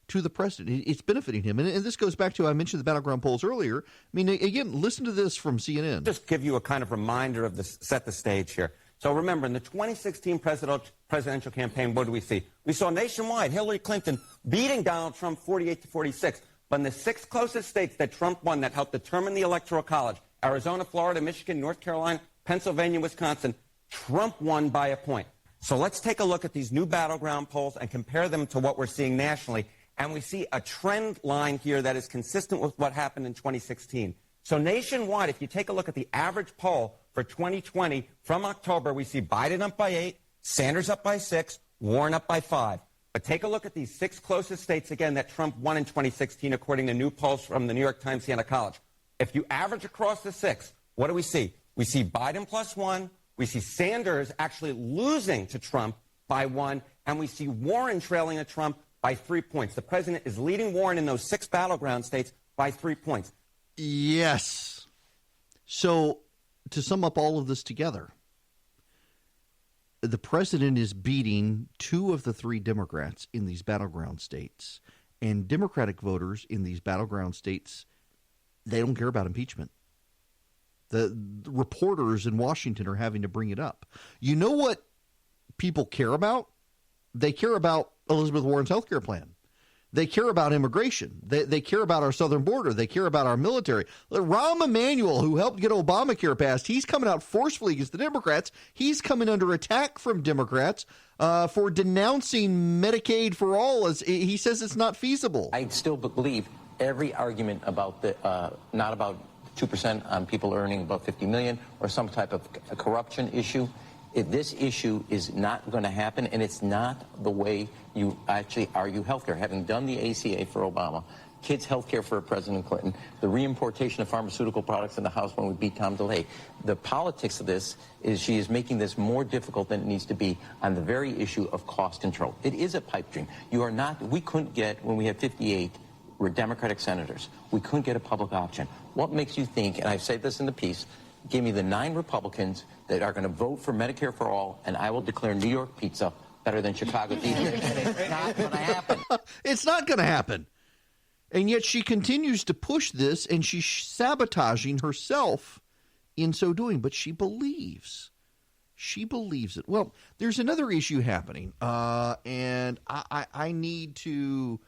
to the president. It's benefiting him. And this goes back to, I mentioned the battleground polls earlier. I mean, again, listen to this from CNN. Just give you a kind of reminder of this, set the stage here. So remember, in the 2016 presidential campaign, what do we see? We saw nationwide Hillary Clinton beating Donald Trump 48-46. But in the 6 closest states that Trump won that helped determine the Electoral College, Arizona, Florida, Michigan, North Carolina, Pennsylvania, Wisconsin, Trump won by a point. So let's take a look at these new battleground polls and compare them to what we're seeing nationally. And we see a trend line here that is consistent with what happened in 2016. So nationwide, if you take a look at the average poll for 2020 from October, we see Biden up by 8, Sanders up by 6, Warren up by 5. But take a look at these 6 closest states, again, that Trump won in 2016, according to new polls from the New York Times Siena College. If you average across the 6, what do we see? We see Biden +1. We see Sanders actually losing to Trump by 1. And we see Warren trailing at Trump by 3 points. The president is leading Warren in those 6 battleground states by 3 points. Yes. So to sum up all of this together, the president is beating 2 of the 3 Democrats in these battleground states. And Democratic voters in these battleground states, they don't care about impeachment. The reporters in Washington are having to bring it up. You know what people care about? They care about Elizabeth Warren's health care plan. They care about immigration. They care about our southern border. They care about our military. Rahm Emanuel, who helped get Obamacare passed, he's coming out forcefully against the Democrats. He's coming under attack from Democrats for denouncing Medicaid for all. As he says it's not feasible. I still believe every argument about not about 2% on people earning above $50 million or some type of a corruption issue. If this issue is not going to happen, and it's not the way you actually argue health care. Having done the ACA for Obama, kids' health care for President Clinton, the reimportation of pharmaceutical products in the House when we beat Tom DeLay. The politics of this is she is making this more difficult than it needs to be on the very issue of cost control. It is a pipe dream. You are not, we couldn't get, when we had 58, we're Democratic senators. We couldn't get a public option. What makes you think, and I've said this in the piece, give me the 9 Republicans that are going to vote for Medicare for all, and I will declare New York pizza better than Chicago pizza. It's not going to happen. It's not going to happen. And yet she continues to push this, and she's sabotaging herself in so doing. But she believes. She believes it. Well, there's another issue happening, and I need to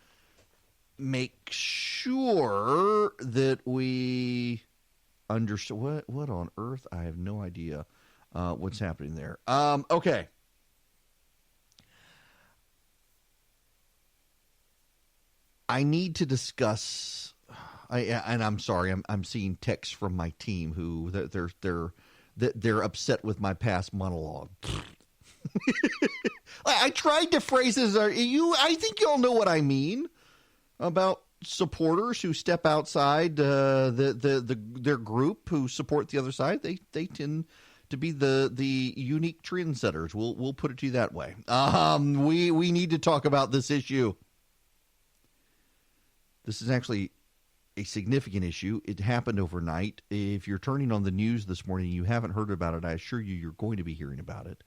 make sure that we understand. What on earth? I have no idea. what's happening there. Okay. I need to discuss. And I'm sorry. I'm seeing texts from my team who they're upset with my past monologue. I tried to phrase this. I think you all know what I mean about supporters who step outside their group who support the other side. They tend to be the unique trendsetters. We'll put it to you that way. We need to talk about this issue. This is actually a significant issue. It happened overnight. If you're turning on the news this morning and you haven't heard about it, I assure you you're going to be hearing about it.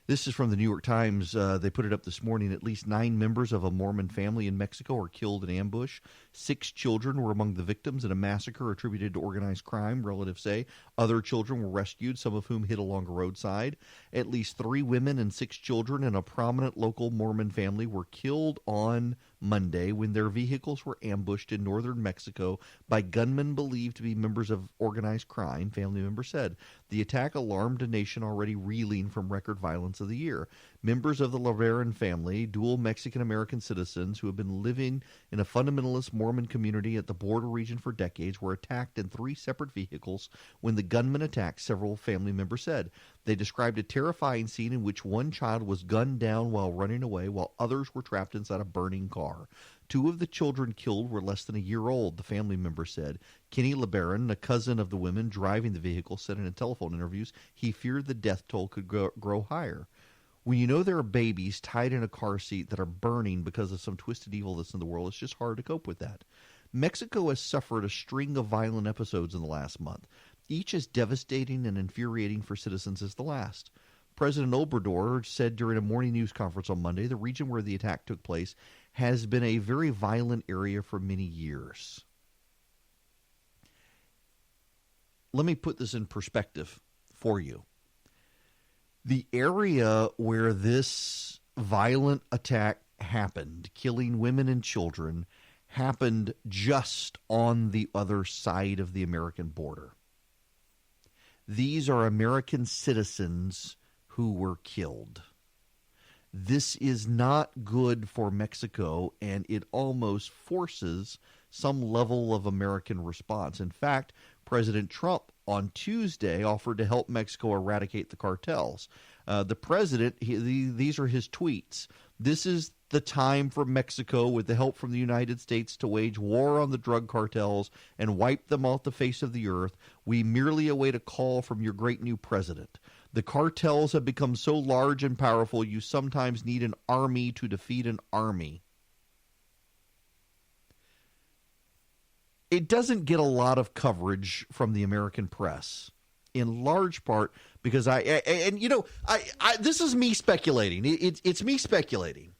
This is from the New York Times. They put it up this morning. At least 9 members of a Mormon family in Mexico were killed in ambush. 6 children were among the victims in a massacre attributed to organized crime, relatives say. Other children were rescued, some of whom hid along a roadside. At least 3 women and 6 children in a prominent local Mormon family were killed on Monday when their vehicles were ambushed in northern Mexico by gunmen believed to be members of organized crime, family members said. The attack alarmed a nation already reeling from record violence of the year. Members of the Laveren family, dual Mexican-American citizens who have been living in a fundamentalist Mormon community at the border region for decades, were attacked in 3 separate vehicles when the gunman attacked, several family members said. They described a terrifying scene in which one child was gunned down while running away, while others were trapped inside a burning car. 2 of the children killed were less than a year old, the family member said. Kenny LeBaron, a cousin of the women driving the vehicle, said in a telephone interviews he feared the death toll could grow higher. When you know there are babies tied in a car seat that are burning because of some twisted evil that's in the world, it's just hard to cope with that. Mexico has suffered a string of violent episodes in the last month, each as devastating and infuriating for citizens as the last. President Obrador said during a morning news conference on Monday the region where the attack took place has been a very violent area for many years. Let me put this in perspective for you. The area where this violent attack happened, killing women and children, happened just on the other side of the American border. These are American citizens who were killed. This is not good for Mexico, and it almost forces some level of American response. In fact, President Trump on Tuesday offered to help Mexico eradicate the cartels. The president, these are his tweets. This is the time for Mexico, with the help from the United States, to wage war on the drug cartels and wipe them off the face of the earth. We merely await a call from your great new president. The cartels have become so large and powerful, you sometimes need an army to defeat an army. It doesn't get a lot of coverage from the American press, in large part because this is me speculating. It's me speculating.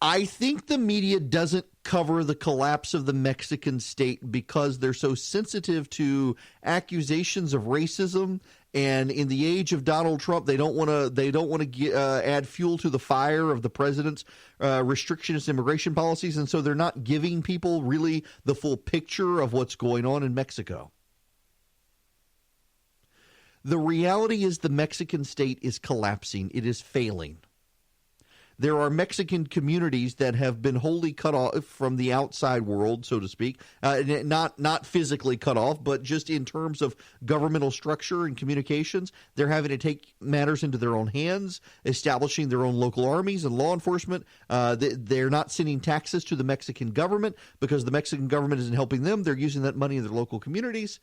I think the media doesn't cover the collapse of the Mexican state because they're so sensitive to accusations of racism, and in the age of Donald Trump, they don't want to add fuel to the fire of the president's restrictionist immigration policies, and so they're not giving people really the full picture of what's going on in Mexico. The reality is the Mexican state is collapsing. It is failing. There are Mexican communities that have been wholly cut off from the outside world, so to speak, not physically cut off, but just in terms of governmental structure and communications. They're having to take matters into their own hands, establishing their own local armies and law enforcement. They're not sending taxes to the Mexican government because the Mexican government isn't helping them. They're using that money in their local communities.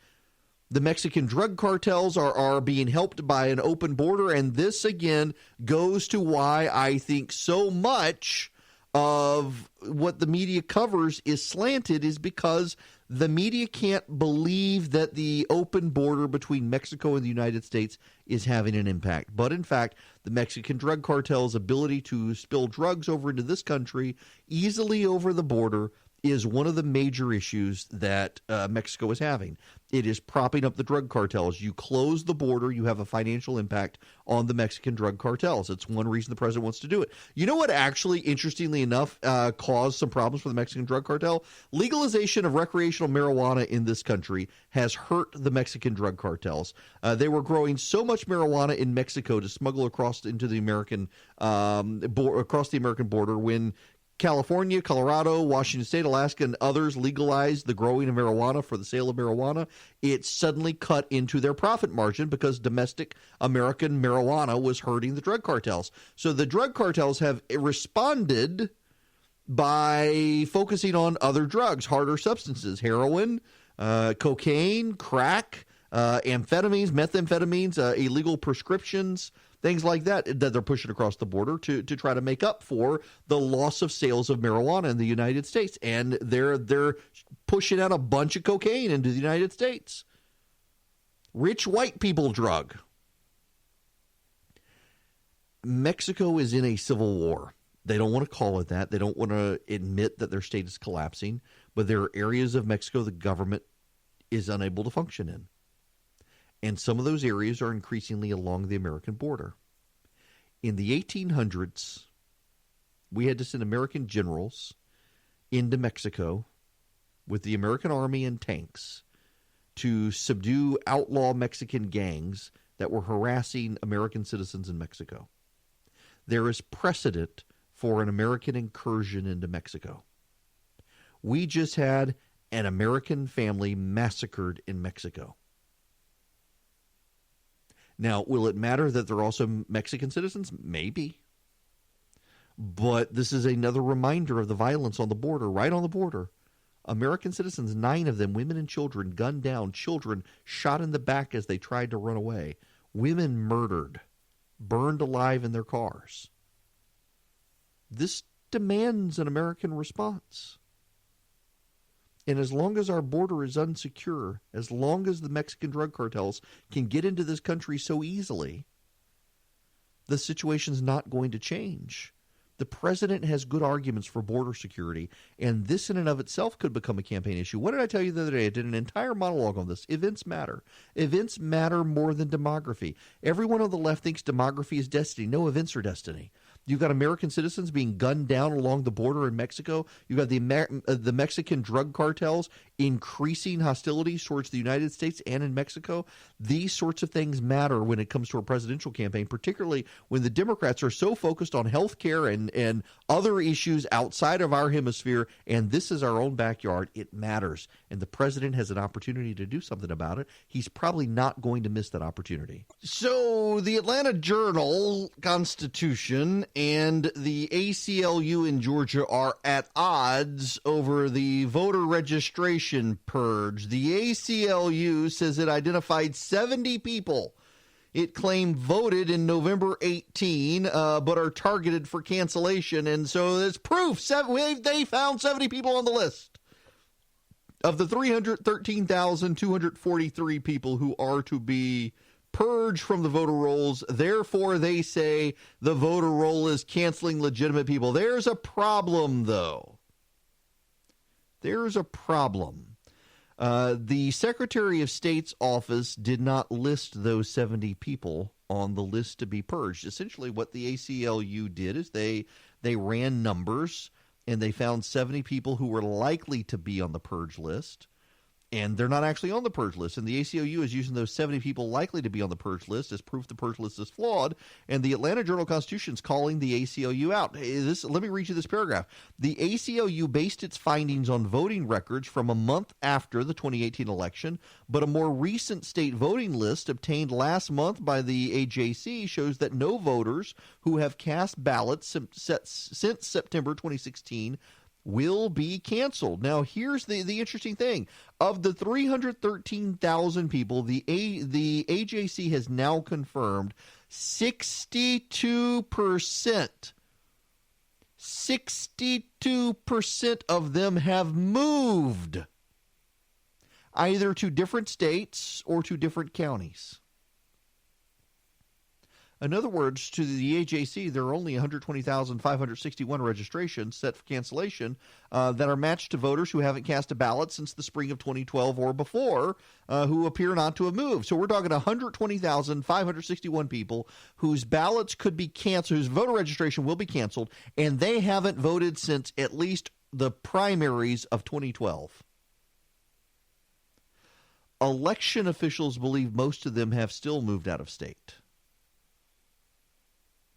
The Mexican drug cartels are being helped by an open border, and this, again, goes to why I think so much of what the media covers is slanted, is because the media can't believe that the open border between Mexico and the United States is having an impact. But, in fact, the Mexican drug cartel's ability to spill drugs over into this country easily over the border is one of the major issues that Mexico is having. It is propping up the drug cartels. You close the border, you have a financial impact on the Mexican drug cartels. It's one reason the president wants to do it. You know what actually, interestingly enough, caused some problems for the Mexican drug cartel? Legalization of recreational marijuana in this country has hurt the Mexican drug cartels. They were growing so much marijuana in Mexico to smuggle across into the American across the American border when California, Colorado, Washington State, Alaska, and others legalized the growing of marijuana for the sale of marijuana. It suddenly cut into their profit margin because domestic American marijuana was hurting the drug cartels. So the drug cartels have responded by focusing on other drugs, harder substances, heroin, cocaine, crack, amphetamines, methamphetamines, illegal prescriptions, things like that they're pushing across the border to try to make up for the loss of sales of marijuana in the United States. And they're pushing out a bunch of cocaine into the United States. Rich white people drug. Mexico is in a civil war. They don't want to call it that. They don't want to admit that their state is collapsing. But there are areas of Mexico the government is unable to function in. And some of those areas are increasingly along the American border. In the 1800s, we had to send American generals into Mexico with the American army and tanks to subdue outlaw Mexican gangs that were harassing American citizens in Mexico. There is precedent for an American incursion into Mexico. We just had an American family massacred in Mexico. Now, will it matter that they're also Mexican citizens? Maybe. But this is another reminder of the violence on the border, right on the border. American citizens, 9 of them, women and children, gunned down, children shot in the back as they tried to run away, women murdered, burned alive in their cars. This demands an American response. And as long as our border is unsecure, as long as the Mexican drug cartels can get into this country so easily, the situation's not going to change. The president has good arguments for border security, and this in and of itself could become a campaign issue. What did I tell you the other day? I did an entire monologue on this. Events matter. Events matter more than demography. Everyone on the left thinks demography is destiny. No, events are destiny. You've got American citizens being gunned down along the border in Mexico. You've got the Mexican drug cartels increasing hostilities towards the United States and in Mexico. These sorts of things matter when it comes to a presidential campaign, particularly when the Democrats are so focused on health care and other issues outside of our hemisphere, and this is our own backyard. It matters, and the president has an opportunity to do something about it. He's probably not going to miss that opportunity. So the Atlanta Journal-Constitution and the ACLU in Georgia are at odds over the voter registration purge. The ACLU says it identified 70 people it claimed voted in November 18, but are targeted for cancellation. And so there's proof. They found 70 people on the list of the 313,243 people who are to be purged from the voter rolls. Therefore, they say the voter roll is canceling legitimate people. There's a problem, though. There's a problem. The Secretary of State's office did not list those 70 people on the list to be purged. Essentially, what the ACLU did is they ran numbers, and they found 70 people who were likely to be on the purge list. And they're not actually on the purge list. And the ACLU is using those 70 people likely to be on the purge list as proof the purge list is flawed. And the Atlanta Journal-Constitution is calling the ACLU out. Let me read you this paragraph. The ACLU based its findings on voting records from a month after the 2018 election, but a more recent state voting list obtained last month by the AJC shows that no voters who have cast ballots since September 2016 will be canceled. Now, here's the interesting thing. Of the 313,000 people, the AJC has now confirmed 62% of them have moved either to different states or to different counties. In other words, to the AJC, there are only 120,561 registrations set for cancellation that are matched to voters who haven't cast a ballot since the spring of 2012 or before, who appear not to have moved. So we're talking 120,561 people whose ballots could be canceled, whose voter registration will be canceled, and they haven't voted since at least the primaries of 2012. Election officials believe most of them have still moved out of state.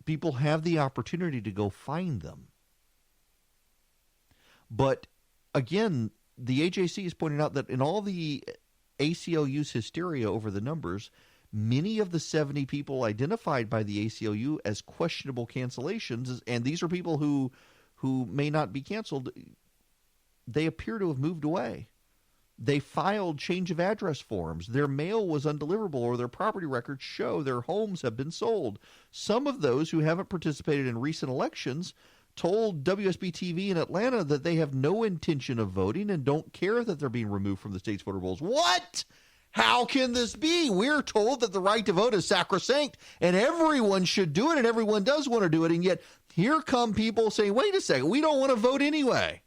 People have the opportunity to go find them. But again, the AJC is pointing out that in all the ACLU's hysteria over the numbers, many of the 70 people identified by the ACLU as questionable cancellations, and these are people who may not be canceled, they appear to have moved away. They filed change of address forms. Their mail was undeliverable, or their property records show their homes have been sold. Some of those who haven't participated in recent elections told WSB-TV in Atlanta that they have no intention of voting and don't care that they're being removed from the state's voter rolls. What? How can this be? We're told that the right to vote is sacrosanct and everyone should do it and everyone does want to do it, and yet here come people saying, wait a second, we don't want to vote anyway.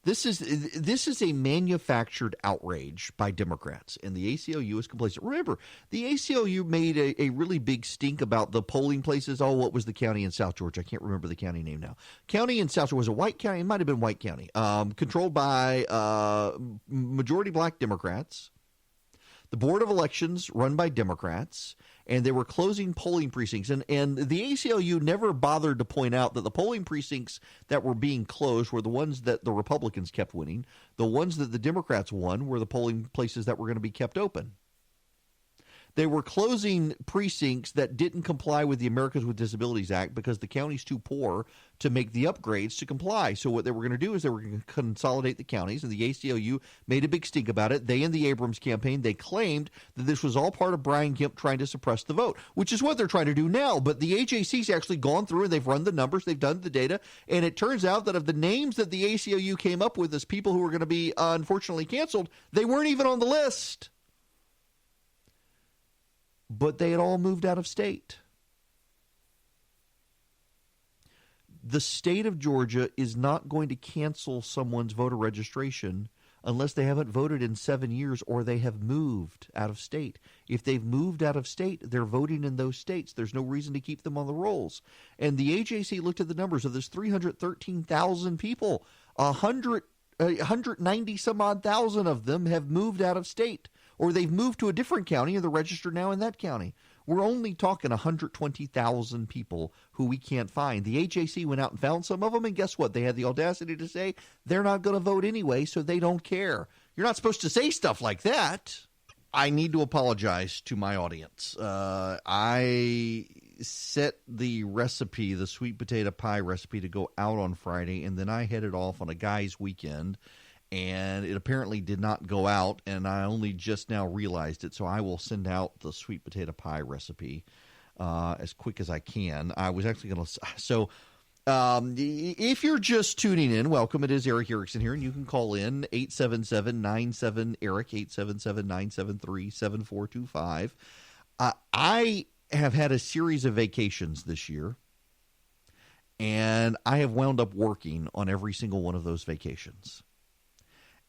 This is a manufactured outrage by Democrats, and the ACLU is complacent. Remember, the ACLU made a really big stink about the polling places. Oh, what was the county in South Georgia? I can't remember the county name now. County in South Georgia was a white county. It might have been White County, controlled by majority black Democrats. The Board of Elections run by Democrats, and they were closing polling precincts. And the ACLU never bothered to point out that the polling precincts that were being closed were the ones that the Republicans kept winning. The ones that the Democrats won were the polling places that were going to be kept open. They were closing precincts that didn't comply with the Americans with Disabilities Act because the county's too poor to make the upgrades to comply. So what they were going to do is they were going to consolidate the counties, and the ACLU made a big stink about it. They and the Abrams campaign, they claimed that this was all part of Brian Kemp trying to suppress the vote, which is what they're trying to do now. But the AJC's actually gone through and they've run the numbers, they've done the data, and it turns out that of the names that the ACLU came up with as people who were going to be unfortunately canceled, they weren't even on the list. But they had all moved out of state. The state of Georgia is not going to cancel someone's voter registration unless they haven't voted in 7 years or they have moved out of state. If they've moved out of state, they're voting in those states. There's no reason to keep them on the rolls. And the AJC looked at the numbers of this 313,000 people. 190 some odd thousand of them have moved out of state, or they've moved to a different county and they're registered now in that county. We're only talking 120,000 people who we can't find. The AJC went out and found some of them, and guess what? They had the audacity to say they're not going to vote anyway, so they don't care. You're not supposed to say stuff like that. I need to apologize to my audience. I set the recipe, the sweet potato pie recipe, to go out on Friday, and then I headed off on a guy's weekend. And it apparently did not go out, and I only just now realized it, so I will send out the sweet potato pie recipe as quick as I can. I was actually going to – so if you're just tuning in, welcome. It is Eric Erickson here, and you can call in 877-97-ERIC, 877-973-7425. I have had a series of vacations this year, and I have wound up working on every single one of those vacations.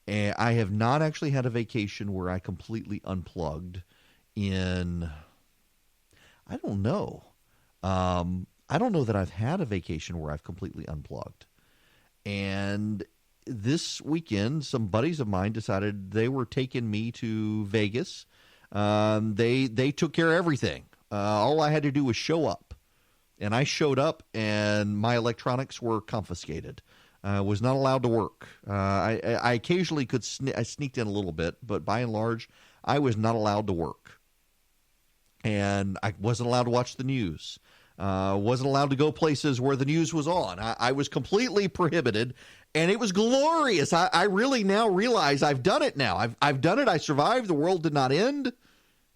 And I have not actually had a vacation where I completely unplugged in, I don't know. I don't know that I've had a vacation where I've completely unplugged. And this weekend, some buddies of mine decided they were taking me to Vegas. They took care of everything. All I had to do was show up. And I showed up, and my electronics were confiscated. Was not allowed to work. I occasionally could I sneaked in a little bit, but by and large, I was not allowed to work. And I wasn't allowed to watch the news. Wasn't allowed to go places where the news was on. I was completely prohibited, and it was glorious. I really now realize I've done it now. I've done it. I survived. The world did not end.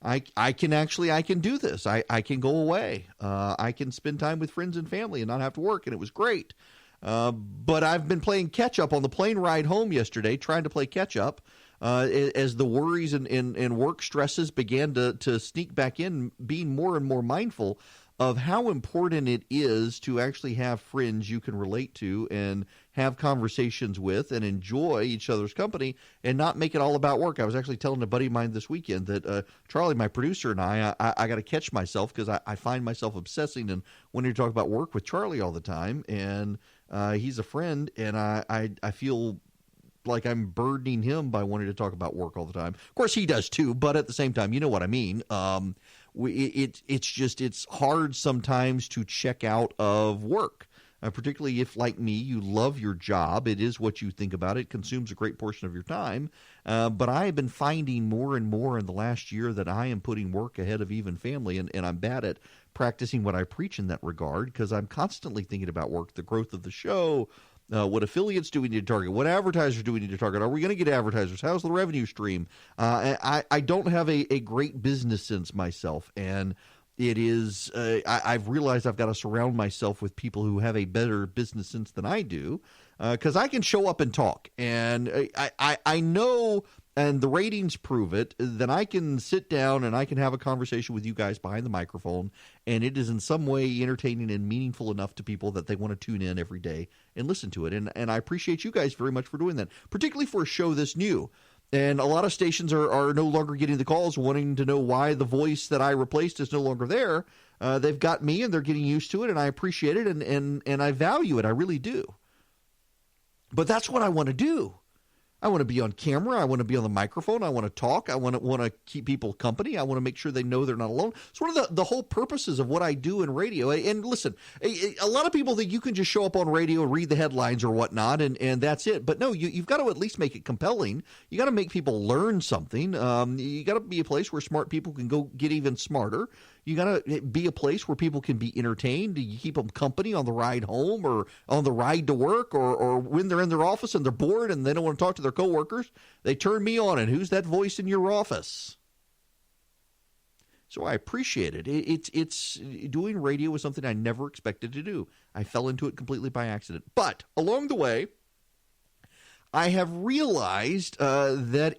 I can do this. I can go away. I can spend time with friends and family and not have to work, and it was great. But I've been playing catch-up on the plane ride home yesterday, trying to play catch-up as the worries and work stresses began to sneak back in, being more and more mindful of how important it is to actually have friends you can relate to and have conversations with and enjoy each other's company and not make it all about work. I was actually telling a buddy of mine this weekend that Charlie, my producer, and I got to catch myself because I find myself obsessing and wanting to talk about work with Charlie all the time. And he's a friend, and I feel like I'm burdening him by wanting to talk about work all the time. Of course, he does too, but at the same time, you know what I mean. It's hard sometimes to check out of work, particularly if, like me, you love your job. It is what you think about. It consumes a great portion of your time. But I have been finding more and more in the last year that I am putting work ahead of even family, and I'm bad at practicing what I preach in that regard because I'm constantly thinking about work, the growth of the show, what affiliates do we need to target? What advertisers do we need to target? Are we going to get advertisers? How's the revenue stream? I don't have a great business sense myself, and it is I've realized I've got to surround myself with people who have a better business sense than I do because I can show up and talk. And I know, and the ratings prove it, that I can sit down and I can have a conversation with you guys behind the microphone, and it is in some way entertaining and meaningful enough to people that they want to tune in every day and listen to it. And I appreciate you guys very much for doing that, particularly for a show this new. And a lot of stations are no longer getting the calls wanting to know why the voice that I replaced is no longer there. They've got me, and they're getting used to it, and I appreciate it, and I value it. I really do. But that's what I want to do. I want to be on camera. I want to be on the microphone. I want to talk. I want to keep people company. I want to make sure they know they're not alone. It's one of the whole purposes of what I do in radio. And listen, a lot of people think you can just show up on radio and read the headlines or whatnot, and that's it. But no, you've got to at least make it compelling. You got to make people learn something. You got to be a place where smart people can go get even smarter. You got to be a place where people can be entertained. You keep them company on the ride home or on the ride to work or when they're in their office and they're bored and they don't want to talk to their coworkers. They turn me on, and who's that voice in your office? So I appreciate it. It's doing radio was something I never expected to do. I fell into it completely by accident. But along the way, I have realized that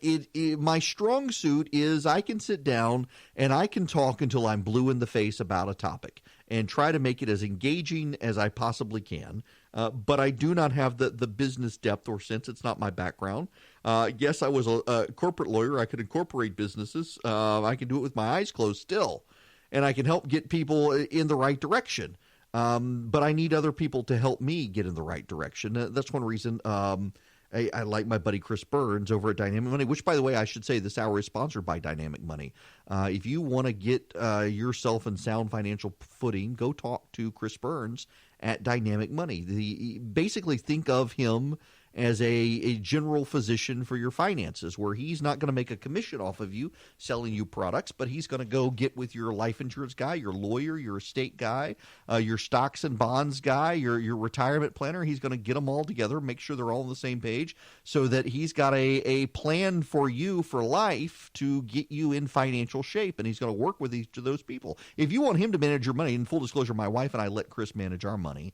my strong suit is I can sit down and I can talk until I'm blue in the face about a topic and try to make it as engaging as I possibly can. But I do not have the business depth or sense. It's not my background. Yes, I was a corporate lawyer. I could incorporate businesses. I can do it with my eyes closed still. And I can help get people in the right direction. But I need other people to help me get in the right direction. That's one reason I like my buddy Chris Burns over at Dynamic Money, which, by the way, I should say this hour is sponsored by Dynamic Money. If you want to get yourself in sound financial footing, go talk to Chris Burns at Dynamic Money. Basically, think of him as a general physician for your finances, where he's not going to make a commission off of you selling you products, but he's going to go get with your life insurance guy, your lawyer, your estate guy, your stocks and bonds guy, your retirement planner. He's going to get them all together, make sure they're all on the same page so that he's got a plan for you for life to get you in financial shape, and he's going to work with each of those people. If you want him to manage your money, in full disclosure, my wife and I let Chris manage our money.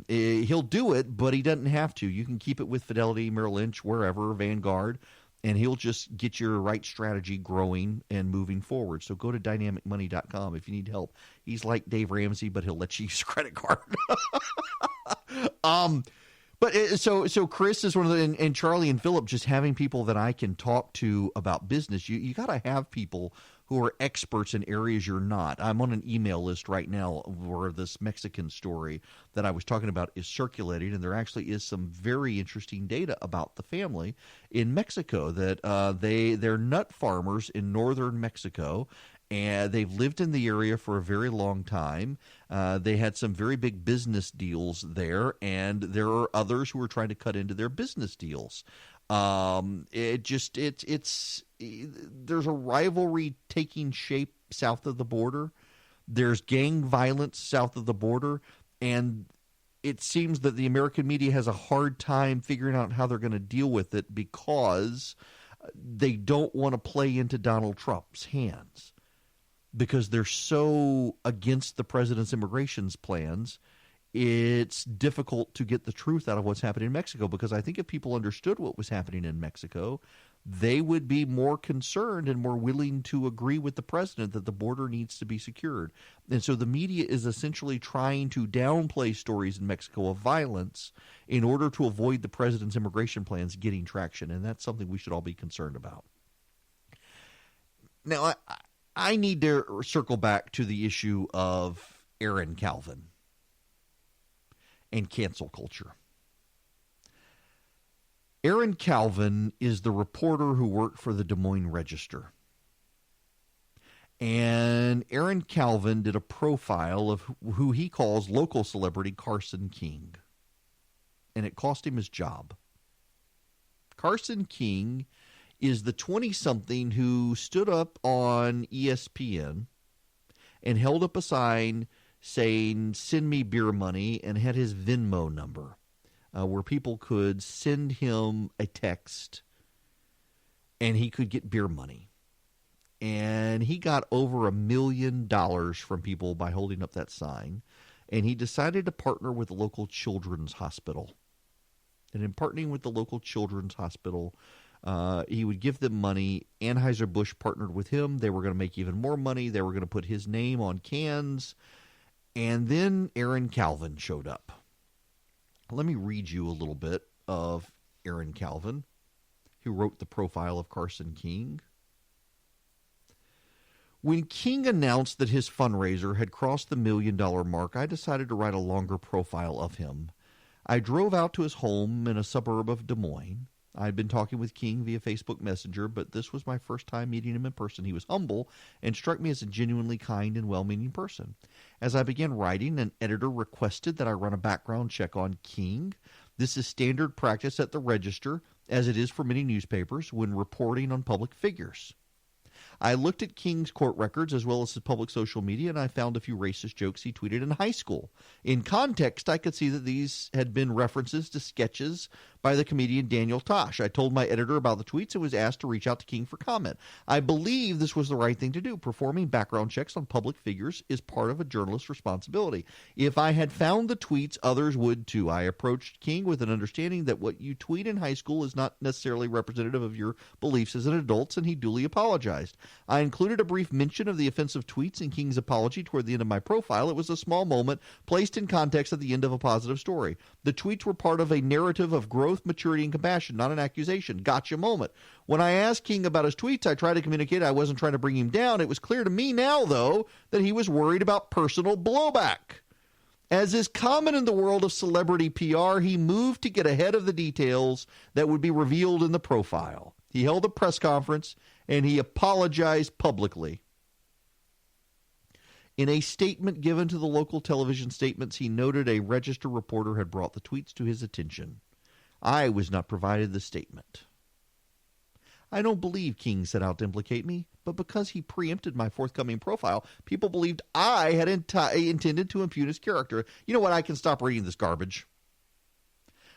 He'll do it, but he doesn't have to. You can keep it with Fidelity, Merrill Lynch, wherever, Vanguard, and he'll just get your right strategy growing and moving forward. So go to dynamicmoney.com if you need help. He's like Dave Ramsey, but he'll let you use a credit card. But so Chris is one of the, and Charlie and Philip, just having people that I can talk to about business. You got to have people who are experts in areas you're not. I'm on an email list right now where this Mexican story that I was talking about is circulating, and there actually is some very interesting data about the family in Mexico that they're nut farmers in northern Mexico, and they've lived in the area for a very long time. They had some very big business deals there, and there are others who are trying to cut into their business deals. There's a rivalry taking shape south of the border. There's gang violence south of the border, and it seems that the American media has a hard time figuring out how they're going to deal with it because they don't want to play into Donald Trump's hands because they're so against the president's immigration plans. it's difficult to get the truth out of what's happening in Mexico, because I think if people understood what was happening in Mexico, they would be more concerned and more willing to agree with the president that the border needs to be secured. And so the media is essentially trying to downplay stories in Mexico of violence in order to avoid the president's immigration plans getting traction, and that's something we should all be concerned about. Now, I need to circle back to the issue of Aaron Calvin and cancel culture. Aaron Calvin is the reporter who worked for the Des Moines Register. And Aaron Calvin did a profile of who he calls local celebrity Carson King. And it cost him his job. Carson King is the 20-something who stood up on ESPN and held up a sign saying, "Send me beer money," and had his Venmo number, where people could send him a text and he could get beer money. And he got over $1 million from people by holding up that sign. And he decided to partner with the local children's hospital. And in partnering with the local children's hospital, he would give them money. Anheuser-Busch partnered with him. They were going to make even more money. They were going to put his name on cans. And then Aaron Calvin showed up. Let me read you a little bit of Aaron Calvin, who wrote the profile of Carson King. When King announced that his fundraiser had crossed the $1 million mark, I decided to write a longer profile of him. I drove out to his home in a suburb of Des Moines. I'd been talking with King via Facebook Messenger, but this was my first time meeting him in person. He was humble and struck me as a genuinely kind and well-meaning person. As I began writing, an editor requested that I run a background check on King. This is standard practice at the Register, as it is for many newspapers, when reporting on public figures. I looked at King's court records as well as his public social media, and I found a few racist jokes he tweeted in high school. In context, I could see that these had been references to sketches by the comedian Daniel Tosh. I told my editor about the tweets and was asked to reach out to King for comment. I believe this was the right thing to do. Performing background checks on public figures is part of a journalist's responsibility. If I had found the tweets, others would too. I approached King with an understanding that what you tweet in high school is not necessarily representative of your beliefs as an adult, and he duly apologized. I included a brief mention of the offensive tweets in King's apology toward the end of my profile. It was a small moment placed in context at the end of a positive story. The tweets were part of a narrative of growth, maturity, and compassion, not an accusation. Gotcha moment. When I asked King about his tweets, I tried to communicate I wasn't trying to bring him down. It was clear to me now, though, that he was worried about personal blowback. As is common in the world of celebrity PR, he moved to get ahead of the details that would be revealed in the profile. He held a press conference, and he apologized publicly. In a statement given to the local television statements, he noted a Register reporter had brought the tweets to his attention. I was not provided the statement. I don't believe King set out to implicate me, but because he preempted my forthcoming profile, people believed I had intended to impugn his character. You know what? I can stop reading this garbage.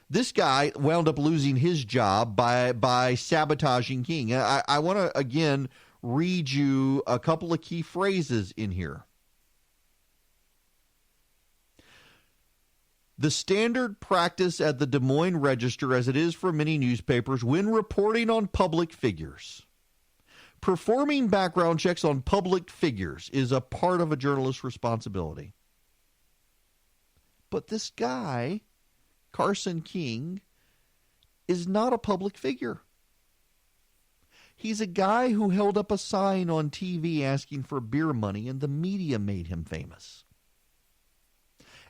This guy wound up losing his job by sabotaging King. I want to, again, read you a couple of key phrases in here. The standard practice at the Des Moines Register, as it is for many newspapers, when reporting on public figures. Performing background checks on public figures is a part of a journalist's responsibility. But this guy, Carson King, is not a public figure. He's a guy who held up a sign on TV asking for beer money, and the media made him famous.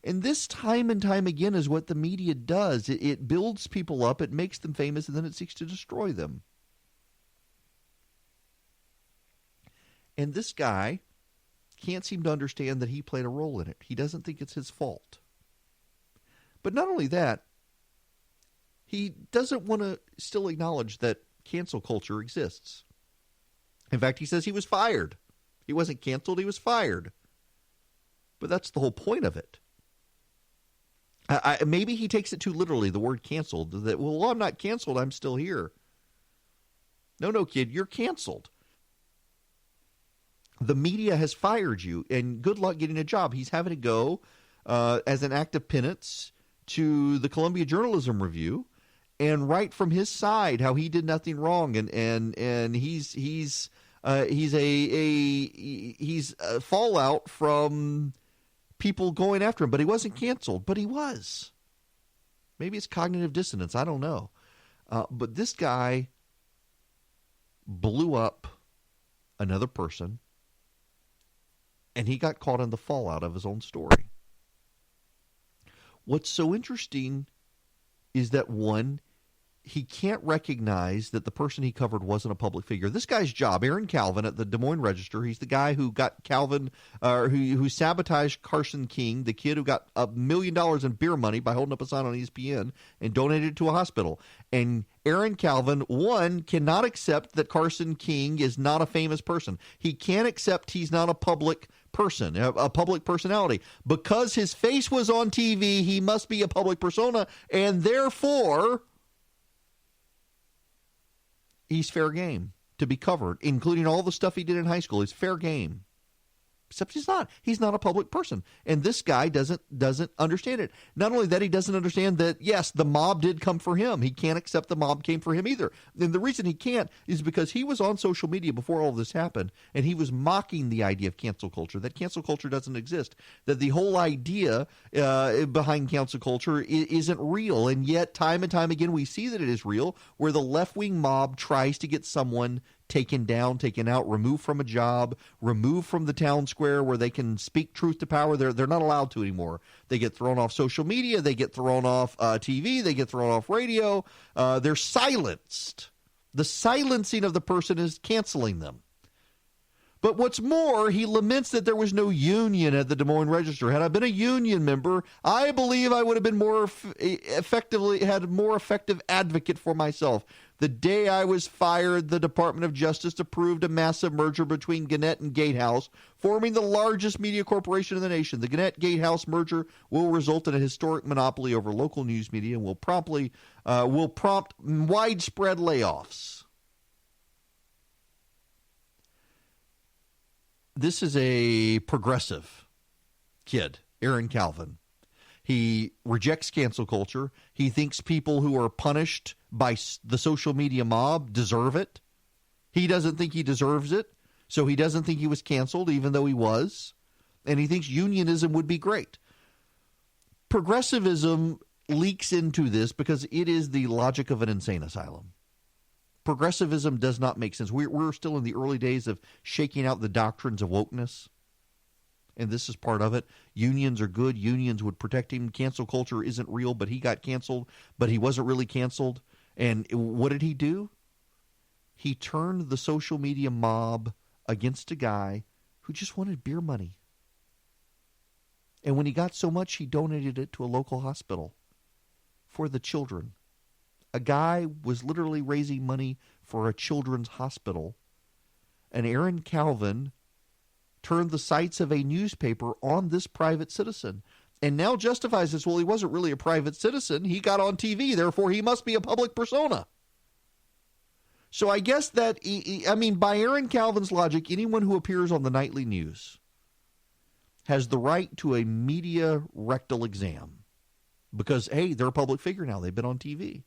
And this time and time again is what the media does. It builds people up, it makes them famous, and then it seeks to destroy them. And this guy can't seem to understand that he played a role in it. He doesn't think it's his fault. But not only that, he doesn't want to still acknowledge that cancel culture exists. In fact, he says he was fired. He wasn't canceled, he was fired. But that's the whole point of it. Maybe he takes it too literally, the word canceled, that, well, I'm not canceled, I'm still here. No, kid, you're canceled. The media has fired you, and good luck getting a job. He's having to go as an act of penance to the Columbia Journalism Review and write from his side how he did nothing wrong, and he's a fallout from people going after him. But he wasn't canceled, but he was. Maybe it's cognitive dissonance. I don't know. But this guy blew up another person, and he got caught in the fallout of his own story. What's so interesting is that, one, he can't recognize that the person he covered wasn't a public figure. This guy's job, Aaron Calvin at the Des Moines Register, he's the guy who got who sabotaged Carson King, the kid who got $1 million in beer money by holding up a sign on ESPN and donated it to a hospital. And Aaron Calvin, one, cannot accept that Carson King is not a famous person. He can't accept he's not a public person, a public personality. Because his face was on TV, he must be a public persona, and therefore he's fair game to be covered, including all the stuff he did in high school. He's fair game. Except he's not. He's not a public person. And this guy doesn't understand it. Not only that, he doesn't understand that, yes, the mob did come for him. He can't accept the mob came for him either. And the reason he can't is because he was on social media before all of this happened, and he was mocking the idea of cancel culture, that cancel culture doesn't exist, that the whole idea behind cancel culture isn't real. And yet, time and time again, we see that it is real, where the left-wing mob tries to get someone taken down, taken out, removed from a job, removed from the town square where they can speak truth to power. They're not allowed to anymore. They get thrown off social media. They get thrown off TV. They get thrown off radio. They're silenced. The silencing of the person is canceling them. But what's more, he laments that there was no union at the Des Moines Register. Had I been a union member, I believe I would have been more effective advocate for myself. The day I was fired, the Department of Justice approved a massive merger between Gannett and Gatehouse, forming the largest media corporation in the nation. The Gannett-Gatehouse merger will result in a historic monopoly over local news media and will prompt widespread layoffs. This is a progressive kid, Aaron Calvin. He rejects cancel culture. He thinks people who are punished by the social media mob deserve it. He doesn't think he deserves it, so he doesn't think he was canceled, even though he was. And he thinks unionism would be great. Progressivism leaks into this because it is the logic of an insane asylum. Progressivism does not make sense. We're still in the early days of shaking out the doctrines of wokeness, and this is part of it. Unions are good. Unions would protect him. Cancel culture isn't real, but he got canceled, but he wasn't really canceled. And what did he do? He turned the social media mob against a guy who just wanted beer money. And when he got so much, he donated it to a local hospital for the children. A guy was literally raising money for a children's hospital. And Aaron Calvin turned the sights of a newspaper on this private citizen. And now justifies this. Well, he wasn't really a private citizen. He got on TV. Therefore, he must be a public persona. So I guess that, by Aaron Calvin's logic, anyone who appears on the nightly news has the right to a media rectal exam. Because, hey, they're a public figure now. They've been on TV.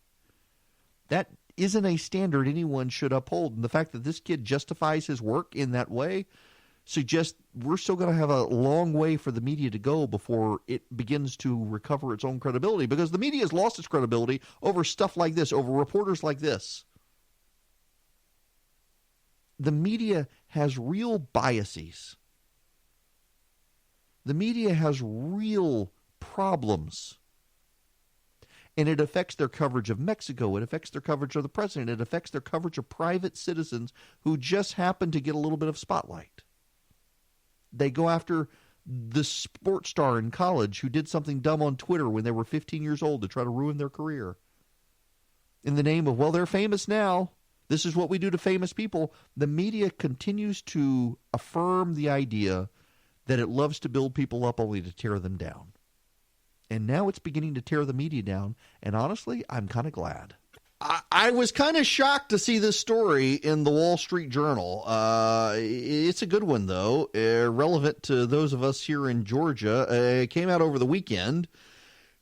That isn't a standard anyone should uphold. And the fact that this kid justifies his work in that way suggests we're still going to have a long way for the media to go before it begins to recover its own credibility, because the media has lost its credibility over stuff like this, over reporters like this. The media has real biases. The media has real problems. And it affects their coverage of Mexico. It affects their coverage of the president. It affects their coverage of private citizens who just happen to get a little bit of spotlight. They go after the sports star in college who did something dumb on Twitter when they were 15 years old to try to ruin their career. In the name of, well, they're famous now. This is what we do to famous people. The media continues to affirm the idea that it loves to build people up only to tear them down. And now it's beginning to tear the media down. And honestly, I'm kind of glad. I was kind of shocked to see this story in the Wall Street Journal. It's a good one, though, relevant to those of us here in Georgia. It came out over the weekend.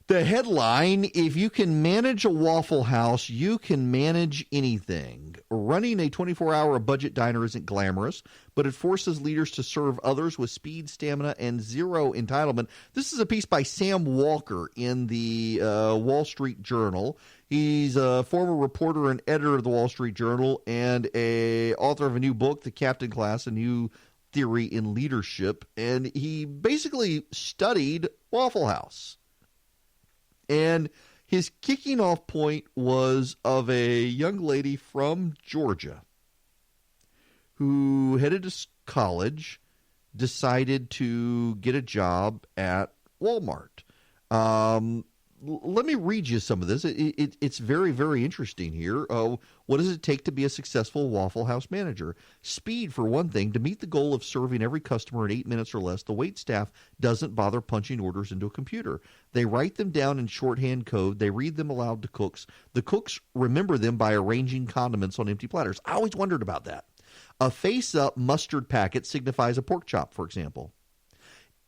The headline, if you can manage a Waffle House, you can manage anything. Running a 24-hour budget diner isn't glamorous, but it forces leaders to serve others with speed, stamina, and zero entitlement. This is a piece by Sam Walker in the Wall Street Journal. He's a former reporter and editor of the Wall Street Journal and a author of a new book, The Captain Class, A New Theory in Leadership. And he basically studied Waffle House. And his kicking off point was of a young lady from Georgia who headed to college, decided to get a job at Walmart. Let me read you some of this. It's very, very interesting here. What does it take to be a successful Waffle House manager? Speed, for one thing. To meet the goal of serving every customer in 8 minutes or less, the wait staff doesn't bother punching orders into a computer. They write them down in shorthand code. They read them aloud to cooks. The cooks remember them by arranging condiments on empty platters. I always wondered about that. A face-up mustard packet signifies a pork chop, for example.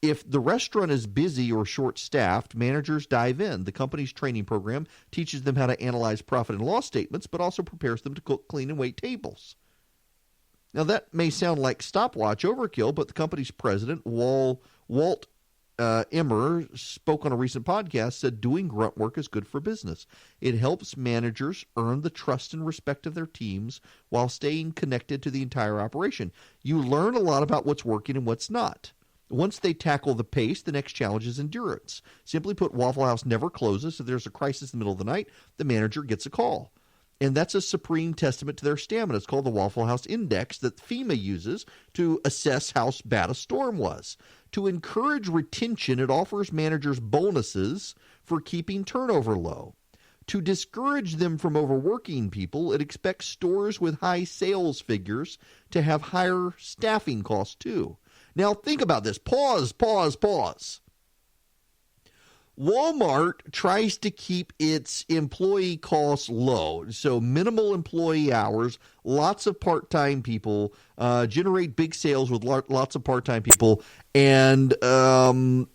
If the restaurant is busy or short-staffed, managers dive in. The company's training program teaches them how to analyze profit and loss statements, but also prepares them to cook, clean, and wait tables. Now, that may sound like stopwatch overkill, but the company's president, Walt Emmer, spoke on a recent podcast, said doing grunt work is good for business. It helps managers earn the trust and respect of their teams while staying connected to the entire operation. You learn a lot about what's working and what's not. Once they tackle the pace, the next challenge is endurance. Simply put, Waffle House never closes. If there's a crisis in the middle of the night, the manager gets a call. And that's a supreme testament to their stamina. It's called the Waffle House Index that FEMA uses to assess how bad a storm was. To encourage retention, it offers managers bonuses for keeping turnover low. To discourage them from overworking people, it expects stores with high sales figures to have higher staffing costs too. Now, think about this. Pause. Walmart tries to keep its employee costs low, so minimal employee hours, lots of part-time people, generate big sales with lots of part-time people, and Walmart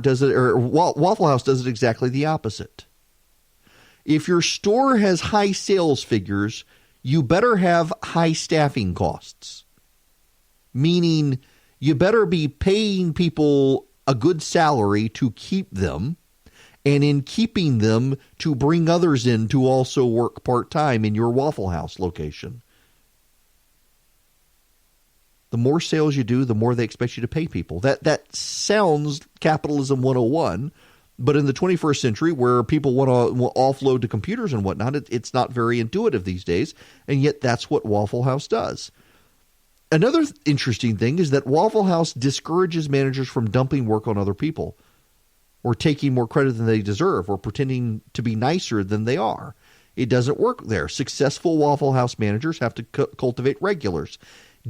does it, or Waffle House does it exactly the opposite. If your store has high sales figures, you better have high staffing costs. Meaning you better be paying people a good salary to keep them, and in keeping them to bring others in to also work part-time in your Waffle House location. The more sales you do, the more they expect you to pay people. That sounds capitalism 101, but in the 21st century where people want to offload to computers and whatnot, it's not very intuitive these days, and yet that's what Waffle House does. Another interesting thing is that Waffle House discourages managers from dumping work on other people or taking more credit than they deserve or pretending to be nicer than they are. It doesn't work there. Successful Waffle House managers have to cultivate regulars.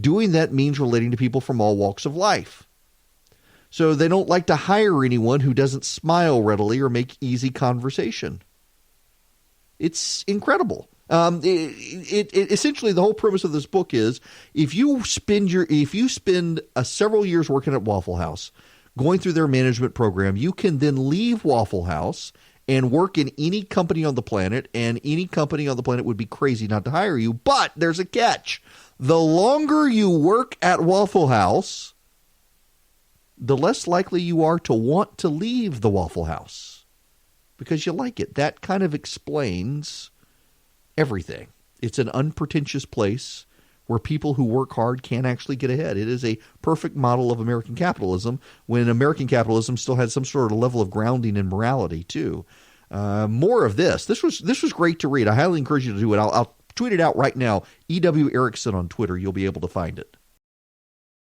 Doing that means relating to people from all walks of life. So they don't like to hire anyone who doesn't smile readily or make easy conversation. It's incredible. Essentially, the whole premise of this book is if you spend several years working at Waffle House, going through their management program, you can then leave Waffle House and work in any company on the planet, and any company on the planet would be crazy not to hire you. But there's a catch. The longer you work at Waffle House, the less likely you are to want to leave the Waffle House because you like it. That kind of explains everything. It's an unpretentious place where people who work hard can actually get ahead. It is a perfect model of American capitalism when American capitalism still had some sort of level of grounding in morality too. More of this. This was great to read. I highly encourage you to do it. I'll tweet it out right now. E.W. Erickson on Twitter. You'll be able to find it.